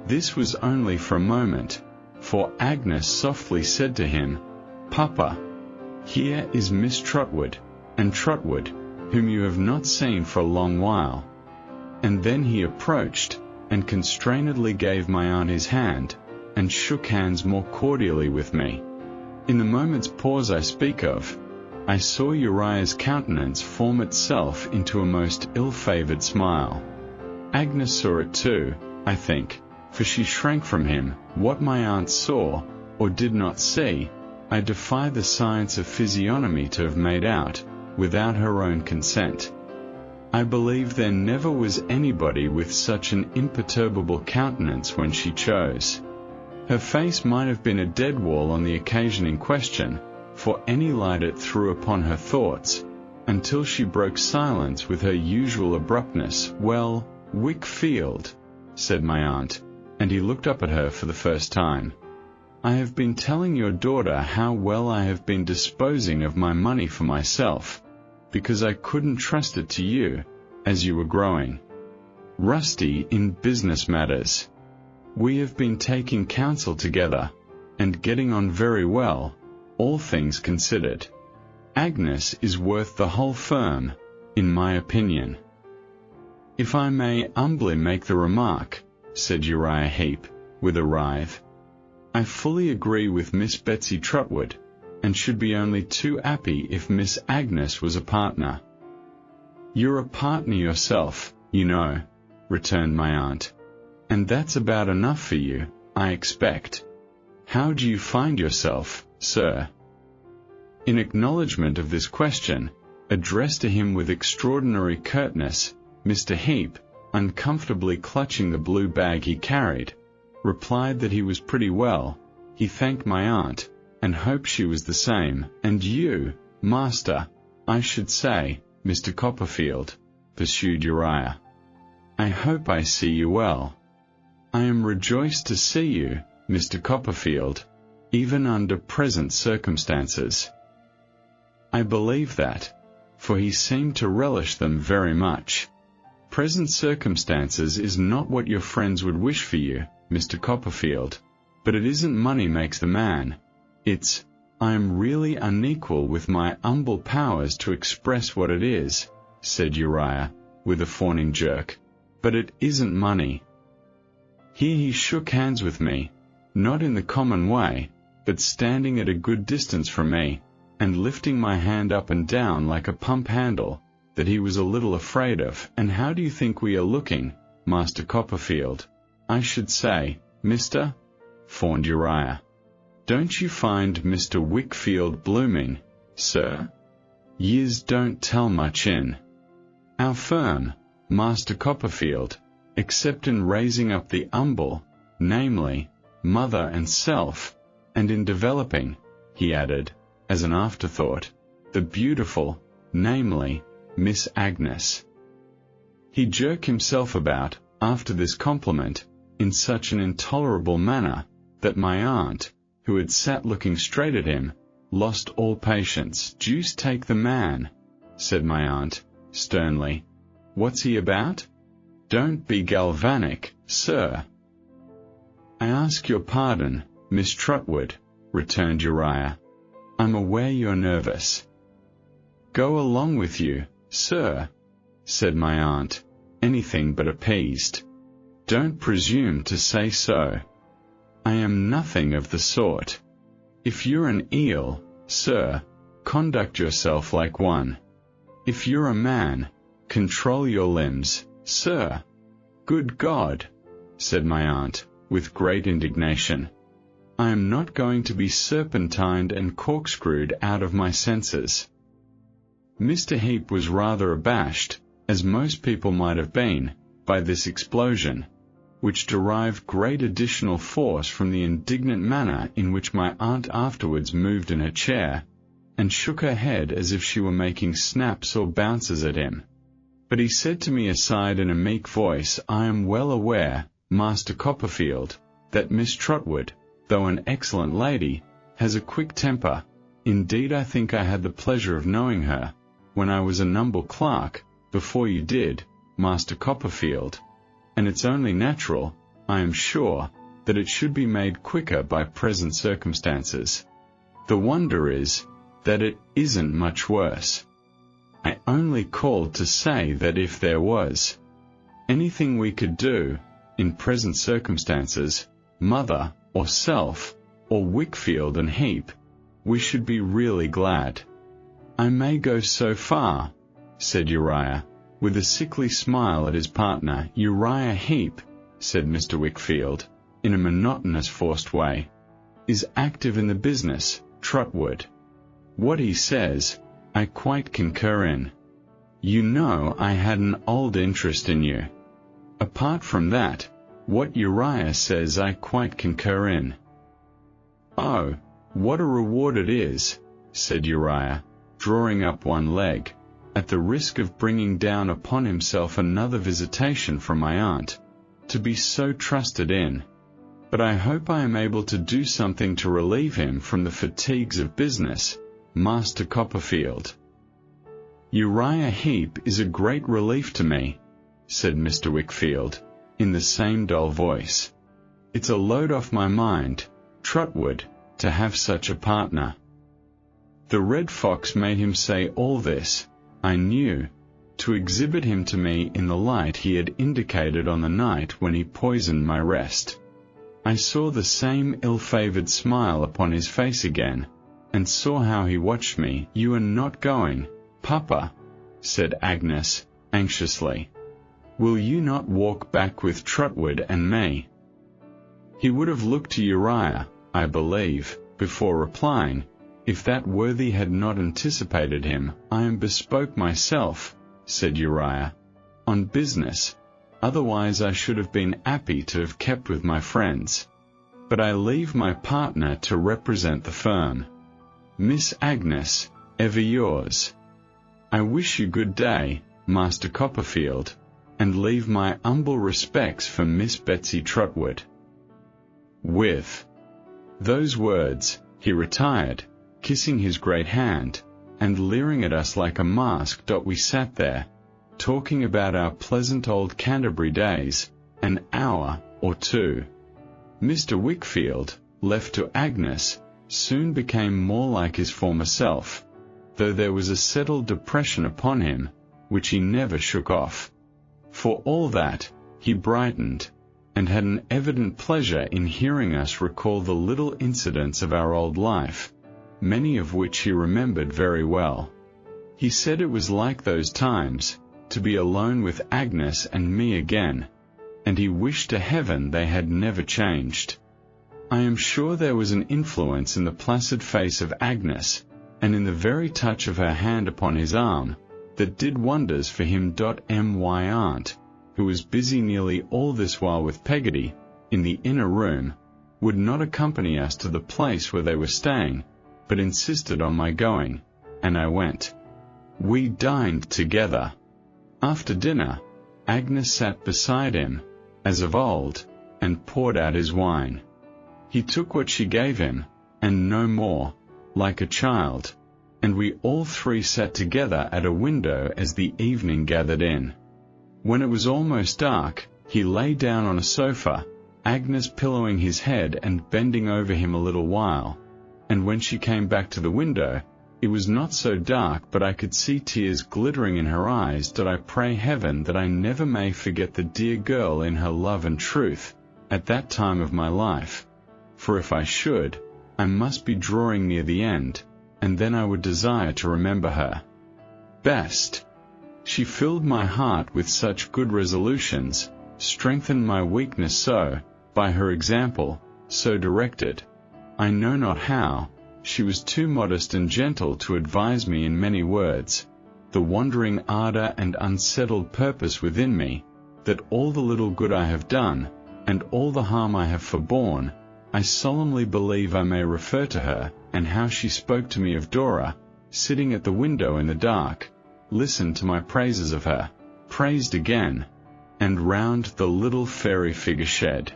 This was only for a moment, for Agnes softly said to him, "Papa, here is Miss Trotwood, and Trotwood, whom you have not seen for a long while." And then he approached, and constrainedly gave my aunt his hand, and shook hands more cordially with me. In the moment's pause I speak of, I saw Uriah's countenance form itself into a most ill-favoured smile. Agnes saw it too, I think, for she shrank from him. What my aunt saw, or did not see, I defy the science of physiognomy to have made out, without her own consent. I believe there never was anybody with such an imperturbable countenance when she chose. Her face might have been a dead wall on the occasion in question, for any light it threw upon her thoughts, until she broke silence with her usual abruptness. "Well, Wickfield," said my aunt, and he looked up at her for the first time. "I have been telling your daughter how well I have been disposing of my money for myself, because I couldn't trust it to you, as you were growing. rusty in business matters. We have been taking counsel together, and getting on very well, all things considered. Agnes is worth the whole firm, in my opinion." "If I may humbly make the remark," said Uriah Heep, with a writhe, "I fully agree with Miss Betsy Trotwood, and should be only too happy if Miss Agnes was a partner." "You're a partner yourself, you know," returned my aunt, "and that's about enough for you, I expect. How do you find yourself, sir?" In acknowledgment of this question, addressed to him with extraordinary curtness, Mr. Heep, uncomfortably clutching the blue bag he carried, replied that he was pretty well. He thanked my aunt, and hoped she was the same. "And you, master, I should say, Mr. Copperfield," pursued Uriah. "I hope I see you well." "I am rejoiced to see you, Mr. Copperfield, even under present circumstances." I believe that, for he seemed to relish them very much. "Present circumstances is not what your friends would wish for you, Mr. Copperfield, but it isn't money makes the man. It's, I am really unequal with my humble powers to express what it is," said Uriah, with a fawning jerk, "but it isn't money." Here he shook hands with me, not in the common way, but standing at a good distance from me, and lifting my hand up and down like a pump handle, that he was a little afraid of. "And how do you think we are looking, Master Copperfield?" "I should say, Mr. fawned Uriah. "Don't you find Mr. Wickfield blooming, sir? Years don't tell much in our firm, Master Copperfield, except in raising up the humble, namely, mother and self, and in developing," he added, as an afterthought, "the beautiful, namely, Miss Agnes." He jerked himself about, after this compliment, in such an intolerable manner, that my aunt, who had sat looking straight at him, lost all patience. "Deuce take the man," said my aunt, sternly. "What's he about? Don't be galvanic, sir." "I ask your pardon, Miss Trotwood," returned Uriah. "I'm aware you're nervous." "Go along with you, sir," said my aunt, anything but appeased. "Don't presume to say so. I am nothing of the sort. If you're an eel, sir, conduct yourself like one. If you're a man, control your limbs, sir." "Good God!" said my aunt, with great indignation. "I am not going to be serpentined and corkscrewed out of my senses." Mr. Heep was rather abashed, as most people might have been, by this explosion, which derived great additional force from the indignant manner in which my aunt afterwards moved in her chair, and shook her head as if she were making snaps or bounces at him. But he said to me aside in a meek voice, "I am well aware, Master Copperfield, that Miss Trotwood, though an excellent lady, has a quick temper. Indeed, I think I had the pleasure of knowing her, when I was a humble clerk, before you did, Master Copperfield, and it's only natural, I am sure, that it should be made quicker by present circumstances. The wonder is, that it isn't much worse. I only called to say that if there was anything we could do, in present circumstances, mother, or self, or Wickfield and Heep, we should be really glad." "I may go so far," said Uriah, with a sickly smile at his partner. "Uriah Heep," said Mr. Wickfield, in a monotonous forced way, "is active in the business, Trotwood. What he says, I quite concur in. You know I had an old interest in you. Apart from that, what Uriah says I quite concur in." "Oh, what a reward it is," said Uriah, drawing up one leg, at the risk of bringing down upon himself another visitation from my aunt, "to be so trusted in. But I hope I am able to do something to relieve him from the fatigues of business, Master Copperfield." "Uriah Heep is a great relief to me," said Mr. Wickfield, in the same dull voice. "It's a load off my mind, Trotwood, to have such a partner." The red fox made him say all this, I knew, to exhibit him to me in the light he had indicated on the night when he poisoned my rest. I saw the same ill-favoured smile upon his face again, and saw how he watched me. "You are not going, Papa," said Agnes, anxiously. "Will you not walk back with Trotwood and me?" He would have looked to Uriah, I believe, before replying, if that worthy had not anticipated him. "I am bespoke myself," said Uriah, "on business, otherwise I should have been happy to have kept with my friends. But I leave my partner to represent the firm. Miss Agnes, ever yours. I wish you good day, Master Copperfield, and leave my humble respects for Miss Betsy Trotwood." With those words, he retired, kissing his great hand, and leering at us like a mask. We sat there, talking about our pleasant old Canterbury days, an hour or two. Mr. Wickfield, left to Agnes, soon became more like his former self, though there was a settled depression upon him, which he never shook off. For all that, he brightened, and had an evident pleasure in hearing us recall the little incidents of our old life, many of which he remembered very well. He said it was like those times, to be alone with Agnes and me again, and he wished to heaven they had never changed. I am sure there was an influence in the placid face of Agnes, and in the very touch of her hand upon his arm, that did wonders for him. My aunt, who was busy nearly all this while with Peggotty, in the inner room, would not accompany us to the place where they were staying, but insisted on my going, and I went. We dined together. After dinner, Agnes sat beside him, as of old, and poured out his wine. He took what she gave him, and no more, like a child, and we all three sat together at a window as the evening gathered in. When it was almost dark, he lay down on a sofa, Agnes pillowing his head and bending over him a little while, and when she came back to the window, it was not so dark but I could see tears glittering in her eyes. I pray heaven that I never may forget the dear girl in her love and truth, at that time of my life, for if I should, I must be drawing near the end, and then I would desire to remember her best. She filled my heart with such good resolutions, strengthened my weakness so, by her example, so directed, I know not how. She was too modest and gentle to advise me in many words, the wandering ardour and unsettled purpose within me, that all the little good I have done, and all the harm I have forborne, I solemnly believe I may refer to her, and how she spoke to me of Dora, sitting at the window in the dark, listened to my praises of her, praised again, and round the little fairy figure shed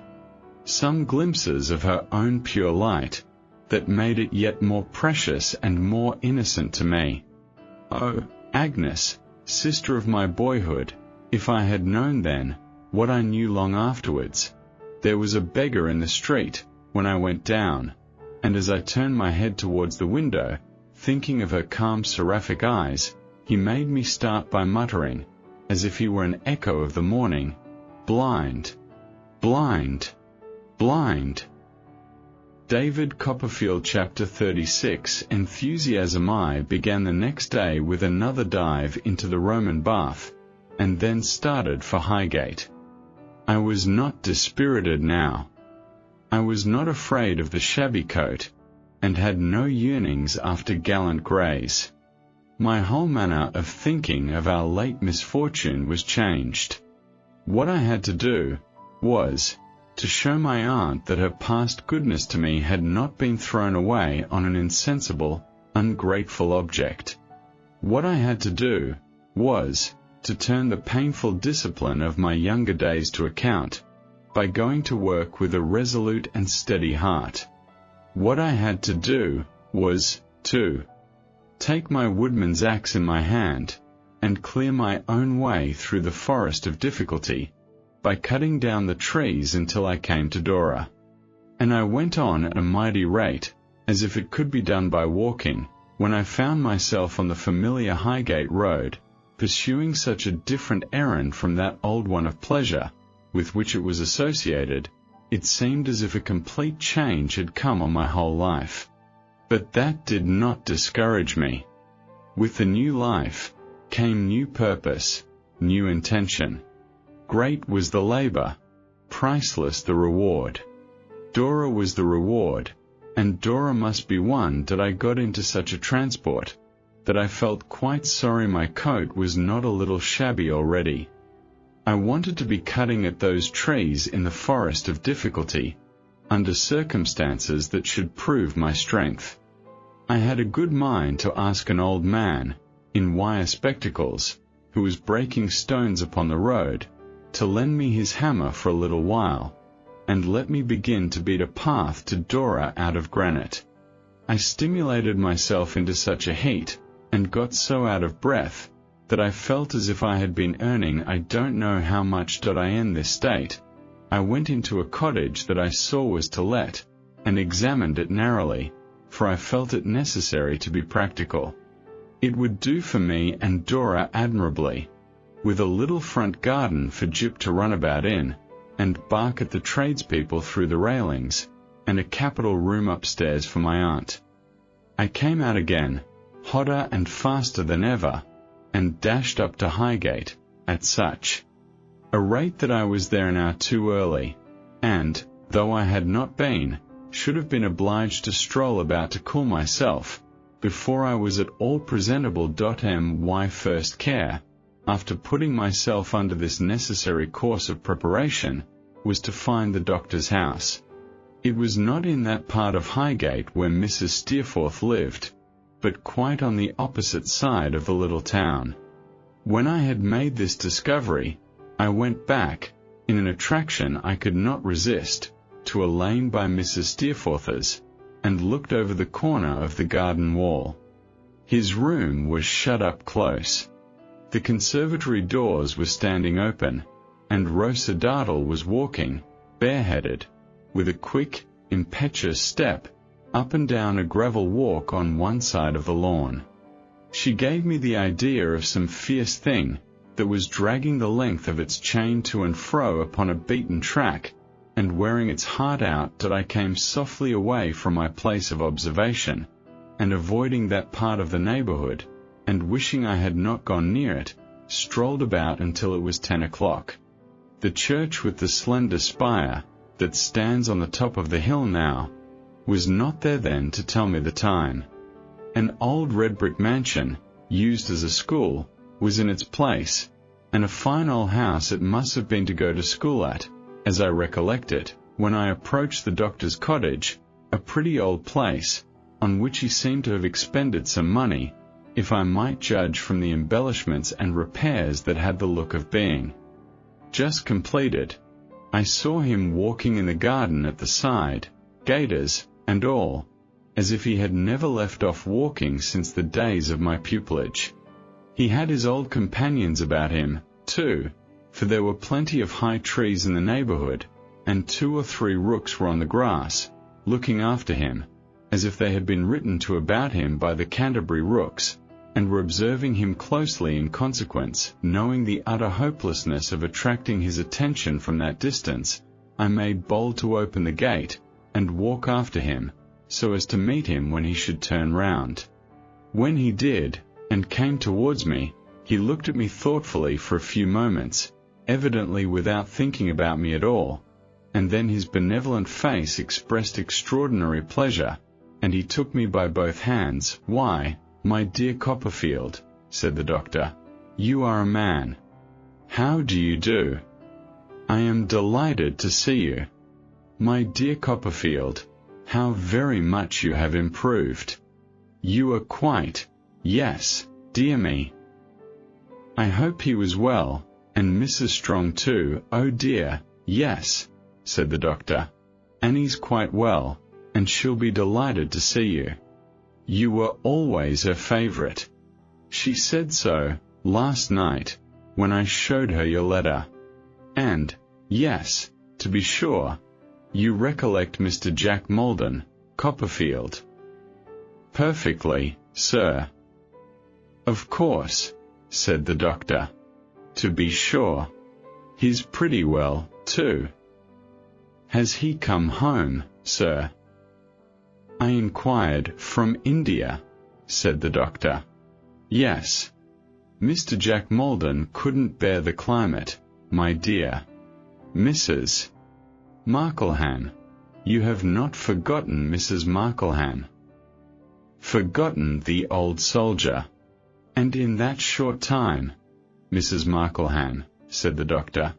some glimpses of her own pure light, that made it yet more precious and more innocent to me. Oh, Agnes, sister of my boyhood, if I had known then, what I knew long afterwards. There was a beggar in the street, when I went down, and as I turned my head towards the window, thinking of her calm seraphic eyes, he made me start by muttering, as if he were an echo of the morning, blind, blind, blind. David Copperfield. Chapter 36. Enthusiasm. I began the next day with another dive into the Roman bath, and then started for Highgate. I was not dispirited now. I was not afraid of the shabby coat, and had no yearnings after gallant greys. My whole manner of thinking of our late misfortune was changed. What I had to do was to show my aunt that her past goodness to me had not been thrown away on an insensible, ungrateful object. What I had to do was to turn the painful discipline of my younger days to account, by going to work with a resolute and steady heart. What I had to do was to take my woodman's axe in my hand, and clear my own way through the forest of difficulty, by cutting down the trees until I came to Dora. And I went on at a mighty rate, as if it could be done by walking, when I found myself on the familiar Highgate Road, pursuing such a different errand from that old one of pleasure, with which it was associated. It seemed as if a complete change had come on my whole life. But that did not discourage me. With the new life came new purpose, new intention. Great was the labor, priceless the reward. Dora was the reward, and Dora must be one that I got into such a transport, that I felt quite sorry my coat was not a little shabby already. I wanted to be cutting at those trees in the forest of difficulty, under circumstances that should prove my strength. I had a good mind to ask an old man, in wire spectacles, who was breaking stones upon the road, to lend me his hammer for a little while, and let me begin to beat a path to Dora out of granite. I stimulated myself into such a heat, and got so out of breath, that I felt as if I had been earning I don't know how much. In this state, I went into a cottage that I saw was to let, and examined it narrowly, for I felt it necessary to be practical. It would do for me and Dora admirably, with a little front garden for Jip to run about in, and bark at the tradespeople through the railings, and a capital room upstairs for my aunt. I came out again, hotter and faster than ever, and dashed up to Highgate, at such a rate that I was there an hour too early, and, though I had not been, should have been obliged to stroll about to cool myself, before I was at all presentable. My first care, after putting myself under this necessary course of preparation, was to find the doctor's house. It was not in that part of Highgate where Mrs. Steerforth lived, but quite on the opposite side of the little town. When I had made this discovery, I went back, in an attraction I could not resist, to a lane by Mrs. Steerforth's, and looked over the corner of the garden wall. His room was shut up close. The conservatory doors were standing open, and Rosa Dartle was walking, bareheaded, with a quick, impetuous step, up and down a gravel walk on one side of the lawn. She gave me the idea of some fierce thing that was dragging the length of its chain to and fro upon a beaten track, and wearing its heart out. I came softly away from my place of observation, and avoiding that part of the neighborhood, and wishing I had not gone near it, strolled about until it was 10 o'clock. The church with the slender spire, that stands on the top of the hill now, was not there then to tell me the time. An old red-brick mansion, used as a school, was in its place, and a fine old house it must have been to go to school at, as I recollect it, when I approached the doctor's cottage, a pretty old place, on which he seemed to have expended some money, if I might judge from the embellishments and repairs that had the look of being just completed. I saw him walking in the garden at the side, gaiters and all, as if he had never left off walking since the days of my pupillage. He had his old companions about him, too, for there were plenty of high trees in the neighborhood, and 2 or 3 rooks were on the grass, looking after him, as if they had been written to about him by the Canterbury rooks, and were observing him closely in consequence. Knowing the utter hopelessness of attracting his attention from that distance, I made bold to open the gate, and walk after him, so as to meet him when he should turn round. When he did, and came towards me, he looked at me thoughtfully for a few moments, evidently without thinking about me at all, and then his benevolent face expressed extraordinary pleasure, and he took me by both hands. "Why, my dear Copperfield," said the doctor, "you are a man. How do you do? I am delighted to see you. My dear Copperfield, how very much you have improved. You are quite, yes, dear me." I hope he was well, and Mrs. Strong too. "Oh dear, yes," said the doctor. "Annie's quite well, and she'll be delighted to see you. You were always her favorite. She said so, last night, when I showed her your letter. And, yes, to be sure, you recollect Mr. Jack Maldon, Copperfield. Perfectly, sir. Of course, said the doctor. To be sure. He's pretty well, too. Has he come home, sir? I inquired. From India, said the doctor. Yes. Mr. Jack Maldon couldn't bear the climate, my dear. Mrs. Markleham. You have not forgotten Mrs. Markleham. Forgotten the old soldier. And in that short time, Mrs. Markleham, said the doctor,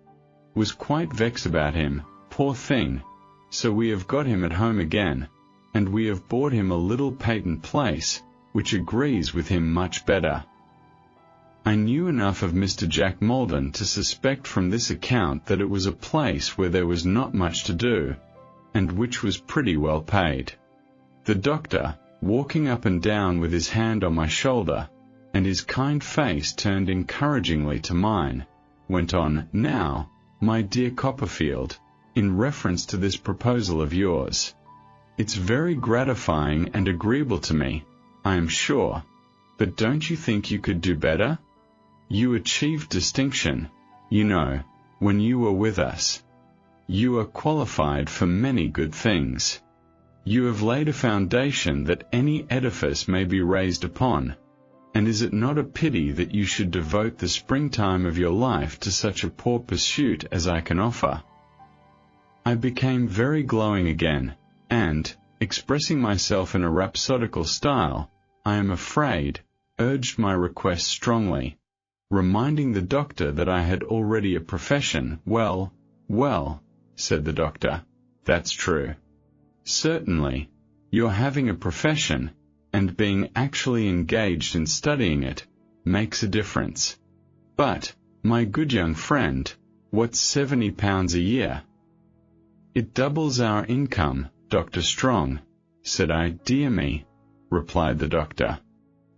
was quite vexed about him, poor thing, so we have got him at home again, and we have bought him a little patent place, which agrees with him much better. I knew enough of Mr. Jack Maldon to suspect from this account that it was a place where there was not much to do, and which was pretty well paid. The doctor, walking up and down with his hand on my shoulder, and his kind face turned encouragingly to mine, went on, Now, my dear Copperfield, in reference to this proposal of yours. It's very gratifying and agreeable to me, I am sure, but don't you think you could do better? You achieved distinction, you know, when you were with us. You are qualified for many good things. You have laid a foundation that any edifice may be raised upon, and is it not a pity that you should devote the springtime of your life to such a poor pursuit as I can offer? I became very glowing again, and, expressing myself in a rhapsodical style, I am afraid, urged my request strongly, reminding the doctor that I had already a profession. Well, said the doctor, that's true. Certainly, your having a profession, and being actually engaged in studying it, makes a difference. But, my good young friend, what's £70 a year? It doubles our income, Dr. Strong, said I. Dear me, replied the doctor.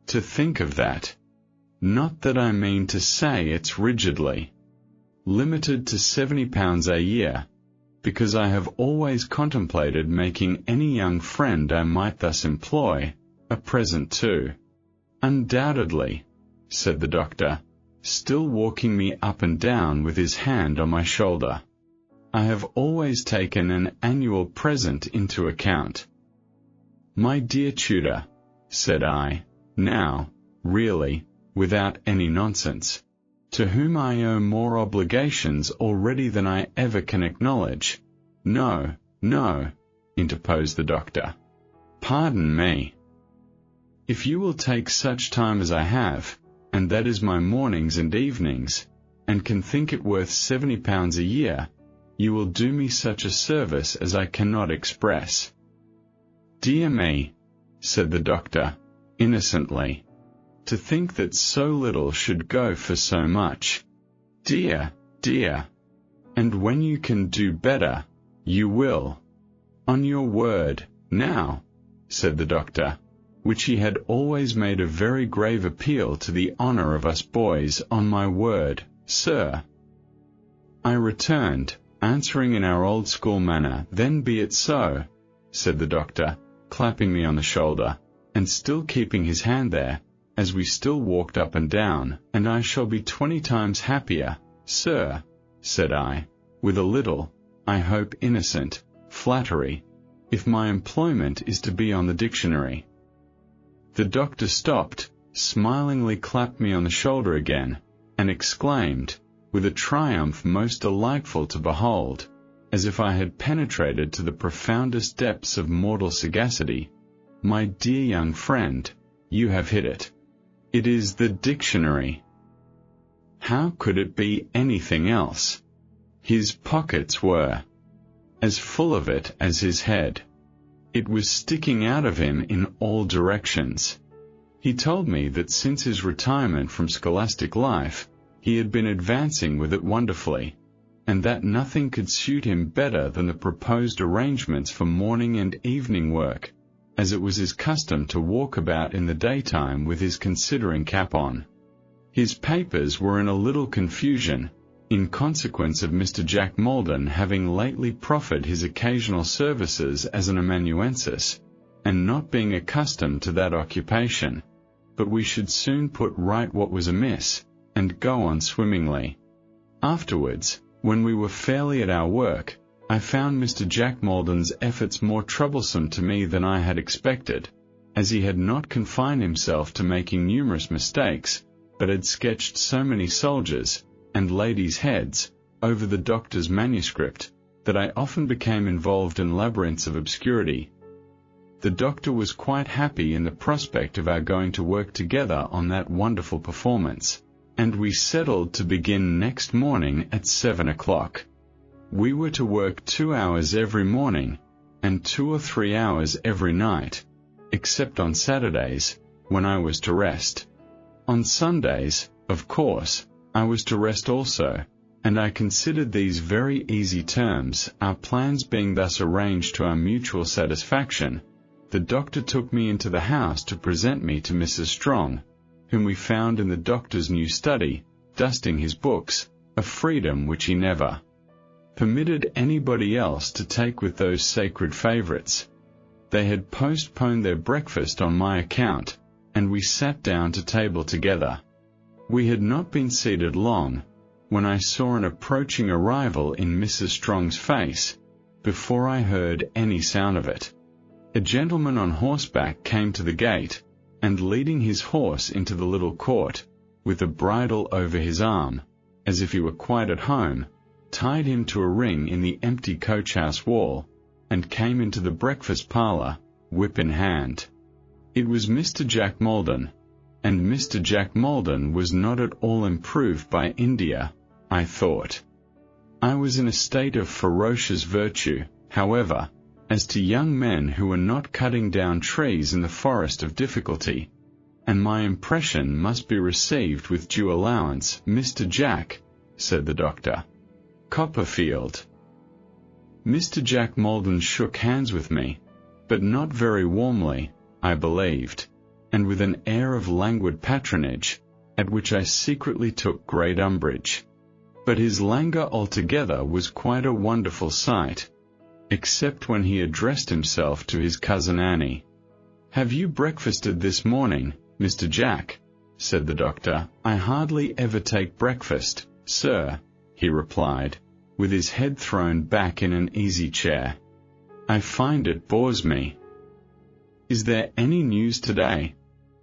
To think of that. Not that I mean to say it's rigidly limited to £70 a year, because I have always contemplated making any young friend I might thus employ a present too. Undoubtedly, said the doctor, still walking me up and down with his hand on my shoulder. I have always taken an annual present into account. My dear tutor, said I, now, really, without any nonsense, to whom I owe more obligations already than I ever can acknowledge. No, interposed the doctor. Pardon me. If you will take such time as I have, and that is my mornings and evenings, and can think it worth £70 a year, you will do me such a service as I cannot express. Dear me, said the doctor, innocently, to think that so little should go for so much. Dear, and when you can do better, you will. On your word, now, said the doctor, which he had always made a very grave appeal to the honor of us boys. On my word, sir. I returned, answering in our old school manner. Then be it so, said the doctor, clapping me on the shoulder, and still keeping his hand there, as we still walked up and down, and I shall be 20 times happier, sir, said I, with a little, I hope innocent, flattery, if my employment is to be on the dictionary. The doctor stopped, smilingly clapped me on the shoulder again, and exclaimed, with a triumph most delightful to behold, as if I had penetrated to the profoundest depths of mortal sagacity, My dear young friend, you have hit it. It is the dictionary. How could it be anything else? His pockets were as full of it as his head. It was sticking out of him in all directions. He told me that since his retirement from scholastic life, he had been advancing with it wonderfully, and that nothing could suit him better than the proposed arrangements for morning and evening work, as it was his custom to walk about in the daytime with his considering cap on. His papers were in a little confusion, in consequence of Mr. Jack Maldon having lately proffered his occasional services as an amanuensis, and not being accustomed to that occupation. But we should soon put right what was amiss, and go on swimmingly. Afterwards, when we were fairly at our work, I found Mr. Jack Maldon's efforts more troublesome to me than I had expected, as he had not confined himself to making numerous mistakes, but had sketched so many soldiers and ladies' heads over the doctor's manuscript, that I often became involved in labyrinths of obscurity. The doctor was quite happy in the prospect of our going to work together on that wonderful performance, and we settled to begin next morning at 7 o'clock. We were to work 2 hours every morning, and 2 or 3 hours every night, except on Saturdays, when I was to rest. On Sundays, of course, I was to rest also, and I considered these very easy terms. Our plans being thus arranged to our mutual satisfaction, the doctor took me into the house to present me to Mrs. Strong, whom we found in the doctor's new study, dusting his books, a freedom which he never permitted anybody else to take with those sacred favorites. They had postponed their breakfast on my account, and we sat down to table together. We had not been seated long, when I saw an approaching arrival in Mrs. Strong's face, before I heard any sound of it. A gentleman on horseback came to the gate, and leading his horse into the little court, with a bridle over his arm, as if he were quite at home, tied him to a ring in the empty coach-house wall, and came into the breakfast parlour, whip in hand. It was Mr. Jack Maldon, and Mr. Jack Maldon was not at all improved by India, I thought. I was in a state of ferocious virtue, however, as to young men who were not cutting down trees in the forest of difficulty, and my impression must be received with due allowance. Mr. Jack, said the doctor. Copperfield. Mr. Jack Maldon shook hands with me, but not very warmly, I believed, and with an air of languid patronage, at which I secretly took great umbrage. But his languor altogether was quite a wonderful sight, except when he addressed himself to his cousin Annie. "Have you breakfasted this morning, Mr. Jack?" said the doctor. "I hardly ever take breakfast, sir," he replied, with his head thrown back in an easy chair. "I find it bores me." "Is there any news today?"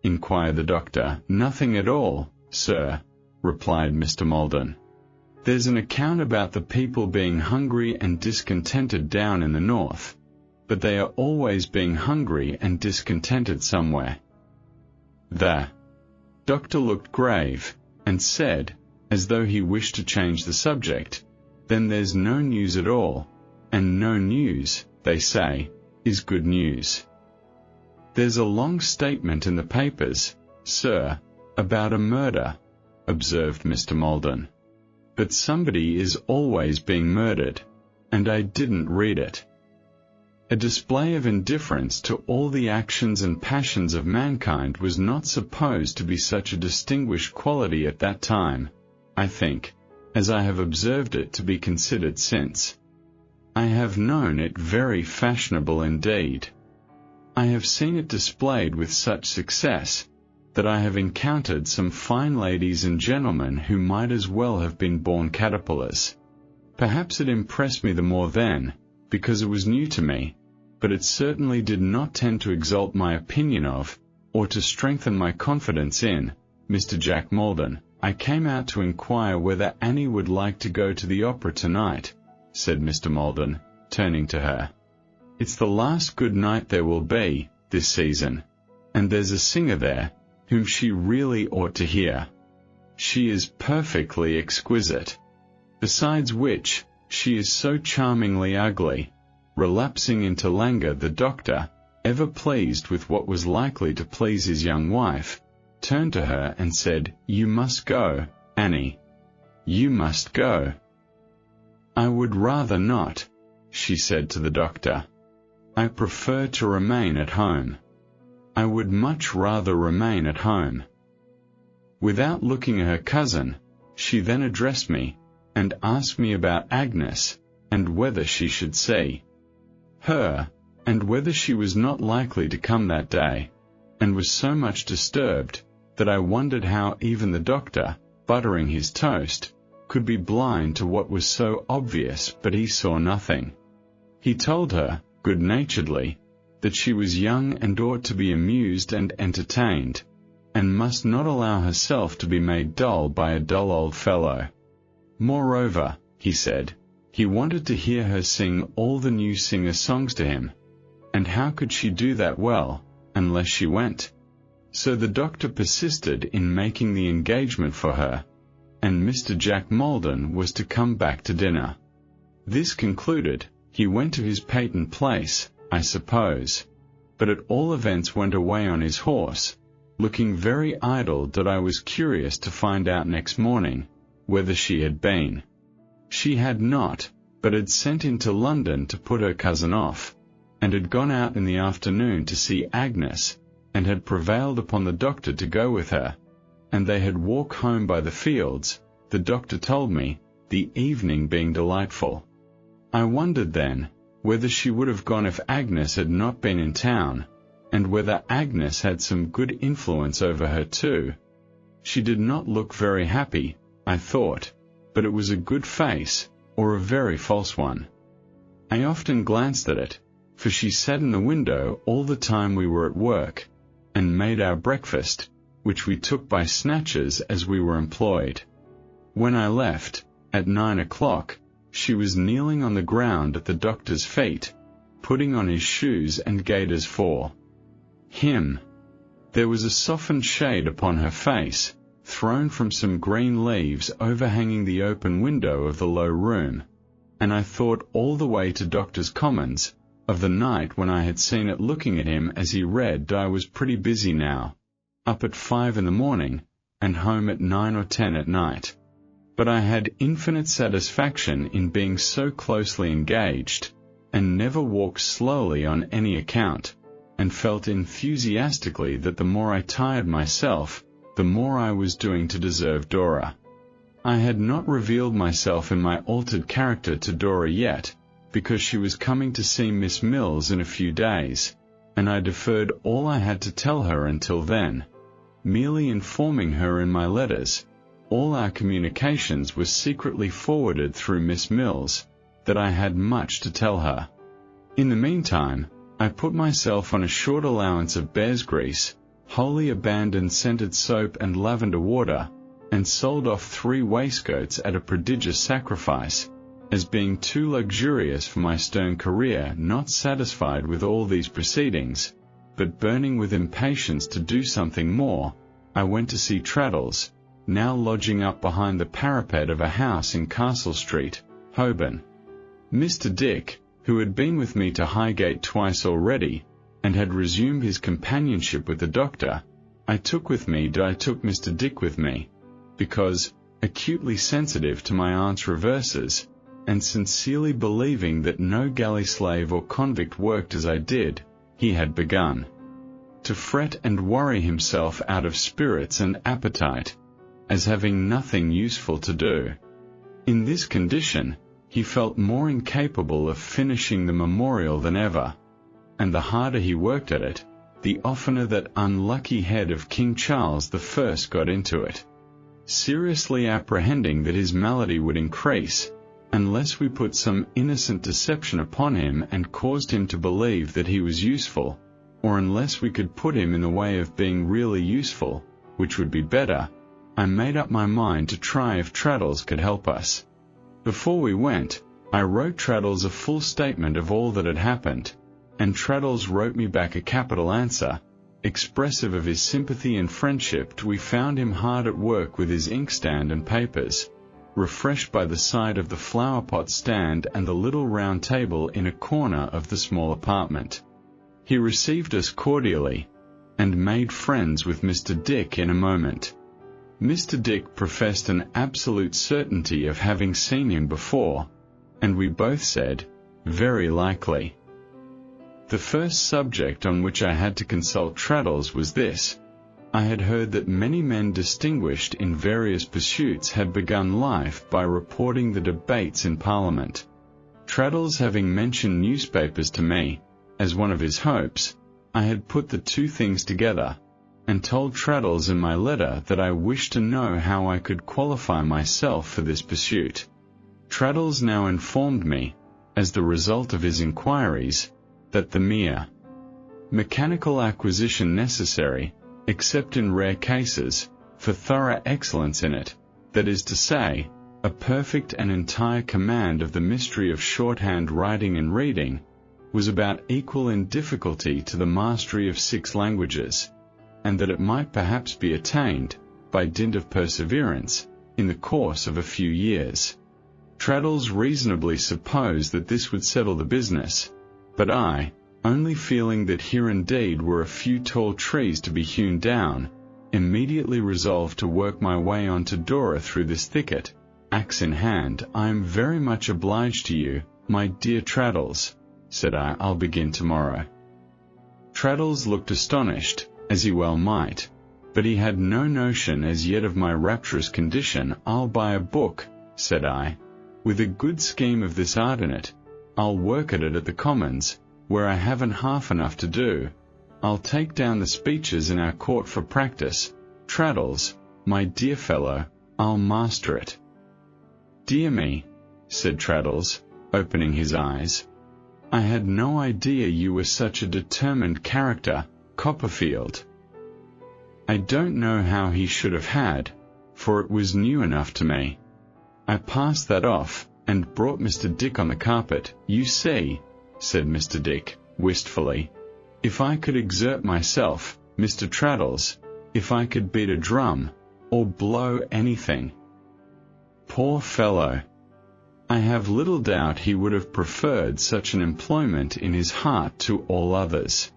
inquired the doctor. "Nothing at all, sir," replied Mr. Maldon. "There's an account about the people being hungry and discontented down in the north, but they are always being hungry and discontented somewhere." The doctor looked grave, and said, as though he wished to change the subject, "Then there's no news at all, and no news, they say, is good news." "There's a long statement in the papers, sir, about a murder," observed Mr. Maldon. "But somebody is always being murdered, and I didn't read it." A display of indifference to all the actions and passions of mankind was not supposed to be such a distinguished quality at that time, I think, as I have observed it to be considered since. I have known it very fashionable indeed. I have seen it displayed with such success, that I have encountered some fine ladies and gentlemen who might as well have been born caterpillars. Perhaps it impressed me the more then, because it was new to me, but it certainly did not tend to exalt my opinion of, or to strengthen my confidence in, Mr. Jack Maldon. "I came out to inquire whether Annie would like to go to the opera tonight," said Mr. Maldon, turning to her. "It's the last good night there will be, this season, and there's a singer there, whom she really ought to hear. She is perfectly exquisite. Besides which, she is so charmingly ugly." Relapsing into languor, the doctor, ever pleased with what was likely to please his young wife, turned to her and said, "You must go, Annie. You must go." "I would rather not," she said to the doctor. "I prefer to remain at home. I would much rather remain at home." Without looking at her cousin, she then addressed me, and asked me about Agnes, and whether she should see her, and whether she was not likely to come that day, and was so much disturbed, that I wondered how even the doctor, buttering his toast, could be blind to what was so obvious, but he saw nothing. He told her, good-naturedly, that she was young and ought to be amused and entertained, and must not allow herself to be made dull by a dull old fellow. Moreover, he said, he wanted to hear her sing all the new singer songs to him, and how could she do that well, unless she went? So the doctor persisted in making the engagement for her, and Mr. Jack Maldon was to come back to dinner. This concluded, he went to his patent place, I suppose, but at all events went away on his horse, looking very idle, that I was curious to find out next morning whether she had been. She had not, but had sent into London to put her cousin off, and had gone out in the afternoon to see Agnes, and had prevailed upon the doctor to go with her, and they had walked home by the fields, the doctor told me, the evening being delightful. I wondered then whether she would have gone if Agnes had not been in town, and whether Agnes had some good influence over her too. She did not look very happy, I thought, but it was a good face, or a very false one. I often glanced at it, for she sat in the window all the time we were at work, and made our breakfast, which we took by snatches as we were employed. When I left, at 9 o'clock, she was kneeling on the ground at the doctor's feet, putting on his shoes and gaiters for him. There was a softened shade upon her face, thrown from some green leaves overhanging the open window of the low room, and I thought all the way to Doctor's Commons, of the night when I had seen it looking at him as he read. I was pretty busy now, up at 5 in the morning, and home at 9 or 10 at night. But I had infinite satisfaction in being so closely engaged, and never walked slowly on any account, and felt enthusiastically that the more I tired myself, the more I was doing to deserve Dora. I had not revealed myself in my altered character to Dora yet, because she was coming to see Miss Mills in a few days, and I deferred all I had to tell her until then, merely informing her in my letters. All our communications were secretly forwarded through Miss Mills, that I had much to tell her. In the meantime, I put myself on a short allowance of bear's grease, wholly abandoned scented soap and lavender water, and sold off 3 waistcoats at a prodigious sacrifice, as being too luxurious for my stern career. Not satisfied with all these proceedings, but burning with impatience to do something more, I went to see Traddles, now lodging up behind the parapet of a house in Castle Street, Holborn. Mr. Dick, who had been with me to Highgate twice already, and had resumed his companionship with the doctor, I took Mr. Dick with me, because, acutely sensitive to my aunt's reverses, and sincerely believing that no galley slave or convict worked as I did, he had begun to fret and worry himself out of spirits and appetite, as having nothing useful to do. In this condition, he felt more incapable of finishing the memorial than ever, and the harder he worked at it, the oftener that unlucky head of King Charles I got into it, seriously apprehending that his malady would increase, unless we put some innocent deception upon him and caused him to believe that he was useful, or unless we could put him in the way of being really useful, which would be better. I made up my mind to try if Traddles could help us. Before we went, I wrote Traddles a full statement of all that had happened, and Traddles wrote me back a capital answer, expressive of his sympathy and friendship. We found him hard at work with his inkstand and papers, refreshed by the sight of the flower-pot stand and the little round table in a corner of the small apartment. He received us cordially, and made friends with Mr. Dick in a moment. Mr. Dick professed an absolute certainty of having seen him before, and we both said, very likely. The first subject on which I had to consult Traddles was this. I had heard that many men distinguished in various pursuits had begun life by reporting the debates in Parliament. Traddles having mentioned newspapers to me, as one of his hopes, I had put the two things together, and told Traddles in my letter that I wished to know how I could qualify myself for this pursuit. Traddles now informed me, as the result of his inquiries, that the mere mechanical acquisition necessary, except in rare cases, for thorough excellence in it, that is to say, a perfect and entire command of the mystery of shorthand writing and reading, was about equal in difficulty to the mastery of 6 languages, and that it might perhaps be attained, by dint of perseverance, in the course of a few years. Traddles reasonably supposed that this would settle the business, but I, only feeling that here indeed were a few tall trees to be hewn down, immediately resolved to work my way on to Dora through this thicket. Axe in hand, I am very much obliged to you, my dear Traddles, said I. I'll begin tomorrow. Traddles looked astonished, as he well might, but he had no notion as yet of my rapturous condition. I'll buy a book, said I, with a good scheme of this art in it. I'll work at it at the Commons, where I haven't half enough to do. I'll take down the speeches in our court for practice. Traddles, my dear fellow, I'll master it. Dear me, said Traddles, opening his eyes. I had no idea you were such a determined character, Copperfield. I don't know how he should have had, for it was new enough to me. I passed that off, and brought Mr. Dick on the carpet. You see, said Mr. Dick, wistfully, if I could exert myself, Mr. Traddles, if I could beat a drum, or blow anything. Poor fellow! I have little doubt he would have preferred such an employment in his heart to all others.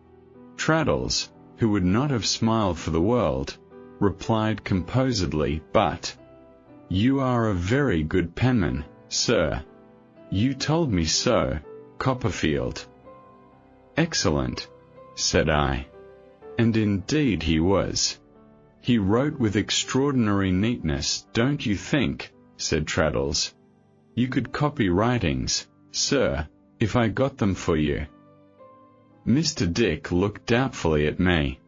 Traddles, who would not have smiled for the world, replied composedly, but you are a very good penman, sir. You told me so, Copperfield. Excellent, said I. And indeed he was. He wrote with extraordinary neatness, don't you think, said Traddles. You could copy writings, sir, if I got them for you. Mr. Dick looked doubtfully at me.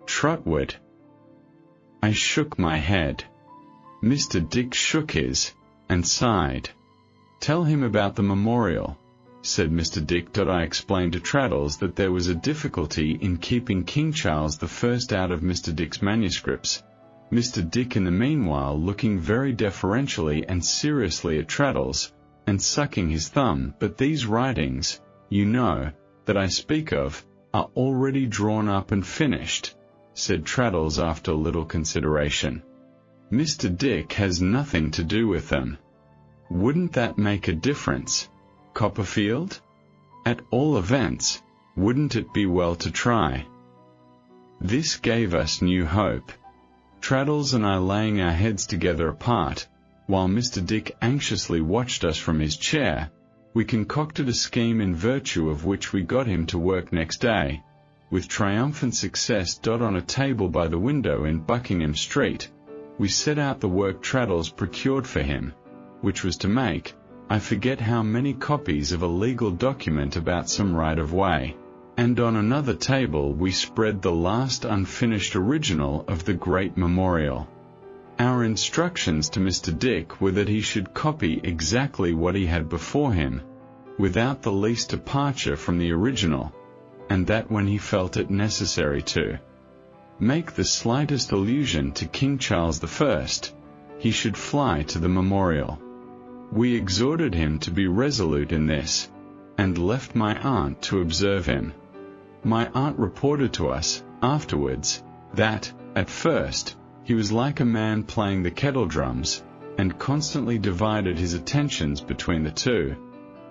Trotwood. I shook my head. Mr. Dick shook his, and sighed. Tell him about the memorial, said Mr. Dick. I explained to Traddles that there was a difficulty in keeping King Charles I out of Mr. Dick's manuscripts. Mr. Dick in the meanwhile looking very deferentially and seriously at Traddles, and sucking his thumb. But these writings, you know, that I speak of, are already drawn up and finished, said Traddles after a little consideration. Mr. Dick has nothing to do with them. Wouldn't that make a difference, Copperfield? At all events, wouldn't it be well to try? This gave us new hope. Traddles and I laying our heads together apart, while Mr. Dick anxiously watched us from his chair, we concocted a scheme in virtue of which we got him to work next day, with triumphant success. On a table by the window in Buckingham Street, we set out the work Traddles procured for him, which was to make, I forget how many copies of a legal document about some right-of-way, and on another table we spread the last unfinished original of the great memorial. Our instructions to Mr. Dick were that he should copy exactly what he had before him, without the least departure from the original, and that when he felt it necessary to make the slightest allusion to King Charles I, he should fly to the memorial. We exhorted him to be resolute in this, and left my aunt to observe him. My aunt reported to us, afterwards, that, at first, he was like a man playing the kettle drums, and constantly divided his attentions between the two,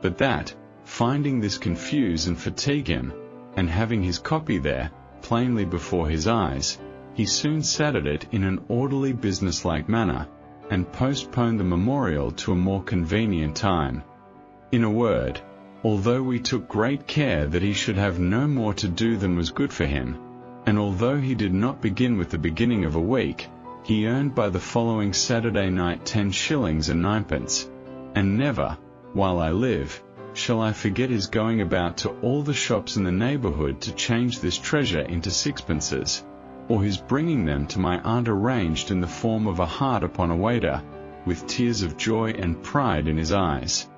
but that, finding this confuse and fatigue him, and having his copy there, plainly before his eyes, he soon sat at it in an orderly businesslike manner, and postponed the memorial to a more convenient time. In a word, although we took great care that he should have no more to do than was good for him, and although he did not begin with the beginning of a week, he earned by the following Saturday night 10 shillings and 9pence, and never, while I live, shall I forget his going about to all the shops in the neighbourhood to change this treasure into sixpences, or his bringing them to my aunt arranged in the form of a heart upon a waiter, with tears of joy and pride in his eyes.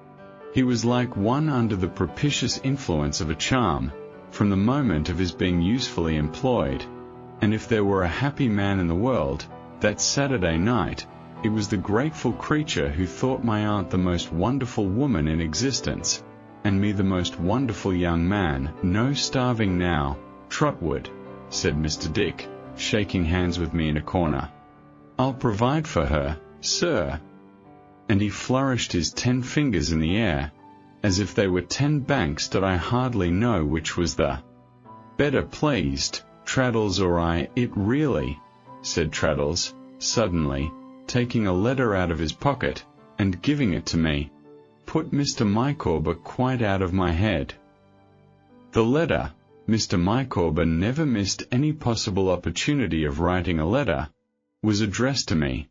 He was like one under the propitious influence of a charm, from the moment of his being usefully employed, and if there were a happy man in the world, that Saturday night, it was the grateful creature who thought my aunt the most wonderful woman in existence, and me the most wonderful young man. "No starving now, Trotwood," said Mr. Dick, shaking hands with me in a corner. "I'll provide for her, sir." And he flourished his 10 fingers in the air, as if they were 10 banks that I hardly know which was the better pleased, Traddles or I. "It really," said Traddles, suddenly, taking a letter out of his pocket, and giving it to me, "put Mr. Micawber quite out of my head." The letter, Mr. Micawber never missed any possible opportunity of writing a letter, was addressed to me,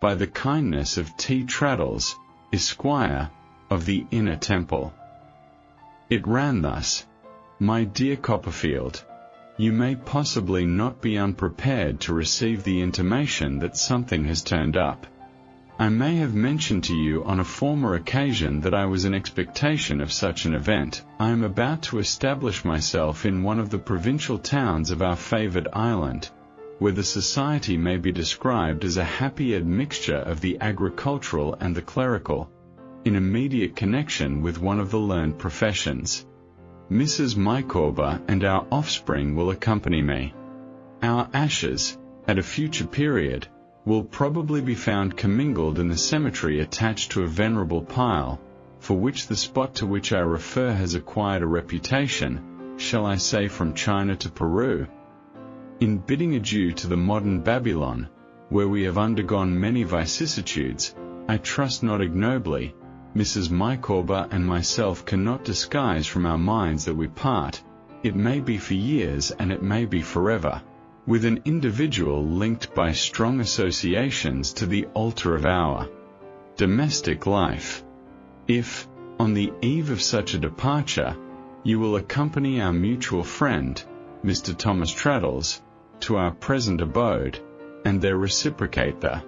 by the kindness of T. Traddles, Esquire, of the Inner Temple. It ran thus: "My dear Copperfield, you may possibly not be unprepared to receive the intimation that something has turned up. I may have mentioned to you on a former occasion that I was in expectation of such an event. I am about to establish myself in one of the provincial towns of our favoured island, where the society may be described as a happy admixture of the agricultural and the clerical, in immediate connection with one of the learned professions. Mrs. Micawber and our offspring will accompany me. Our ashes, at a future period, will probably be found commingled in the cemetery attached to a venerable pile, for which the spot to which I refer has acquired a reputation, shall I say from China to Peru? In bidding adieu to the modern Babylon, where we have undergone many vicissitudes, I trust not ignobly, Mrs. Micawber and myself cannot disguise from our minds that we part, it may be for years and it may be forever, with an individual linked by strong associations to the altar of our domestic life. If, on the eve of such a departure, you will accompany our mutual friend, Mr. Thomas Traddles, to our present abode, and there reciprocate the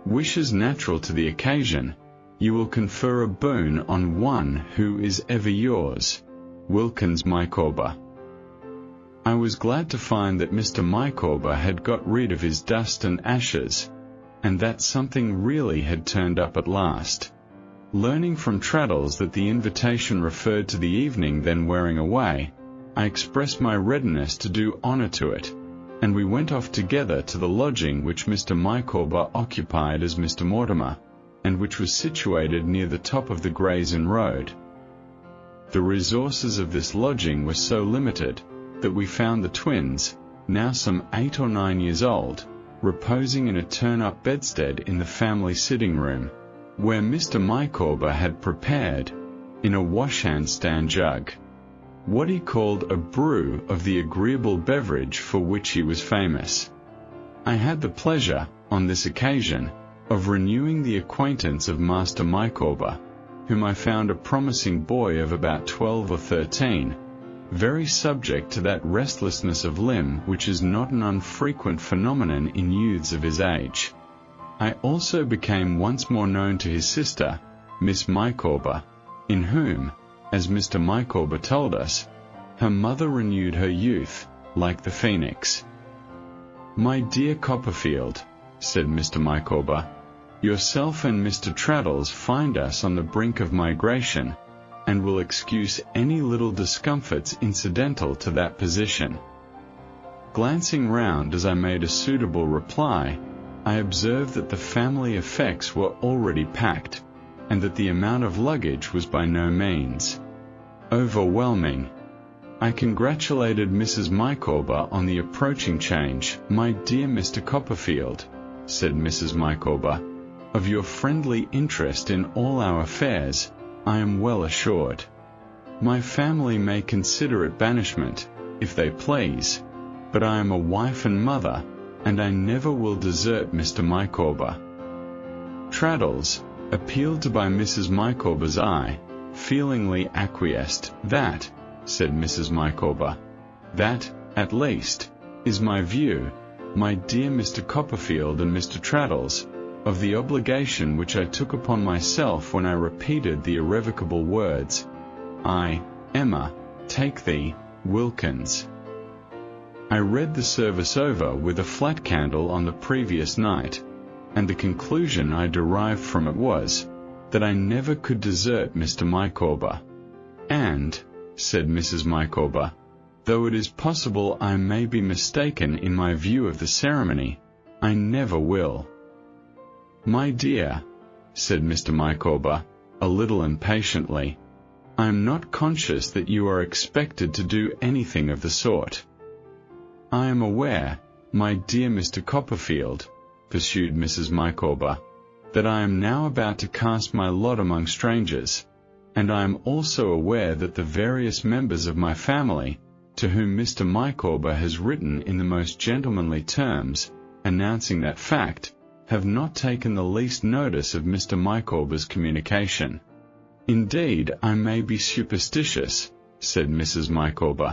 wishes natural to the occasion, you will confer a boon on one who is ever yours, Wilkins Micawber. I was glad to find that Mr. Micawber had got rid of his dust and ashes, and that something really had turned up at last. Learning from Traddles that the invitation referred to the evening then wearing away, I expressed my readiness to do honour to it, and we went off together to the lodging which Mr. Micawber occupied as Mr. Mortimer, and which was situated near the top of the Gray's Inn Road. The resources of this lodging were so limited, that we found the twins, now some 8 or 9 years old, reposing in a turn-up bedstead in the family sitting-room, where Mr. Micawber had prepared, in a washhand-stand jug, what he called a brew of the agreeable beverage for which he was famous. I had the pleasure, on this occasion, of renewing the acquaintance of Master Micawber, whom I found a promising boy of about 12 or 13, very subject to that restlessness of limb which is not an unfrequent phenomenon in youths of his age. I also became once more known to his sister, Miss Micawber, in whom, as Mr. Micawber told us, her mother renewed her youth, like the phoenix. "My dear Copperfield," said Mr. Micawber, "yourself and Mr. Traddles find us on the brink of migration, and will excuse any little discomforts incidental to that position." Glancing round as I made a suitable reply, I observed that the family effects were already packed, and that the amount of luggage was by no means overwhelming. I congratulated Mrs. Micawber on the approaching change. "My dear Mr. Copperfield," said Mrs. Micawber, "of your friendly interest in all our affairs, I am well assured. My family may consider it banishment, if they please, but I am a wife and mother, and I never will desert Mr. Micawber." Traddles, appealed to by Mrs. Micawber's eye, feelingly acquiesced. "That," said Mrs. Micawber, "that, at least, is my view, my dear Mr. Copperfield and Mr. Traddles, of the obligation which I took upon myself when I repeated the irrevocable words, 'I, Emma, take thee, Wilkins.' I read the service over with a flat candle on the previous night, and the conclusion I derived from it was, that I never could desert Mr. Micawber. And," said Mrs. Micawber, "though it is possible I may be mistaken in my view of the ceremony, I never will." "My dear," said Mr. Micawber, a little impatiently, "I am not conscious that you are expected to do anything of the sort." "I am aware, my dear Mr. Copperfield," pursued Mrs. Micawber, "that I am now about to cast my lot among strangers, and I am also aware that the various members of my family, to whom Mr. Micawber has written in the most gentlemanly terms, announcing that fact, have not taken the least notice of Mr. Micawber's communication. Indeed, I may be superstitious," said Mrs. Micawber,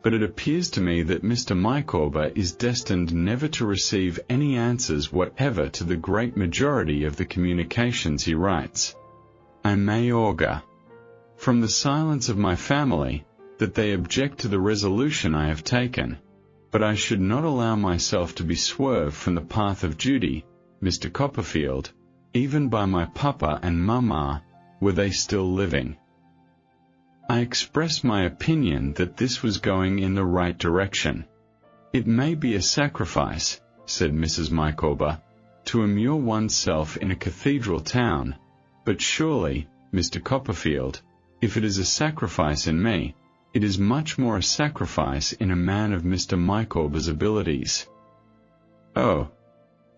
"but it appears to me that Mr. Micawber is destined never to receive any answers whatever to the great majority of the communications he writes. I may augur, from the silence of my family, that they object to the resolution I have taken, but I should not allow myself to be swerved from the path of duty, Mr. Copperfield, even by my papa and mamma, were they still living." I expressed my opinion that this was going in the right direction. "It may be a sacrifice," said Mrs. Micawber, "to immure oneself in a cathedral town, but surely, Mr. Copperfield, if it is a sacrifice in me, it is much more a sacrifice in a man of Mr. Micawber's abilities." "Oh,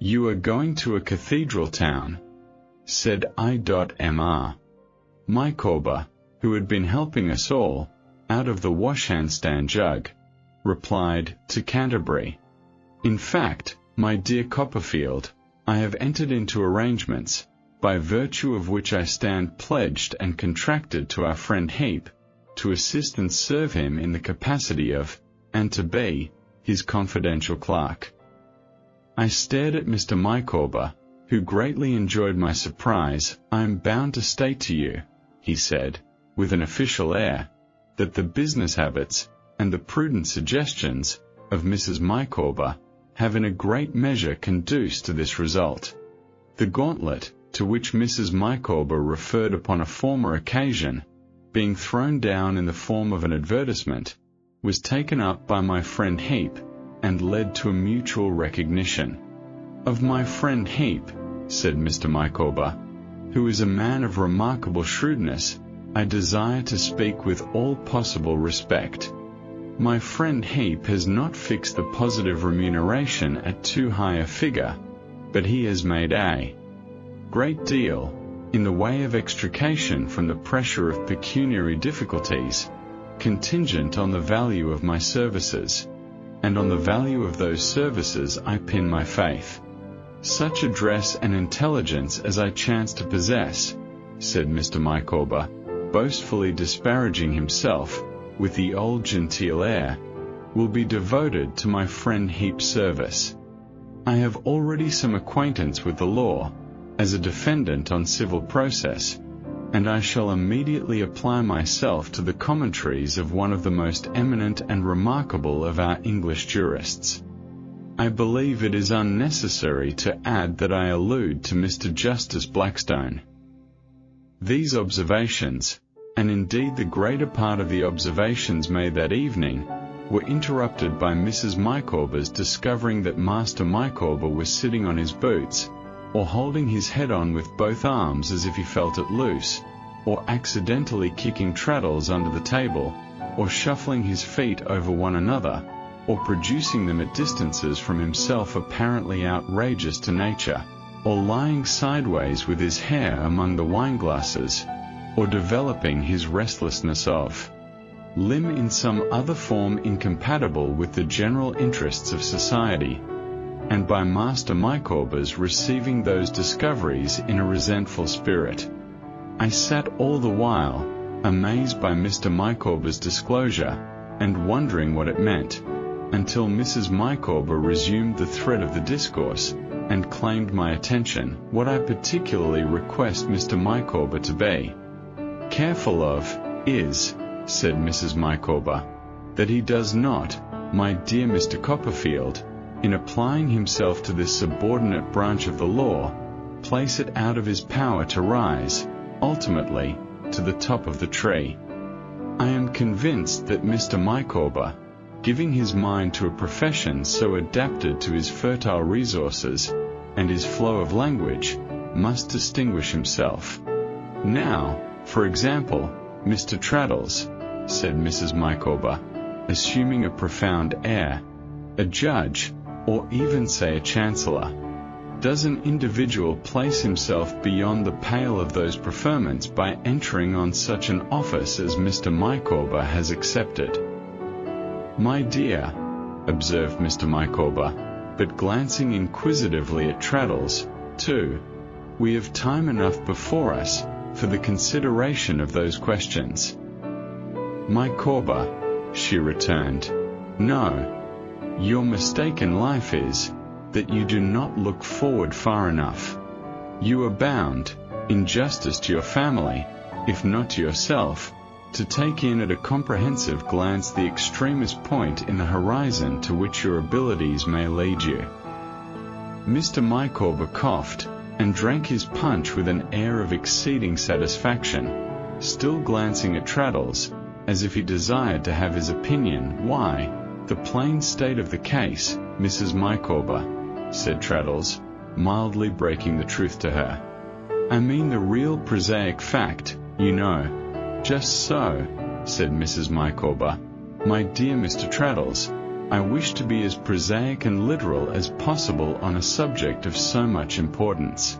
you are going to a cathedral town," said I.Mr. Micawber, who had been helping us all, out of the washhand-stand jug, replied, "to Canterbury. In fact, my dear Copperfield, I have entered into arrangements, by virtue of which I stand pledged and contracted to our friend Heap, to assist and serve him in the capacity of, and to be, his confidential clerk." I stared at Mr. Micawber, who greatly enjoyed my surprise. "I am bound to state to you," he said, with an official air, "that the business habits, and the prudent suggestions, of Mrs. Micawber, have in a great measure conduced to this result. The gauntlet, to which Mrs. Micawber referred upon a former occasion, being thrown down in the form of an advertisement, was taken up by my friend Heap, and led to a mutual recognition." "Of my friend Heap," said Mr. Micawber, "who is a man of remarkable shrewdness, I desire to speak with all possible respect. My friend Heap has not fixed the positive remuneration at too high a figure, but he has made a great deal, in the way of extrication from the pressure of pecuniary difficulties, contingent on the value of my services, and on the value of those services I pin my faith. Such address and intelligence as I chance to possess," said Mr. Micawber, boastfully disparaging himself, with the old genteel air, "will be devoted to my friend Heap's service. I have already some acquaintance with the law, as a defendant on civil process, and I shall immediately apply myself to the commentaries of one of the most eminent and remarkable of our English jurists. I believe it is unnecessary to add that I allude to Mr. Justice Blackstone." These observations, and indeed the greater part of the observations made that evening, were interrupted by Mrs. Micawber's discovering that Master Micawber was sitting on his boots, or holding his head on with both arms as if he felt it loose, or accidentally kicking Traddles under the table, or shuffling his feet over one another, or producing them at distances from himself apparently outrageous to nature, or lying sideways with his hair among the wineglasses, or developing his restlessness of limb in some other form incompatible with the general interests of society, and by Master Micawber's receiving those discoveries in a resentful spirit. I sat all the while, amazed by Mr. Micawber's disclosure, and wondering what it meant, until Mrs. Micawber resumed the thread of the discourse, and claimed my attention. What I particularly request Mr. Micawber to be careful of is, said Mrs. Micawber, that he does not, my dear Mr. Copperfield, in applying himself to this subordinate branch of the law, place it out of his power to rise, ultimately, to the top of the tree. I am convinced that Mr. Micawber, giving his mind to a profession so adapted to his fertile resources and his flow of language, must distinguish himself. Now, for example, Mr. Traddles, said Mrs. Micawber, assuming a profound air, a judge, or even say a chancellor, does an individual place himself beyond the pale of those preferments by entering on such an office as Mr. Micawber has accepted? My dear, observed Mr. Micawber, but glancing inquisitively at Traddles, too, we have time enough before us for the consideration of those questions. Micawber, she returned, no. Your mistake in life is that you do not look forward far enough. You are bound, in justice to your family, if not to yourself, to take in at a comprehensive glance the extremest point in the horizon to which your abilities may lead you. Mr. Micawber coughed, and drank his punch with an air of exceeding satisfaction, still glancing at Traddles, as if he desired to have his opinion. Why, the plain state of the case, Mrs. Micawber, said Traddles, mildly breaking the truth to her. I mean the real prosaic fact, you know. Just so, said Mrs. Micawber. My dear Mr. Traddles, I wish to be as prosaic and literal as possible on a subject of so much importance.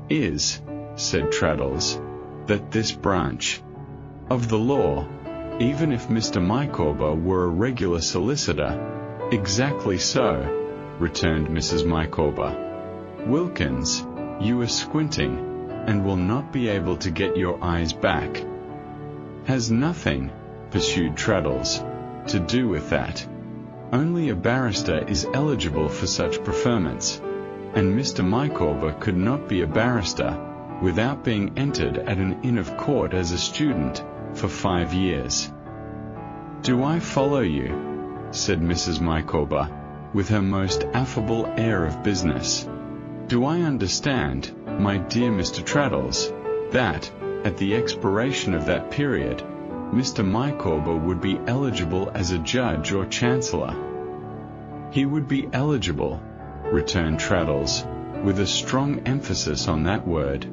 Is, said Traddles, that this branch of the law, even if Mr. Micawber were a regular solicitor? Exactly so, returned Mrs. Micawber. Wilkins, you are squinting, and will not be able to get your eyes back. Has nothing, pursued Traddles, to do with that. Only a barrister is eligible for such preferments, and Mr. Micawber could not be a barrister without being entered at an Inn of Court as a student for 5 years. Do I follow you? Said Mrs. Micawber, with her most affable air of business. Do I understand, my dear Mr. Traddles, that, at the expiration of that period, Mr. Micawber would be eligible as a judge or chancellor? He would be eligible, returned Traddles, with a strong emphasis on that word.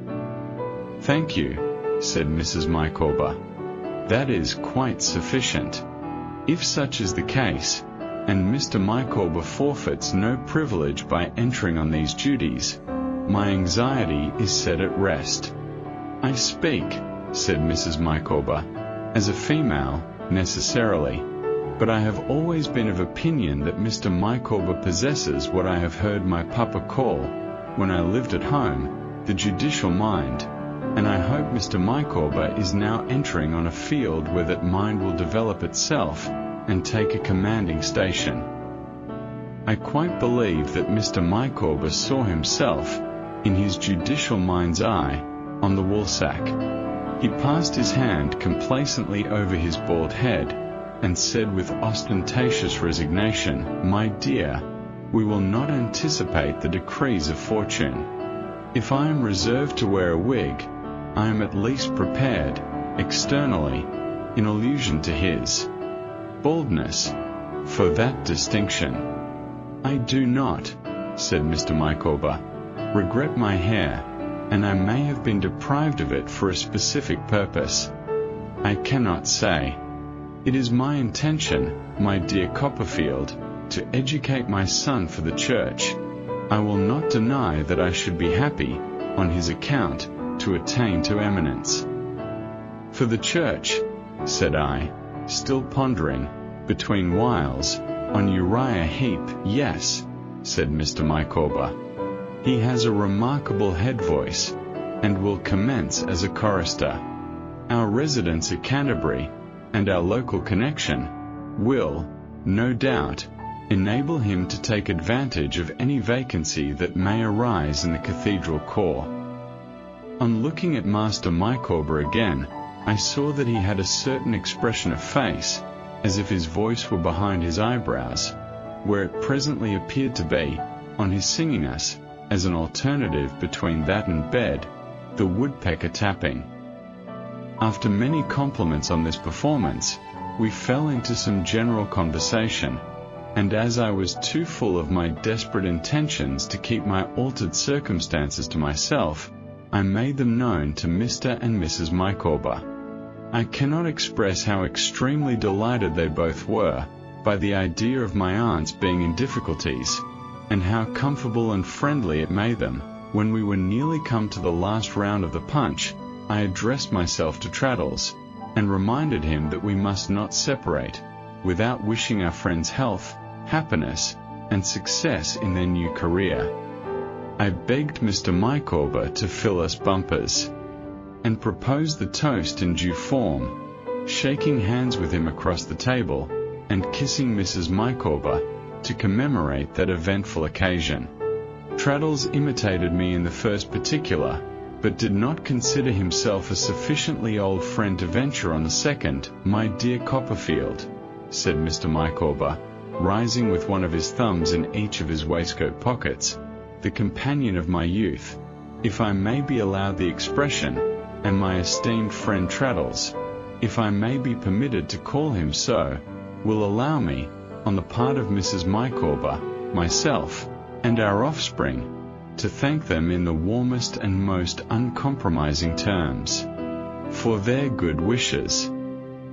Thank you, said Mrs. Micawber. That is quite sufficient. If such is the case, and Mr. Micawber forfeits no privilege by entering on these duties, my anxiety is set at rest. I speak, said Mrs. Micawber, as a female, necessarily, but I have always been of opinion that Mr. Micawber possesses what I have heard my papa call, when I lived at home, the judicial mind, and I hope Mr. Micawber is now entering on a field where that mind will develop itself and take a commanding station. I quite believe that Mr. Micawber saw himself, in his judicial mind's eye, on the woolsack. He passed his hand complacently over his bald head, and said with ostentatious resignation, My dear, we will not anticipate the decrees of fortune. If I am reserved to wear a wig, I am at least prepared, externally, in allusion to his baldness, for that distinction. I do not, said Mr. Micawber, regret my hair, and I may have been deprived of it for a specific purpose. I cannot say. It is my intention, my dear Copperfield, to educate my son for the church. I will not deny that I should be happy, on his account, to attain to eminence. For the church, said I, still pondering, between whiles, on Uriah Heep. "Yes," said Mr. Micawber. "He has a remarkable head voice, and will commence as a chorister. Our residence at Canterbury, and our local connection, will, no doubt, enable him to take advantage of any vacancy that may arise in the cathedral corps." On looking at Master Micawber again, I saw that he had a certain expression of face, as if his voice were behind his eyebrows, where it presently appeared to be, on his singing us, as an alternative between that and bed, the woodpecker tapping. After many compliments on this performance, we fell into some general conversation, and as I was too full of my desperate intentions to keep my altered circumstances to myself, I made them known to Mr. and Mrs. Micawber. I cannot express how extremely delighted they both were by the idea of my aunt's being in difficulties, and how comfortable and friendly it made them. When we were nearly come to the last round of the punch, I addressed myself to Traddles, and reminded him that we must not separate, without wishing our friends health, happiness, and success in their new career. I begged Mr. Micawber to fill us bumpers, and proposed the toast in due form, shaking hands with him across the table, and kissing Mrs. Micawber to commemorate that eventful occasion. Traddles imitated me in the first particular, but did not consider himself a sufficiently old friend to venture on the second. "My dear Copperfield," said Mr. Micawber, rising with one of his thumbs in each of his waistcoat pockets, "the companion of my youth, if I may be allowed the expression, and my esteemed friend Traddles, if I may be permitted to call him so, will allow me, on the part of Mrs. Micawber, myself, and our offspring, to thank them in the warmest and most uncompromising terms for their good wishes.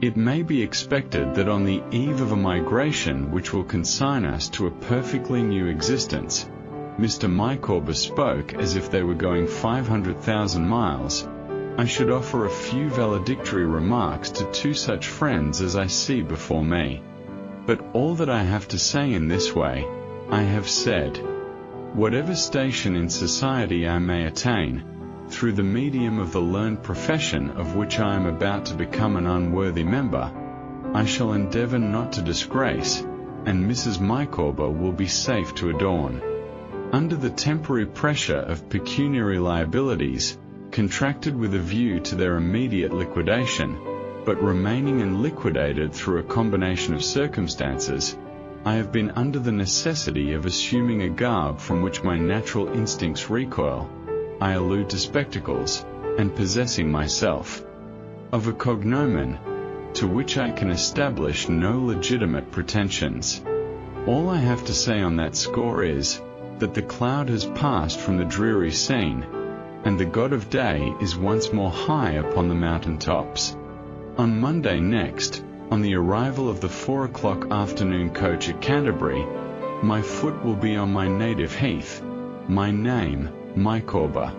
It may be expected that on the eve of a migration which will consign us to a perfectly new existence," Mr. Micawber spoke as if they were going 500,000 miles, "I should offer a few valedictory remarks to two such friends as I see before me. But all that I have to say in this way, I have said. Whatever station in society I may attain, through the medium of the learned profession of which I am about to become an unworthy member, I shall endeavour not to disgrace, and Mrs. Micawber will be safe to adorn. Under the temporary pressure of pecuniary liabilities, contracted with a view to their immediate liquidation, but remaining unliquidated through a combination of circumstances, I have been under the necessity of assuming a garb from which my natural instincts recoil. I allude to spectacles, and possessing myself of a cognomen, to which I can establish no legitimate pretensions. All I have to say on that score is, that the cloud has passed from the dreary scene, and the god of day is once more high upon the mountain tops. On Monday next, on the arrival of the 4 o'clock afternoon coach at Canterbury, my foot will be on my native heath, my name, Micawber."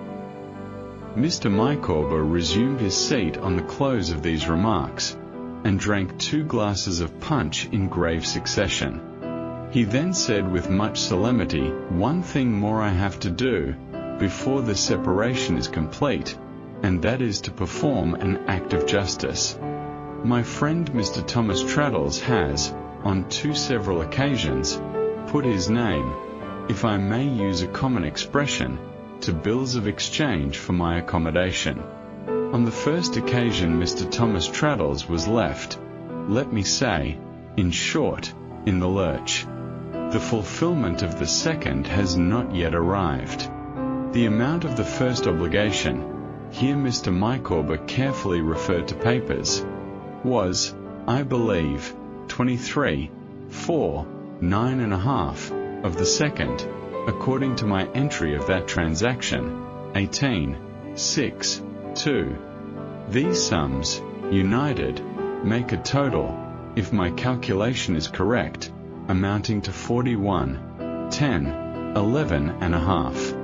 Mr. Micawber resumed his seat on the close of these remarks, and drank 2 glasses of punch in grave succession. He then said with much solemnity, "One thing more I have to do, before the separation is complete, and that is to perform an act of justice. My friend Mr. Thomas Traddles has, on 2 several occasions, put his name, if I may use a common expression, to bills of exchange for my accommodation. On the first occasion Mr. Thomas Traddles was left, let me say, in short, in the lurch. The fulfilment of the second has not yet arrived. The amount of the first obligation," here Mr. Micawber carefully referred to papers, "was, I believe, 23, 4, 9.5, of the second, according to my entry of that transaction, 18, 6, 2. These sums, united, make a total, if my calculation is correct, amounting to 41, 10, 11.5.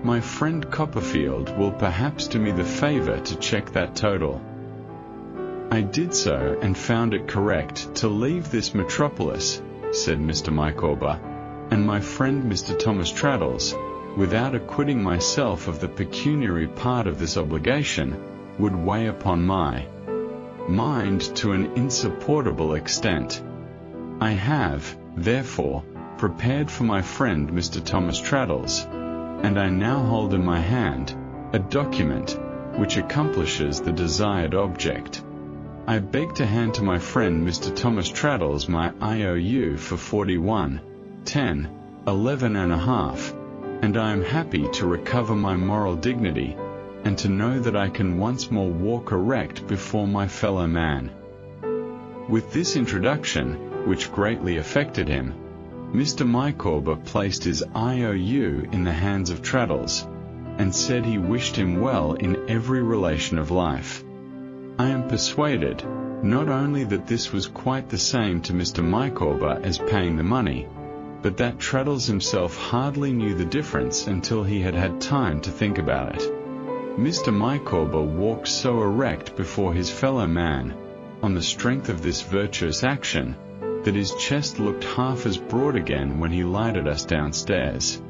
My friend Copperfield will perhaps do me the favour to check that total." "I did so and found it correct to leave this metropolis," said Mr. Micawber, "and my friend Mr. Thomas Traddles, without acquitting myself of the pecuniary part of this obligation, would weigh upon my mind to an insupportable extent. I have, therefore, prepared for my friend Mr. Thomas Traddles, and I now hold in my hand a document which accomplishes the desired object. I beg to hand to my friend Mr. Thomas Traddles my IOU for 41, 10, 11 and a half, and I am happy to recover my moral dignity, and to know that I can once more walk erect before my fellow man." With this introduction, which greatly affected him, Mr. Micawber placed his IOU in the hands of Traddles, and said he wished him well in every relation of life. I am persuaded, not only that this was quite the same to Mr. Micawber as paying the money, but that Traddles himself hardly knew the difference until he had had time to think about it. Mr. Micawber walked so erect before his fellow man, on the strength of this virtuous action, that his chest looked half as broad again when he lighted us downstairs.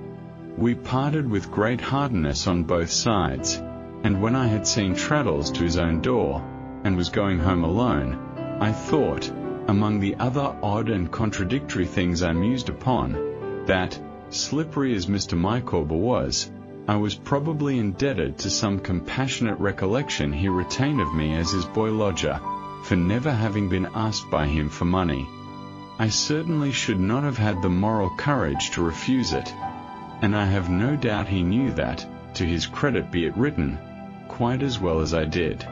We parted with great heartiness on both sides, and when I had seen Traddles to his own door, and was going home alone, I thought, among the other odd and contradictory things I mused upon, that, slippery as Mr. Micawber was, I was probably indebted to some compassionate recollection he retained of me as his boy-lodger, for never having been asked by him for money. I certainly should not have had the moral courage to refuse it, and I have no doubt he knew that, to his credit be it written, quite as well as I did.